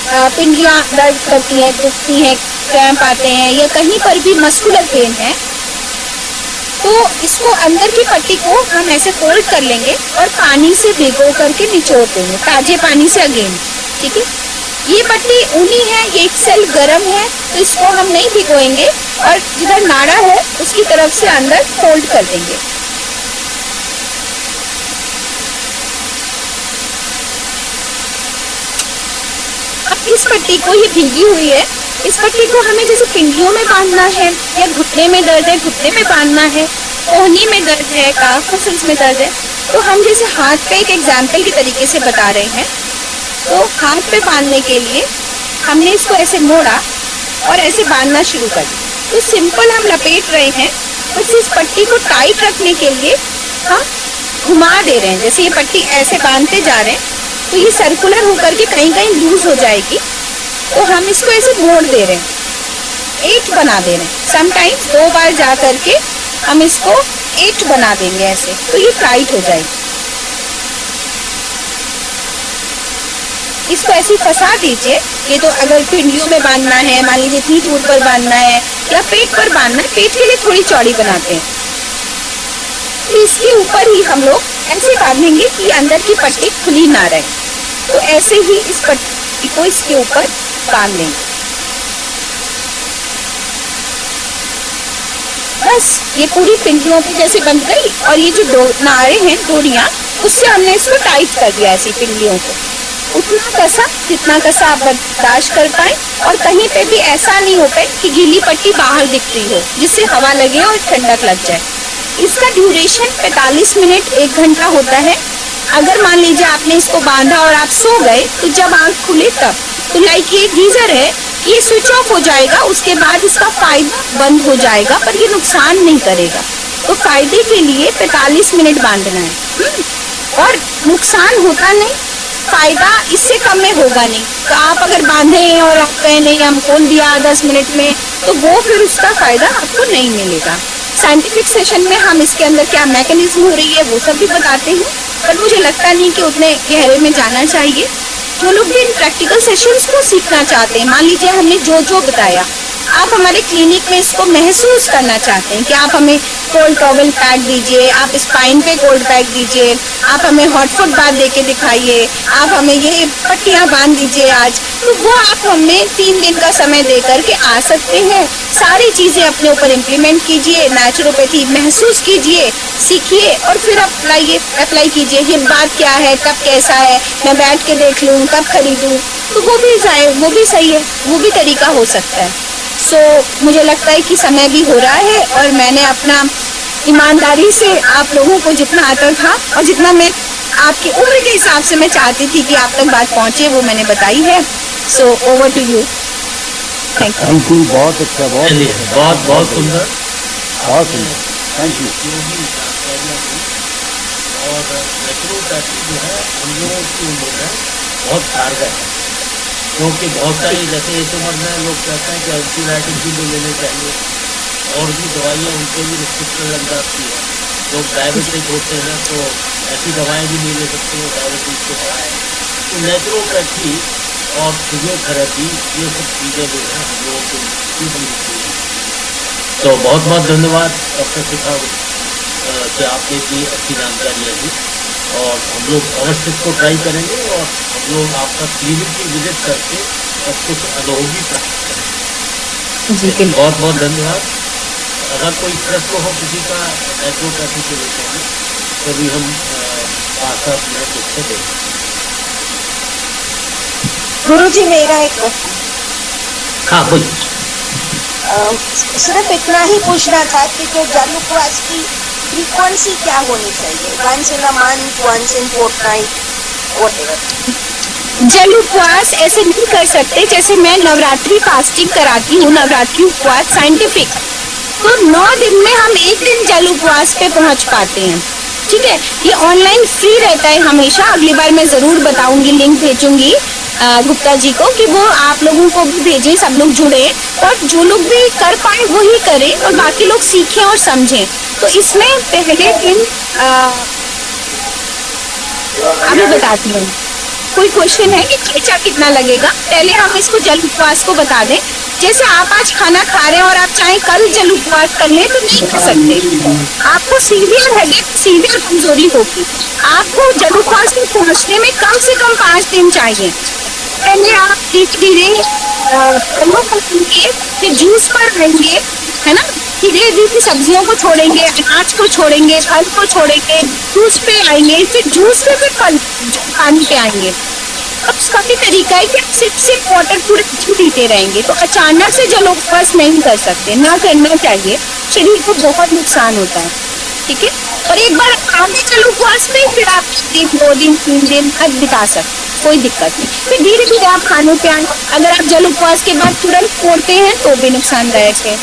पिंडियां दर्द करती हैं, दुखती हैं, क्रैम्प आते हैं, या कहीं पर भी मस्कुलर पेन है, तो इसको अंदर की पट्टी को हम ऐसे फोल्ड कर लेंगे और पानी से भिगो करके निचोड़ देंगे, ताजे पानी से अगेन, ठीक है। ये पट्टी ऊनी है, ये एक्सेल गर्म है, तो इसको हम नहीं भिगोएंगे और जिधर नाड़ा है उसकी तरफ से अंदर फोल्ड कर देंगे। अब इस पट्टी को, ये भीगी हुई है, इस पट्टी को हमें जैसे पिंडियों में बांधना है, या घुटने में दर्द है घुटने में बांधना है, कोहनी में दर्द है, काफ मसल्स में दर्द है, तो हम जैसे हाथ पे एक एग्जाम्पल के तरीके से बता रहे हैं। तो हाथ पे बांधने के लिए हमने इसको ऐसे मोड़ा और ऐसे बांधना शुरू कर दिया। तो सिंपल हम लपेट रहे हैं, बस इस पट्टी को टाइट रखने के लिए हम घुमा दे रहे हैं। जैसे ये पट्टी ऐसे बांधते जा रहे हैं, तो ये सर्कुलर होकर के कहीं कहीं लूज हो जाएगी, तो हम इसको ऐसे मोड़ दे रहे हैं, 8 बना दे रहे हैं। समटाइम्स 2 बार जा करके हम इसको 8 बना देंगे ऐसे, तो ये टाइट हो जाएगी। इसको ऐसे फंसा दीजिए। ये तो अगर पिंडियों में बांधना है, मान लीजिए इतनी दूर पर बांधना है, या पेट पर बांधना है, पेट के लिए थोड़ी चौड़ी बनाते हैं, तो इसके ऊपर ही हम लोग ऐसे बांधेंगे कि अंदर की पट्टी खुली ना रहे। तो ऐसे ही इस पट्टी को इसके ऊपर बांध लेंगे। बस ये पूरी पिंडियों पे जैसे बंध गई, और ये जो नाड़े हैं, डोरियां, उससे हमने इसको टाइट कर दिया ऐसी पिंडियों को। उतना कसा जितना कसा आप बर्दाश्त कर पाए, और कहीं पे भी ऐसा नहीं हो पाए कि गीली पट्टी बाहर दिख रही हो, जिससे हवा लगे और ठंडक लग जाए। इसका ड्यूरेशन 45 मिनट 1 घंटा होता है। अगर मान लीजिए आपने इसको बांधा और आप सो गए, तो जब आंख खुले तब, तो लाइक ये गीजर है, ये स्विच ऑफ हो जाएगा, उसके बाद इसका फायदा बंद हो जाएगा, पर ये नुकसान नहीं करेगा। तो फायदे के लिए 45 मिनट बांधना है, और नुकसान होता नहीं, फायदा इससे कम में होगा नहीं। तो आप अगर बांधे हैं और आप कहें नहीं हम खोल दिया 10 मिनट में, तो वो फिर उसका फायदा आपको नहीं मिलेगा। साइंटिफिक सेशन में हम इसके अंदर क्या मैकेनिज्म हो रही है वो सब भी बताते हैं, पर मुझे लगता नहीं कि उतने गहरे में जाना चाहिए। जो लोग भी इन प्रैक्टिकल सेशंस को सीखना चाहते हैं, मान लीजिए हमने जो जो बताया, आप हमारे क्लिनिक में इसको महसूस करना चाहते हैं कि आप हमें कोल्ड टॉवल पैक दीजिए, आप स्पाइन पे कोल्ड पैक दीजिए, आप हमें हॉट फुट बाथ दे के दिखाइए, आप हमें ये पट्टियाँ बांध दीजिए आज, तो वो आप हमें 3 दिन का समय दे करके आ सकते हैं। सारी चीज़ें अपने ऊपर इम्प्लीमेंट कीजिए, नेचुरोपैथी महसूस कीजिए, सीखिए, और फिर अप्लाई कीजिए। ये बात क्या है, कब कैसा है, मैं बैठ के देख लूँ, कब खरीदूँ, तो वो भी सही है, वो भी तरीका हो सकता है। मुझे लगता है कि समय भी हो रहा है, और मैंने अपना ईमानदारी से आप लोगों को जितना आता था और जितना मैं आपकी उम्र के हिसाब से मैं चाहती थी कि आप तक बात पहुंचे, वो मैंने बताई है। So over to you. Thank you. बहुत अच्छा, बहुत बहुत सुंदर, बहुत सुंदर, थैंक यू। और नेचुरोपैथी जो है हम लोगों की उम्र में बहुत कारगर है, क्योंकि बहुत सारी जैसे इस उम्र में लोग कहते हैं कि एंटीबायोटिक भी नहीं लेने चाहिए, और भी दवाइयाँ उनके भी रिस्ट्रिक्शन लग जाती है। लोग डायबिटिक होते हैं तो ऐसी दवाएं भी नहीं ले सकते हैं, डायबिटीज की दवाएँ। तो नेचुरोपैथी और फिजियोथेरेपी ये सब चीज़ें जो है हम लोगों को मिलती हैं। तो बहुत बहुत धन्यवाद डॉक्टर शिखा कि आपने इतनी अच्छी जानकारियाँ दी, और हम लोग अवश्य इसको ट्राई करेंगे, और हम लोग आपका क्लिनिक की विजिट करके सब कुछ अनुभव भी प्राप्त करेंगे। जी बहुत बहुत धन्यवाद। अगर कोई प्रश्न हो किसी का नेचुरोपैथी के विषय में तो भी हम 5-7 मिनट उससे देंगे। गुरुजी मेरा एक प्रश्न। हाँ बोलिए। सिर्फ इतना ही पूछना था कि जल उपवास की फ्रीक्वेंसी क्या होनी चाहिए, once in a month, once in fortnight, whatever। जल उपवास ऐसे नहीं कर सकते जैसे मैं नवरात्रि फास्टिंग कराती हूँ, नवरात्रि उपवास साइंटिफिक, तो 9 दिन में हम 1 दिन जल उपवास पे पहुँच पाते हैं। ठीक है, ये ऑनलाइन फ्री रहता है हमेशा। अगली बार मैं जरूर बताऊंगी, लिंक भेजूंगी गुप्ता जी को कि वो आप लोगों को भी भेजें, सब लोग जुड़े, और जो लोग भी कर पाए वो ही करें और बाकी लोग सीखें और समझें। तो इसमें पहले दिन अभी बताती हूँ। कोई क्वेश्चन है कि खर्चा कितना लगेगा? पहले हम इसको जल उपवास को बता दें। जैसे आप आज खाना खा रहे हैं और आप चाहे कल जल उपवास कर लें तो नहीं कर सकते। आपको सीवियर हेडेक, सीवियर कमजोरी होगी। आपको जल उपवास में पहुंचने में कम से कम 5 दिन चाहिए। पहले आप धीरे-धीरे करेंगे, फिर जूस पर रहेंगे, है ना, धीरे-धीरे सब्जियों को छोड़ेंगे, अनाज को छोड़ेंगे, फल को छोड़ेंगे, जूस पे आएंगे, फिर जूस पे फिर फल पानी पे आएंगे। अब इसका भी तरीका है कि आप सिर्फ वाटर पूरे दिन पीते रहेंगे। तो अचानक से जल उपवास नहीं कर सकते, ना करना चाहिए, शरीर को बहुत नुकसान होता है। ठीक है, और एक बार आगे जल उपवास में फिर आप 2 दिन 3 दिन तक बिता सकते, कोई दिक्कत नहीं। फिर धीरे धीरे आप खाने पे आए। अगर आप जल उपवास के बाद तुरंत छोड़ते हैं तो भी नुकसानदायक है।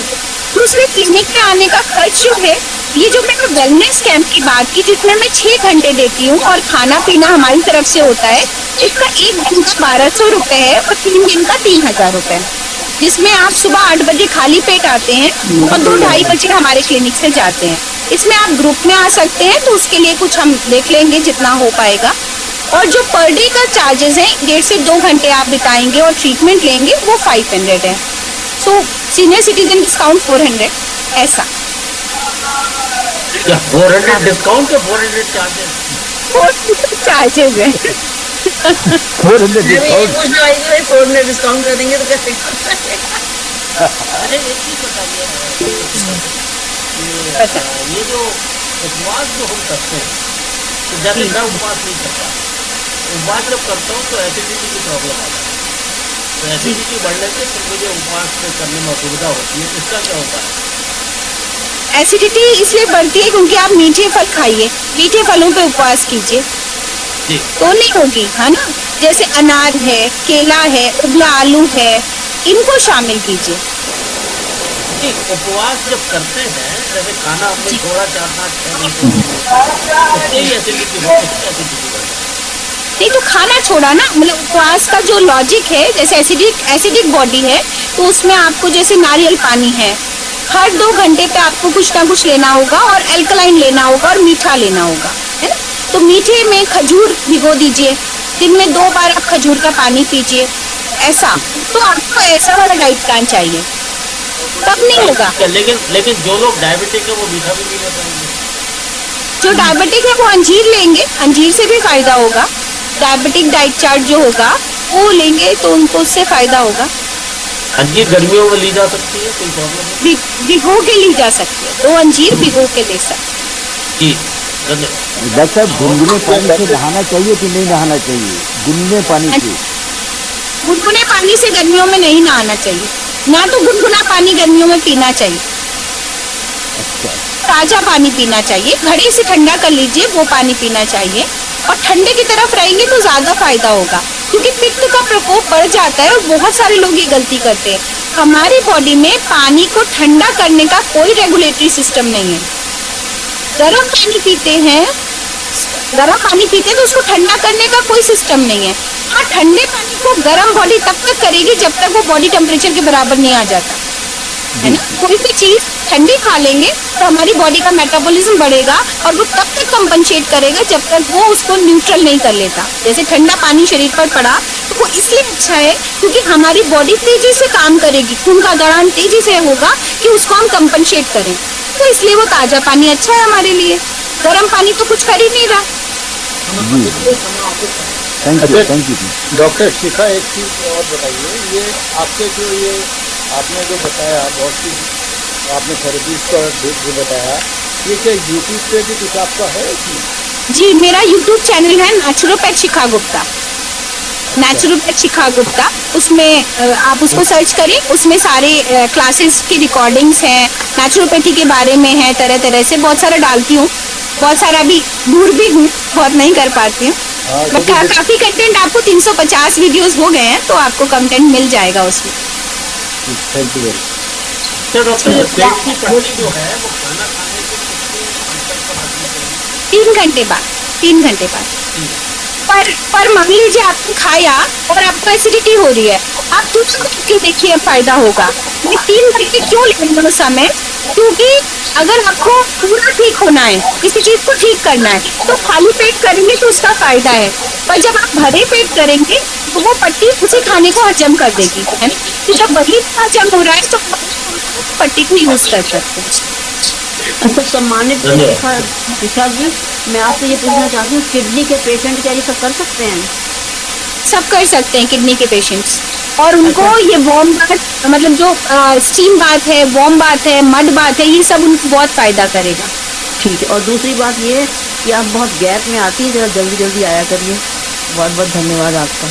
दूसरे, क्लिनिक में आने का खर्च जो है, ये जो मैंने वेलनेस कैंप की बात की जिसमें मैं 6 घंटे देती हूँ और खाना पीना हमारी तरफ से होता है, इसका 1 दिन का 1200 रुपए है और 3 दिन का 3000 रुपए, जिसमें आप सुबह 8 बजे खाली पेट आते हैं और 2-2:30 बजे हमारे क्लिनिक से जाते हैं। इसमें आप ग्रुप में आ सकते हैं, तो उसके लिए कुछ हम देख लेंगे जितना हो पाएगा। और जो पर डे का चार्जेस है, 1.5 से 2 घंटे आप बिताएंगे और ट्रीटमेंट लेंगे, वो 500 है। सो सीनियर सिटीजन डिस्काउंट 400, ऐसा। 400 डिस्काउंट या 400 चार्जेस? 400 चार्जेस है। 400 डिस्काउंट। 400 डिस्काउंट कर देंगे तो कैसे? अरे एक चीज बताइए, ये जो उपवास जो हम करते हैं, तो जैसे मैं उपवास नहीं करता, उपवास जब करता हूँ तो एसिडिटी की प्रॉब्लम आ जाती है। तो एसिडिटी बढ़ने से फिर मुझे उपवास करने में असुविधा होती है, इसका क्या उपाय है? एसिडिटी इसलिए बढ़ती है क्योंकि आप मीठे फल खाइए, मीठे फलों पे उपवास कीजिए तो नहीं होगी, है ना। जैसे अनार है, केला है, उबला आलू है, इनको शामिल कीजिए। उपवास जब करते हैं, जैसे खाना हमने छोड़ा 4-5 घंटे, नहीं तो खाना छोड़ा ना, मतलब उपवास का जो लॉजिक है, जैसे एसिडिक बॉडी है तो उसमें आपको जैसे नारियल पानी है, हर 2 घंटे पे आपको कुछ ना कुछ लेना होगा और एल्कलाइन लेना होगा और मीठा लेना होगा, है ना। तो मीठे में खजूर भिगो दीजिए, दिन में 2 बार आप खजूर का पानी पीजिए, ऐसा। तो आपको ऐसा वाला डाइट प्लान चाहिए, तब नहीं होगा। लेकिन जो लोग डायबिटिक है वो मीठा भी नहीं ले पाएंगे। जो डायबिटिक है वो अंजीर लेंगे, अंजीर से भी फायदा होगा। डायबिटिक डाइट चार्ट जो होगा वो लेंगे तो उनको उससे फायदा होगा। अंजीर गर्मियों में ली जा सकती है, कोई प्रॉब्लम नहीं? भिगो के ली जा सकती है, 2 अंजीर भिगो के ले सकते हैं। जी धन्यवाद। डॉक्टर साहब, गुनगुने पानी से नहाना चाहिए कि नहीं नहाना चाहिए? गुनगुने पानी से? गुनगुने पानी से गर्मियों में नहीं नहाना चाहिए, ना तो गुनगुना पानी गर्मियों में पीना चाहिए। ताजा पानी पीना चाहिए, घड़े से ठंडा कर लीजिए, वो पानी पीना चाहिए। और ठंडे की तरफ रहेंगे तो ज्यादा फायदा होगा, क्योंकि पित्त का प्रकोप बढ़ जाता है और बहुत सारे लोग ये गलती करते हैं। हमारी बॉडी में पानी को ठंडा करने का कोई रेगुलेटरी सिस्टम नहीं है। गर्म पानी पीते तो उसको ठंडा करने का कोई सिस्टम नहीं है। हाँ, ठंडे पानी को गर्म बॉडी तब तक करेगी जब तक वो बॉडी टेम्परेचर के बराबर नहीं आ जाता। है ना। कोई भी चीज ठंडी खा लेंगे तो हमारी बॉडी का मेटाबॉलिज्म बढ़ेगा और वो तब तक कंपनसेट करेगा जब तक वो उसको न्यूट्रल नहीं कर लेता। जैसे ठंडा पानी शरीर पर पड़ा तो वो इसलिए अच्छा है क्योंकि हमारी बॉडी तेजी से काम करेगी, खून का दौरान तेजी से होगा कि उसको हम कंपनसेट करें। तो इसलिए वो ताजा पानी अच्छा है हमारे लिए। गर्म पानी तो कुछ कर ही नहीं रहा। Thank you. डॉक्टर शिखा, एक चीज और बताइए, ये आपके ये आपने जो बताया, बहुत सी आपने थेरेपीज का जो बताया, ये क्या यूट्यूब पे भी कुछ आपका है कि? जी, मेरा यूट्यूब चैनल है नेचुरोपैथ शिखा गुप्ता। नेचुरोपैथ शिखा गुप्ता, उसमें आप उसको सर्च करें, उसमें सारे क्लासेस की रिकॉर्डिंग्स हैं, नेचुरोपैथी के बारे में है, तरह तरह से बहुत सारा डालती हूँ। बहुत सारा अभी दूर भी हूँ, बहुत नहीं कर पाती हूँ, बट काफी कंटेंट आपको 350 वीडियोस हो गए हैं तो आपको कंटेंट मिल जाएगा उसमें। Thank you. तो डॉक्टर, ये पेट की पट्टी जो है वो खाना खाने के कितने अंतर पर हटनी चाहिए? 3 घंटे बाद, 3 घंटे बाद। पर मान लीजिए आपने खाया और आपको एसिडिटी हो रही है, आप कुछ भी देखिए फायदा होगा। ये 3 घंटे क्यों लेना समय? क्योंकि अगर आपको पूरा ठीक होना है, किसी चीज को ठीक करना है, तो खाली पेट करेंगे तो उसका फायदा है। पर जब आप भरे पेट करेंगे तो वो पट्टी उसी खाने को हजम कर देगी, है ना। तो जब वही हजम हो रहा है तो पट्टी को यूज कर सकते हैं। अच्छा, सम्मानित शिखा जी, मैं आपसे ये पूछना चाहती हूँ, किडनी के पेशेंट क्या ये सब कर सकते हैं? सब कर सकते हैं किडनी के पेशेंट्स, और उनको ये वार्म बाथ, मतलब जो स्टीम बाथ है, वार्म बाथ है, मड बाथ है, ये सब उनको बहुत फायदा करेगा। ठीक है। और दूसरी बात ये है कि आप बहुत गैप में आती हैं, जरा जल्दी जल्दी आया करिए। बहुत बहुत धन्यवाद आपका।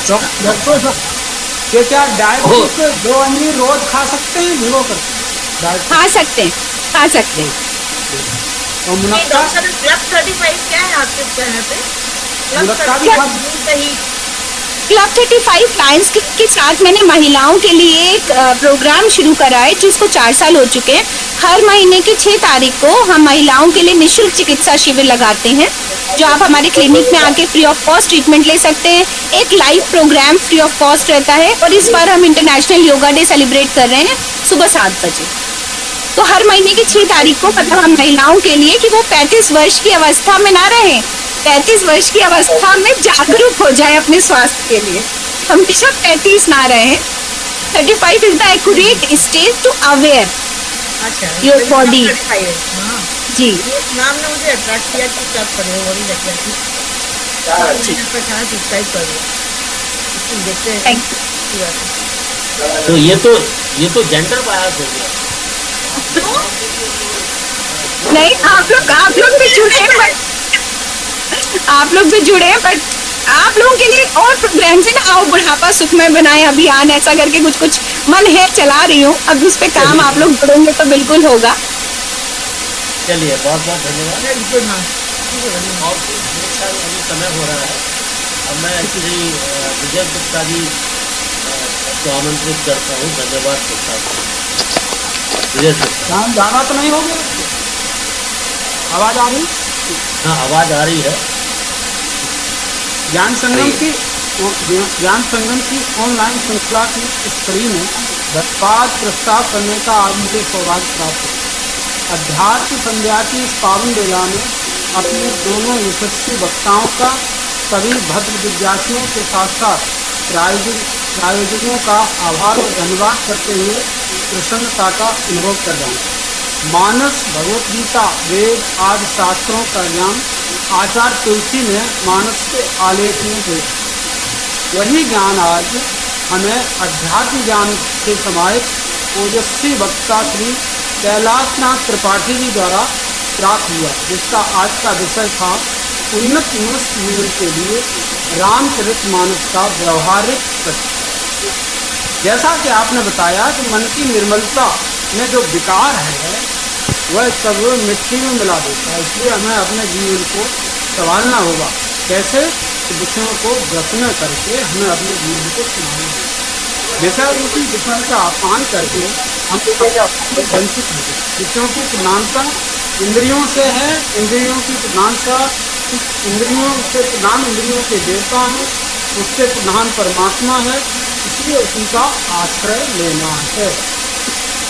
डॉक्टर साहब, ये क्या डायबिटीज के 2 अंजीर रोज खा सकते हैं, भिगो कर? खा सकते हैं, खा सकते हैं। और मुनक्का? क्लब 35 क्या है आपके चैनल पे? मुनक्का भी खा? क्लब 35 लायंस क्लब के साथ मैंने महिलाओं के लिए एक प्रोग्राम शुरू करा है जिसको 4 साल हो चुके हैं। हर महीने की 6 तारीख को हम महिलाओं के लिए निःशुल्क चिकित्सा शिविर लगाते हैं, जो आप हमारे क्लिनिक में आके फ्री ऑफ कॉस्ट ट्रीटमेंट ले सकते हैं। एक live programme free of cost रहता है, और इस बार हम इंटरनेशनल योगा डे सेलिब्रेट कर रहे हैं सुबह 7 बजे। तो हर महीने की 6 तारीख को, मतलब हम महिलाओं के लिए, कि वो 35 वर्ष की अवस्था में ना रहें, 35 वर्ष की अवस्था में जागरूक हो जाए अपने स्वास्थ्य के लिए, हमेशा 35 ना रहे। 35 is the accurate stage to aware your body. जी, नाम ने मुझे अट्रैक्ट किया कि क्लब करो, और ही रखा थी सब्सक्राइब कर लो, देखते हैं। Thank you. तो ये तो जेंडर बायस हो गया। नहीं, आप लोग भी जुड़े, बट आप लोग भी जुड़े, बट आप लोगों के लिए और प्रोग्राम्स है ना, आओ बुढ़ापा सुखमय बनाए अभियान, ऐसा करके कुछ मन है चला रही हूँ। अब उस पे काम आप लोग जुड़ेंगे तो बिल्कुल होगा। चलिए, बहुत बहुत धन्यवाद। और मेरे ख्याल अभी समय हो रहा है, अब मैं श्री विजय गुप्ता जी को आमंत्रित करता हूँ। धन्यवाद गुप्ता जी। विजय गुप्ता, जाना तो नहीं हो गया? आवाज आ रही? हाँ, आवाज आ रही है। ज्ञान संगम की ऑनलाइन श्रृंखला की इस कड़ी में धन्यवाद प्रस्ताव करने का आज मुझे सौभाग्य प्राप्त हुआ। अध्यात्म संध्या की इस पावन बेला में अपने दोनों यशस्वी वक्ताओं का सभी भद्र जिज्ञासुओं के साथ साथ प्रायोजकों का आभार और धन्यवाद करते हुए प्रसन्नता का अनुभव कर रहा हूँ। मानस, भगवत गीता, वेद आदि शास्त्रों का ज्ञान आचार्य तुलसी ने मानस के आलेख में पेश किया। वही ज्ञान आज हमें अध्यात्म ज्ञान से समाहित ओजस्वी वक्ता श्री कैलाशनाथ त्रिपाठी जी द्वारा प्राप्त हुआ, जिसका आज का विषय था उन्नत मनुष्य जीवन के लिए रामचरितमानस का व्यवहारिक प्रश्न। जैसा कि आपने बताया कि मन की निर्मलता में जो विकार है वह सब मिट्टी में मिला देता है, इसलिए हमें अपने जीवन को संभालना होगा। कैसे? विषयों को जत्न करके हमें अपने जीवन को संभालना होगा। विषय रूपी विषय का अपमान करके हम वंचित हैं। विषयों की प्रधानता इंद्रियों से है, इंद्रियों की प्रधानता इंद्रियों से प्रधान इंद्रियों के देवता हैं, उससे प्रधान परमात्मा है, इसलिए उसी का आश्रय लेना है।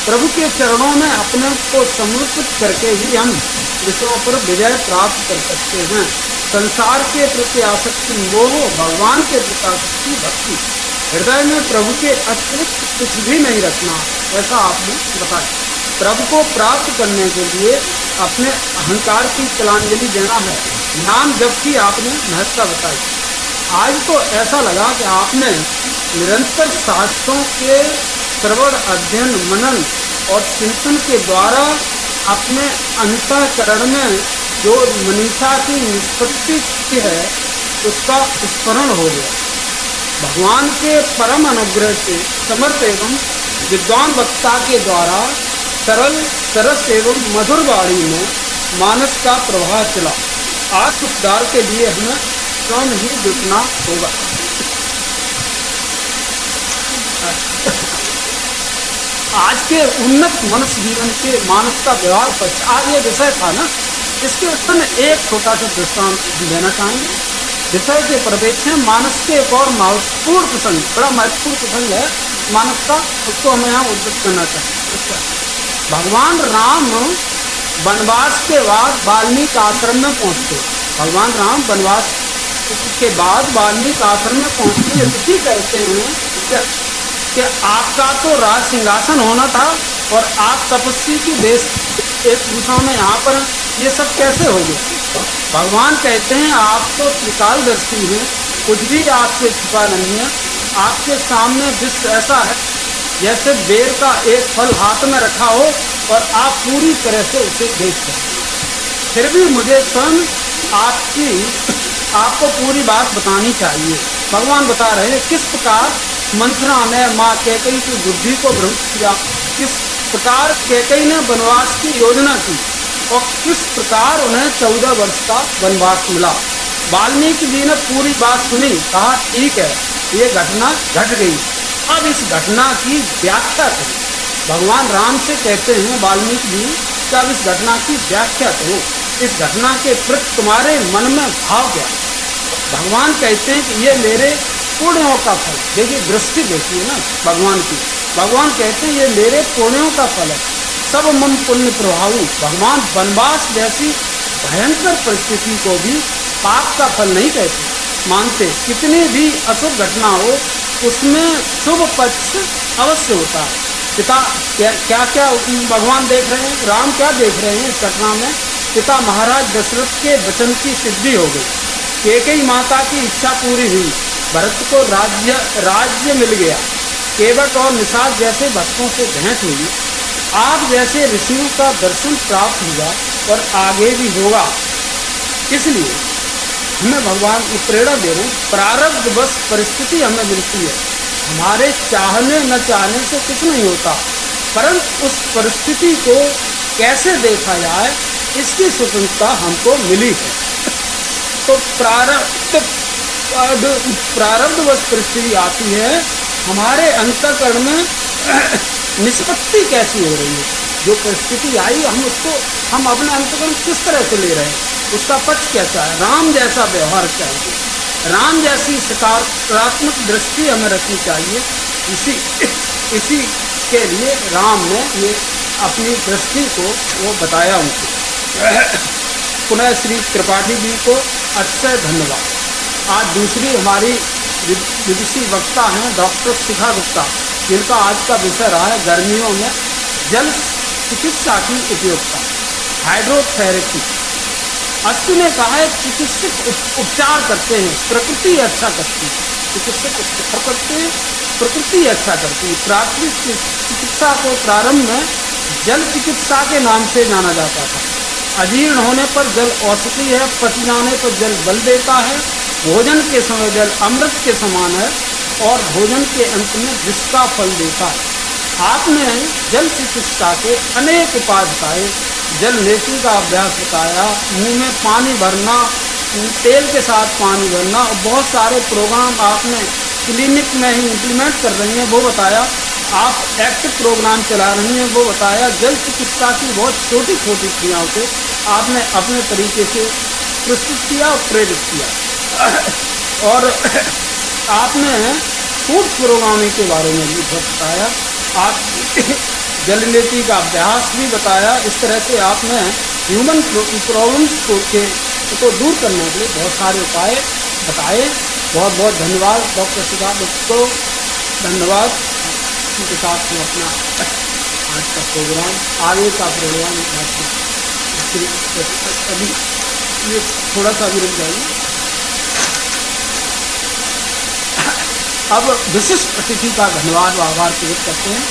प्रभु के चरणों में अपने को समर्पित करके ही हम विषयों पर विजय प्राप्त कर सकते हैं। संसार के प्रति आसक्ति मोह, भगवान के प्रति आसक्ति भक्ति। हृदय में प्रभु के अतिरिक्त कुछ भी नहीं रखना, ऐसा आपने बताया। प्रभु को प्राप्त करने के लिए अपने अहंकार की तिलांजलि देना है। नाम जप की आपने महत्ता बताई। आज तो ऐसा लगा कि आपने निरंतर शास्त्रों के श्रवण, अध्ययन, मनन और चिंतन के द्वारा अपने अंतःकरण में जो मनीषा की निष्पत्ति की है उसका स्मरण हो गया। भगवान के परम अनुग्रह से समर्थ एवं विद्वान वक्ता के द्वारा सरल, सरस एवं मधुर वाणी में मानस का प्रवाह चला। आत्म सुधार के लिए हमें स्वयं ही जुटना होगा। आज के उन्नत मनुष्य जीवन के मानस का व्यवहार पर आज ये विषय था ना, इसके ऊपर में एक छोटा सा दृष्टांत देना चाहेंगे। विषय के परिप्रेक्ष्य में मानस के एक और महत्वपूर्ण प्रसंग, बड़ा महत्वपूर्ण प्रसंग है मानस का, उसको हमें यहाँ उद्धृत करना चाहिए। भगवान राम वनवास के बाद वाल्मीकि आश्रम में पहुंचते। भगवान राम वनवास के बाद वाल्मीकि आश्रम में पहुंचते ऋषि कहते हैं कि आपका तो राज सिंहासन होना था और आप तपस्वी की वेश वेशभूषा में यहाँ पर ये सब कैसे हो गया? भगवान कहते हैं आप तो त्रिकालदर्शी हैं, कुछ भी आपसे छुपा नहीं है। आपके सामने विश्व ऐसा है जैसे बेर का एक फल हाथ में रखा हो और आप पूरी तरह से उसे देख सकते हैं। फिर भी मुझे स्वयं आपको पूरी बात बतानी चाहिए। भगवान बता रहे हैं किस प्रकार मंथरा ने माँ कैकेयी की बुद्धि को भ्रमित किया, किस प्रकार कैकेयी ने वनवास की योजना की और किस प्रकार उन्हें 14 वर्ष का वनवास मिला। वाल्मीकि जी ने पूरी बात सुनी, कहा ठीक है ये घटना घट गई, अब इस घटना की व्याख्या करो। भगवान राम से कहते हैं वाल्मीकि जी कि अब इस घटना की व्याख्या करो, इस घटना के प्रति तुम्हारे मन में भाव क्या? भगवान कहते हैं कि ये मेरे पुण्यों का फल। देखिए दृष्टि देखिए ना भगवान की। भगवान कहते हैं ये मेरे पुण्यों का फल है, सब मम पुण्य प्रभावी। भगवान वनवास जैसी भयंकर परिस्थिति को भी पाप का फल नहीं कहते, मानते। कितनी भी अशुभ घटना हो उसमें शुभ पक्ष अवश्य होता है। पिता क्या क्या भगवान देख रहे हैं, राम क्या देख रहे हैं इस घटना में? पिता महाराज दशरथ के वचन की सिद्धि हो गई, कैकेयी माता की इच्छा पूरी हुई, भरत को राज्य मिल गया, केवट और निषाद जैसे भक्तों से भेंट हुई, आप जैसे ऋषियों का दर्शन प्राप्त हुआ और आगे भी होगा। इसलिए हमें भगवान की प्रेरणा दे रहे हैं, प्रारब्ध बस परिस्थिति हमें मिलती है, हमारे चाहने न चाहने से कुछ नहीं होता, परंतु उस परिस्थिति को कैसे देखा जाए इसकी स्वतंत्रता हमको मिली है। तो प्रारब्धवश परिस्थिति आती है, हमारे अंतःकरण में निष्पत्ति कैसी हो रही है। जो परिस्थिति आई हम अपने अंतःकरण किस तरह से ले रहे हैं, उसका पक्ष कैसा है। राम जैसा व्यवहार चाहिए, राम जैसी सकारात्मक दृष्टि हमें रखनी चाहिए। इसी के लिए राम ने ये अपनी दृष्टि को वो बताया उनको। पुनः श्री त्रिपाठी जी को अतिशय धन्यवाद। आज दूसरी हमारी विदुषी वक्ता हैं डॉक्टर शिखा गुप्ता, जिनका आज का विषय रहा है गर्मियों में जल चिकित्सा की उपयोगिता, हाइड्रोथेरेपी। अस्तु ने कहा है चिकित्सक उपचार करते हैं, प्रकृति अच्छा करती है। चिकित्सक उपचार करते हैं, प्रकृति अच्छा करती है। प्राकृतिक चिकित्सा को प्रारंभ में जल चिकित्सा के नाम से जाना जाता था। अजीर्ण होने पर जल औषधि है, पच जाने पर जल बल देता है, भोजन के समय जल अमृत के समान है और भोजन के अंत में जिसका फल देता है। आपने जल चिकित्सा के अनेक उपाय बताए, जल लेपी का अभ्यास बताया, मुंह में पानी भरना, तेल के साथ पानी भरना, और बहुत सारे प्रोग्राम आपने क्लिनिक में ही इम्प्लीमेंट कर रही हैं वो बताया, आप एक्टिव प्रोग्राम चला रही हैं वो बताया। जल चिकित्सा की बहुत छोटी छोटी क्रियाओं को आपने अपने तरीके से प्रस्तुत किया और प्रेरित किया। और आपने फूड प्रोग्रामिंग के बारे में भी बहुत बताया, आप जल नीति का अभ्यास भी बताया। इस तरह से आपने ह्यूमन प्रॉब्लम्स को दूर करने के लिए बहुत सारे उपाय बताए। बहुत बहुत धन्यवाद डॉक्टर शिखा गुप्ता को, धन्यवाद। उनके साथ हम अपना आज का प्रोग्राम, आगे का प्रोग्राम अभी ये थोड़ा सा भी रुक जाइए। अब विशिष्ट अतिथि का धन्यवाद व आभार प्रकट करते हैं।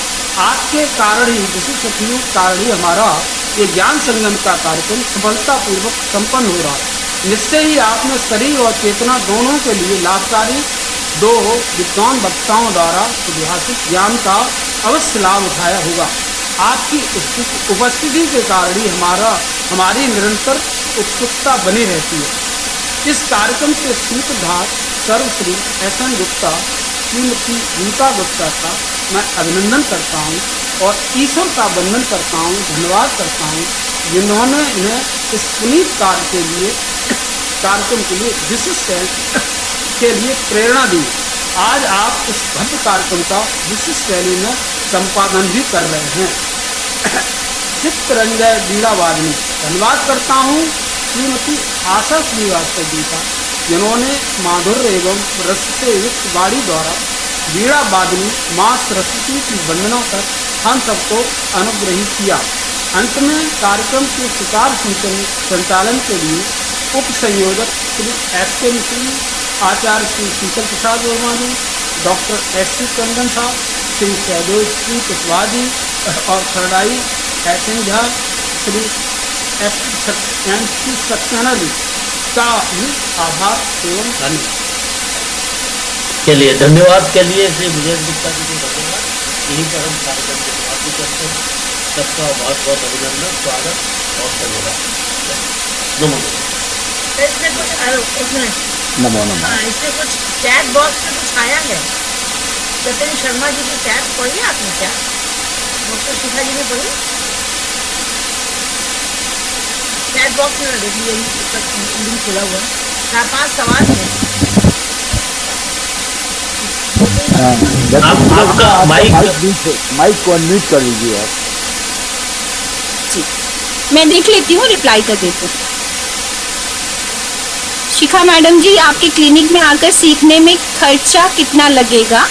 आपके कारण ही, विशिष्ट अतिथियों के कारण ही हमारा ये ज्ञान संगम का कार्यक्रम सफलतापूर्वक संपन्न हो रहा है। निश्चय ही आपने शरीर और चेतना दोनों के लिए लाभकारी दो विद्वान वक्ताओं द्वारा ऐतिहासिक ज्ञान का अवश्य लाभ उठाया होगा। आपकी उपस्थिति के कारण ही हमारी निरंतर उत्सुकता बनी रहती है। इस कार्यक्रम के सूत्रधार सर्वश्री एस.एन. गुप्ता, श्रीमती रीता गुप्ता का मैं अभिनंदन करता हूं और ईश्वर का वंदन करता हूं, धन्यवाद करता हूं, जिन्होंने इन्हें इस पुनीत कार्यक्रम के लिए विशिष्ट के लिए प्रेरणा दी। आज आप इस भव्य कार्यक्रम का विशिष्ट शैली में संपादन भी कर रहे हैं। चित्तरंजय बीड़ा वादनी, धन्यवाद करता हूँ श्रीमती आशा श्रीवास्तव जी का, जिन्होंने माधुर्य एवं रस से युक्त वाणी द्वारा बीड़ा वादनी माँ सरस्वती की वंदना कर हम सबको अनुग्रहित किया। अंत में कार्यक्रम के सुचारू संचालन के लिए उप संयोजक श्री एस.के. मिश्री, आचार्य श्री शीतल प्रसाद वर्मा जी, डॉक्टर एस.सी. टंडन साहब, श्री सहदेव श्री कुशवाहा जी और खरड़ाई एस.एन. झा, श्री एस.सी. सक्सेना जी का भी आभार एवं धन्यवाद। चलिए, धन्यवाद के लिए श्री विजय गुप्ता जी को धन्यवाद। यहीं पर हम कार्यक्रम की समाप्ति करते हैं। सबका बहुत बहुत अभिनंदन, स्वागत और धन्यवाद। नमस्कार। इसमें कुछ एक मिनट, नमो नमो। इसमें कुछ चैट बॉक्स में कुछ आया है। सत्येंद्र शर्मा जी की चैट पढ़ी आपने क्या? डॉक्टर शिखा जी ने पढ़ी? चैट बॉक्स में देखिए, लिंक खुला हुआ है, 4-5 सवाल है। आपका माइक को अनम्यूट कर लीजिए आप। जी, मैं देख लेती हूँ, रिप्लाई कर देती हूँ। शिखा मैडम जी, आपके क्लिनिक में आकर सीखने में खर्चा कितना लगेगा?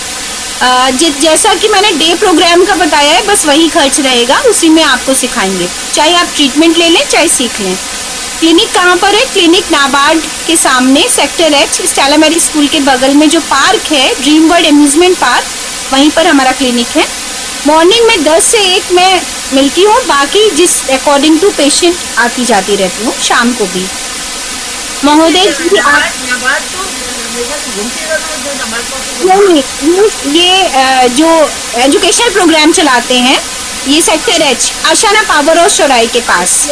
जैसा कि मैंने डे प्रोग्राम का बताया है, बस वही खर्च रहेगा, उसी में आपको सिखाएंगे। चाहे आप ट्रीटमेंट ले लें, चाहे सीख लें। क्लिनिक कहाँ पर है? क्लिनिक नाबार्ड के सामने sector H, Stella Mary school के बगल में जो पार्क है, ड्रीम वर्ल्ड एम्यूजमेंट पार्क, वहीं पर हमारा क्लिनिक है। मॉर्निंग में 10 से 1 मैं मिलती हूँ, बाकी जिस अकॉर्डिंग टू पेशेंट आती जाती रहती हूँ, शाम को भी। महोदय जी, ये जो एजुकेशनल प्रोग्राम चलाते हैं, ये sector H, Aashana power house चौराहे के पास।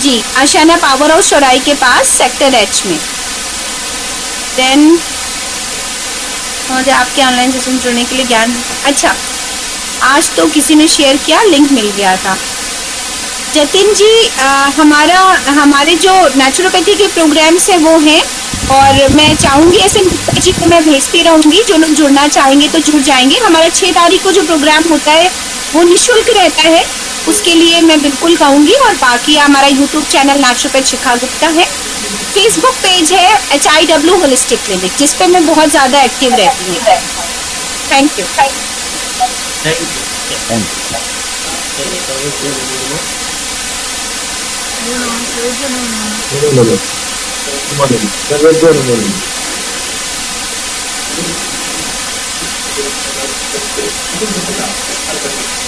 जी, आशाना पावर हाउस चौराहे के पास सेक्टर एच में। देन महोदय, आपके ऑनलाइन सेशन जुड़ने के लिए ज्ञान, अच्छा, आज तो किसी ने शेयर किया, लिंक मिल गया था। जतिन जी, हमारे जो नेचुरोपैथी के प्रोग्राम्स हैं वो हैं, और मैं चाहूँगी ऐसे जी को मैं भेजती रहूँगी, जो लोग जुड़ना चाहेंगे तो जुड़ जाएंगे। हमारा 6 तारीख को जो प्रोग्राम होता है वो निःशुल्क रहता है, उसके लिए मैं बिल्कुल कहूँगी। और बाकी हमारा यूट्यूब चैनल नेचुरोपैथ शिखा गुप्ता है, फेसबुक पेज है HIW होलिस्टिक क्लिनिक, जिस पे मैं बहुत ज़्यादा एक्टिव रहती हूँ। Thank you. Thank you.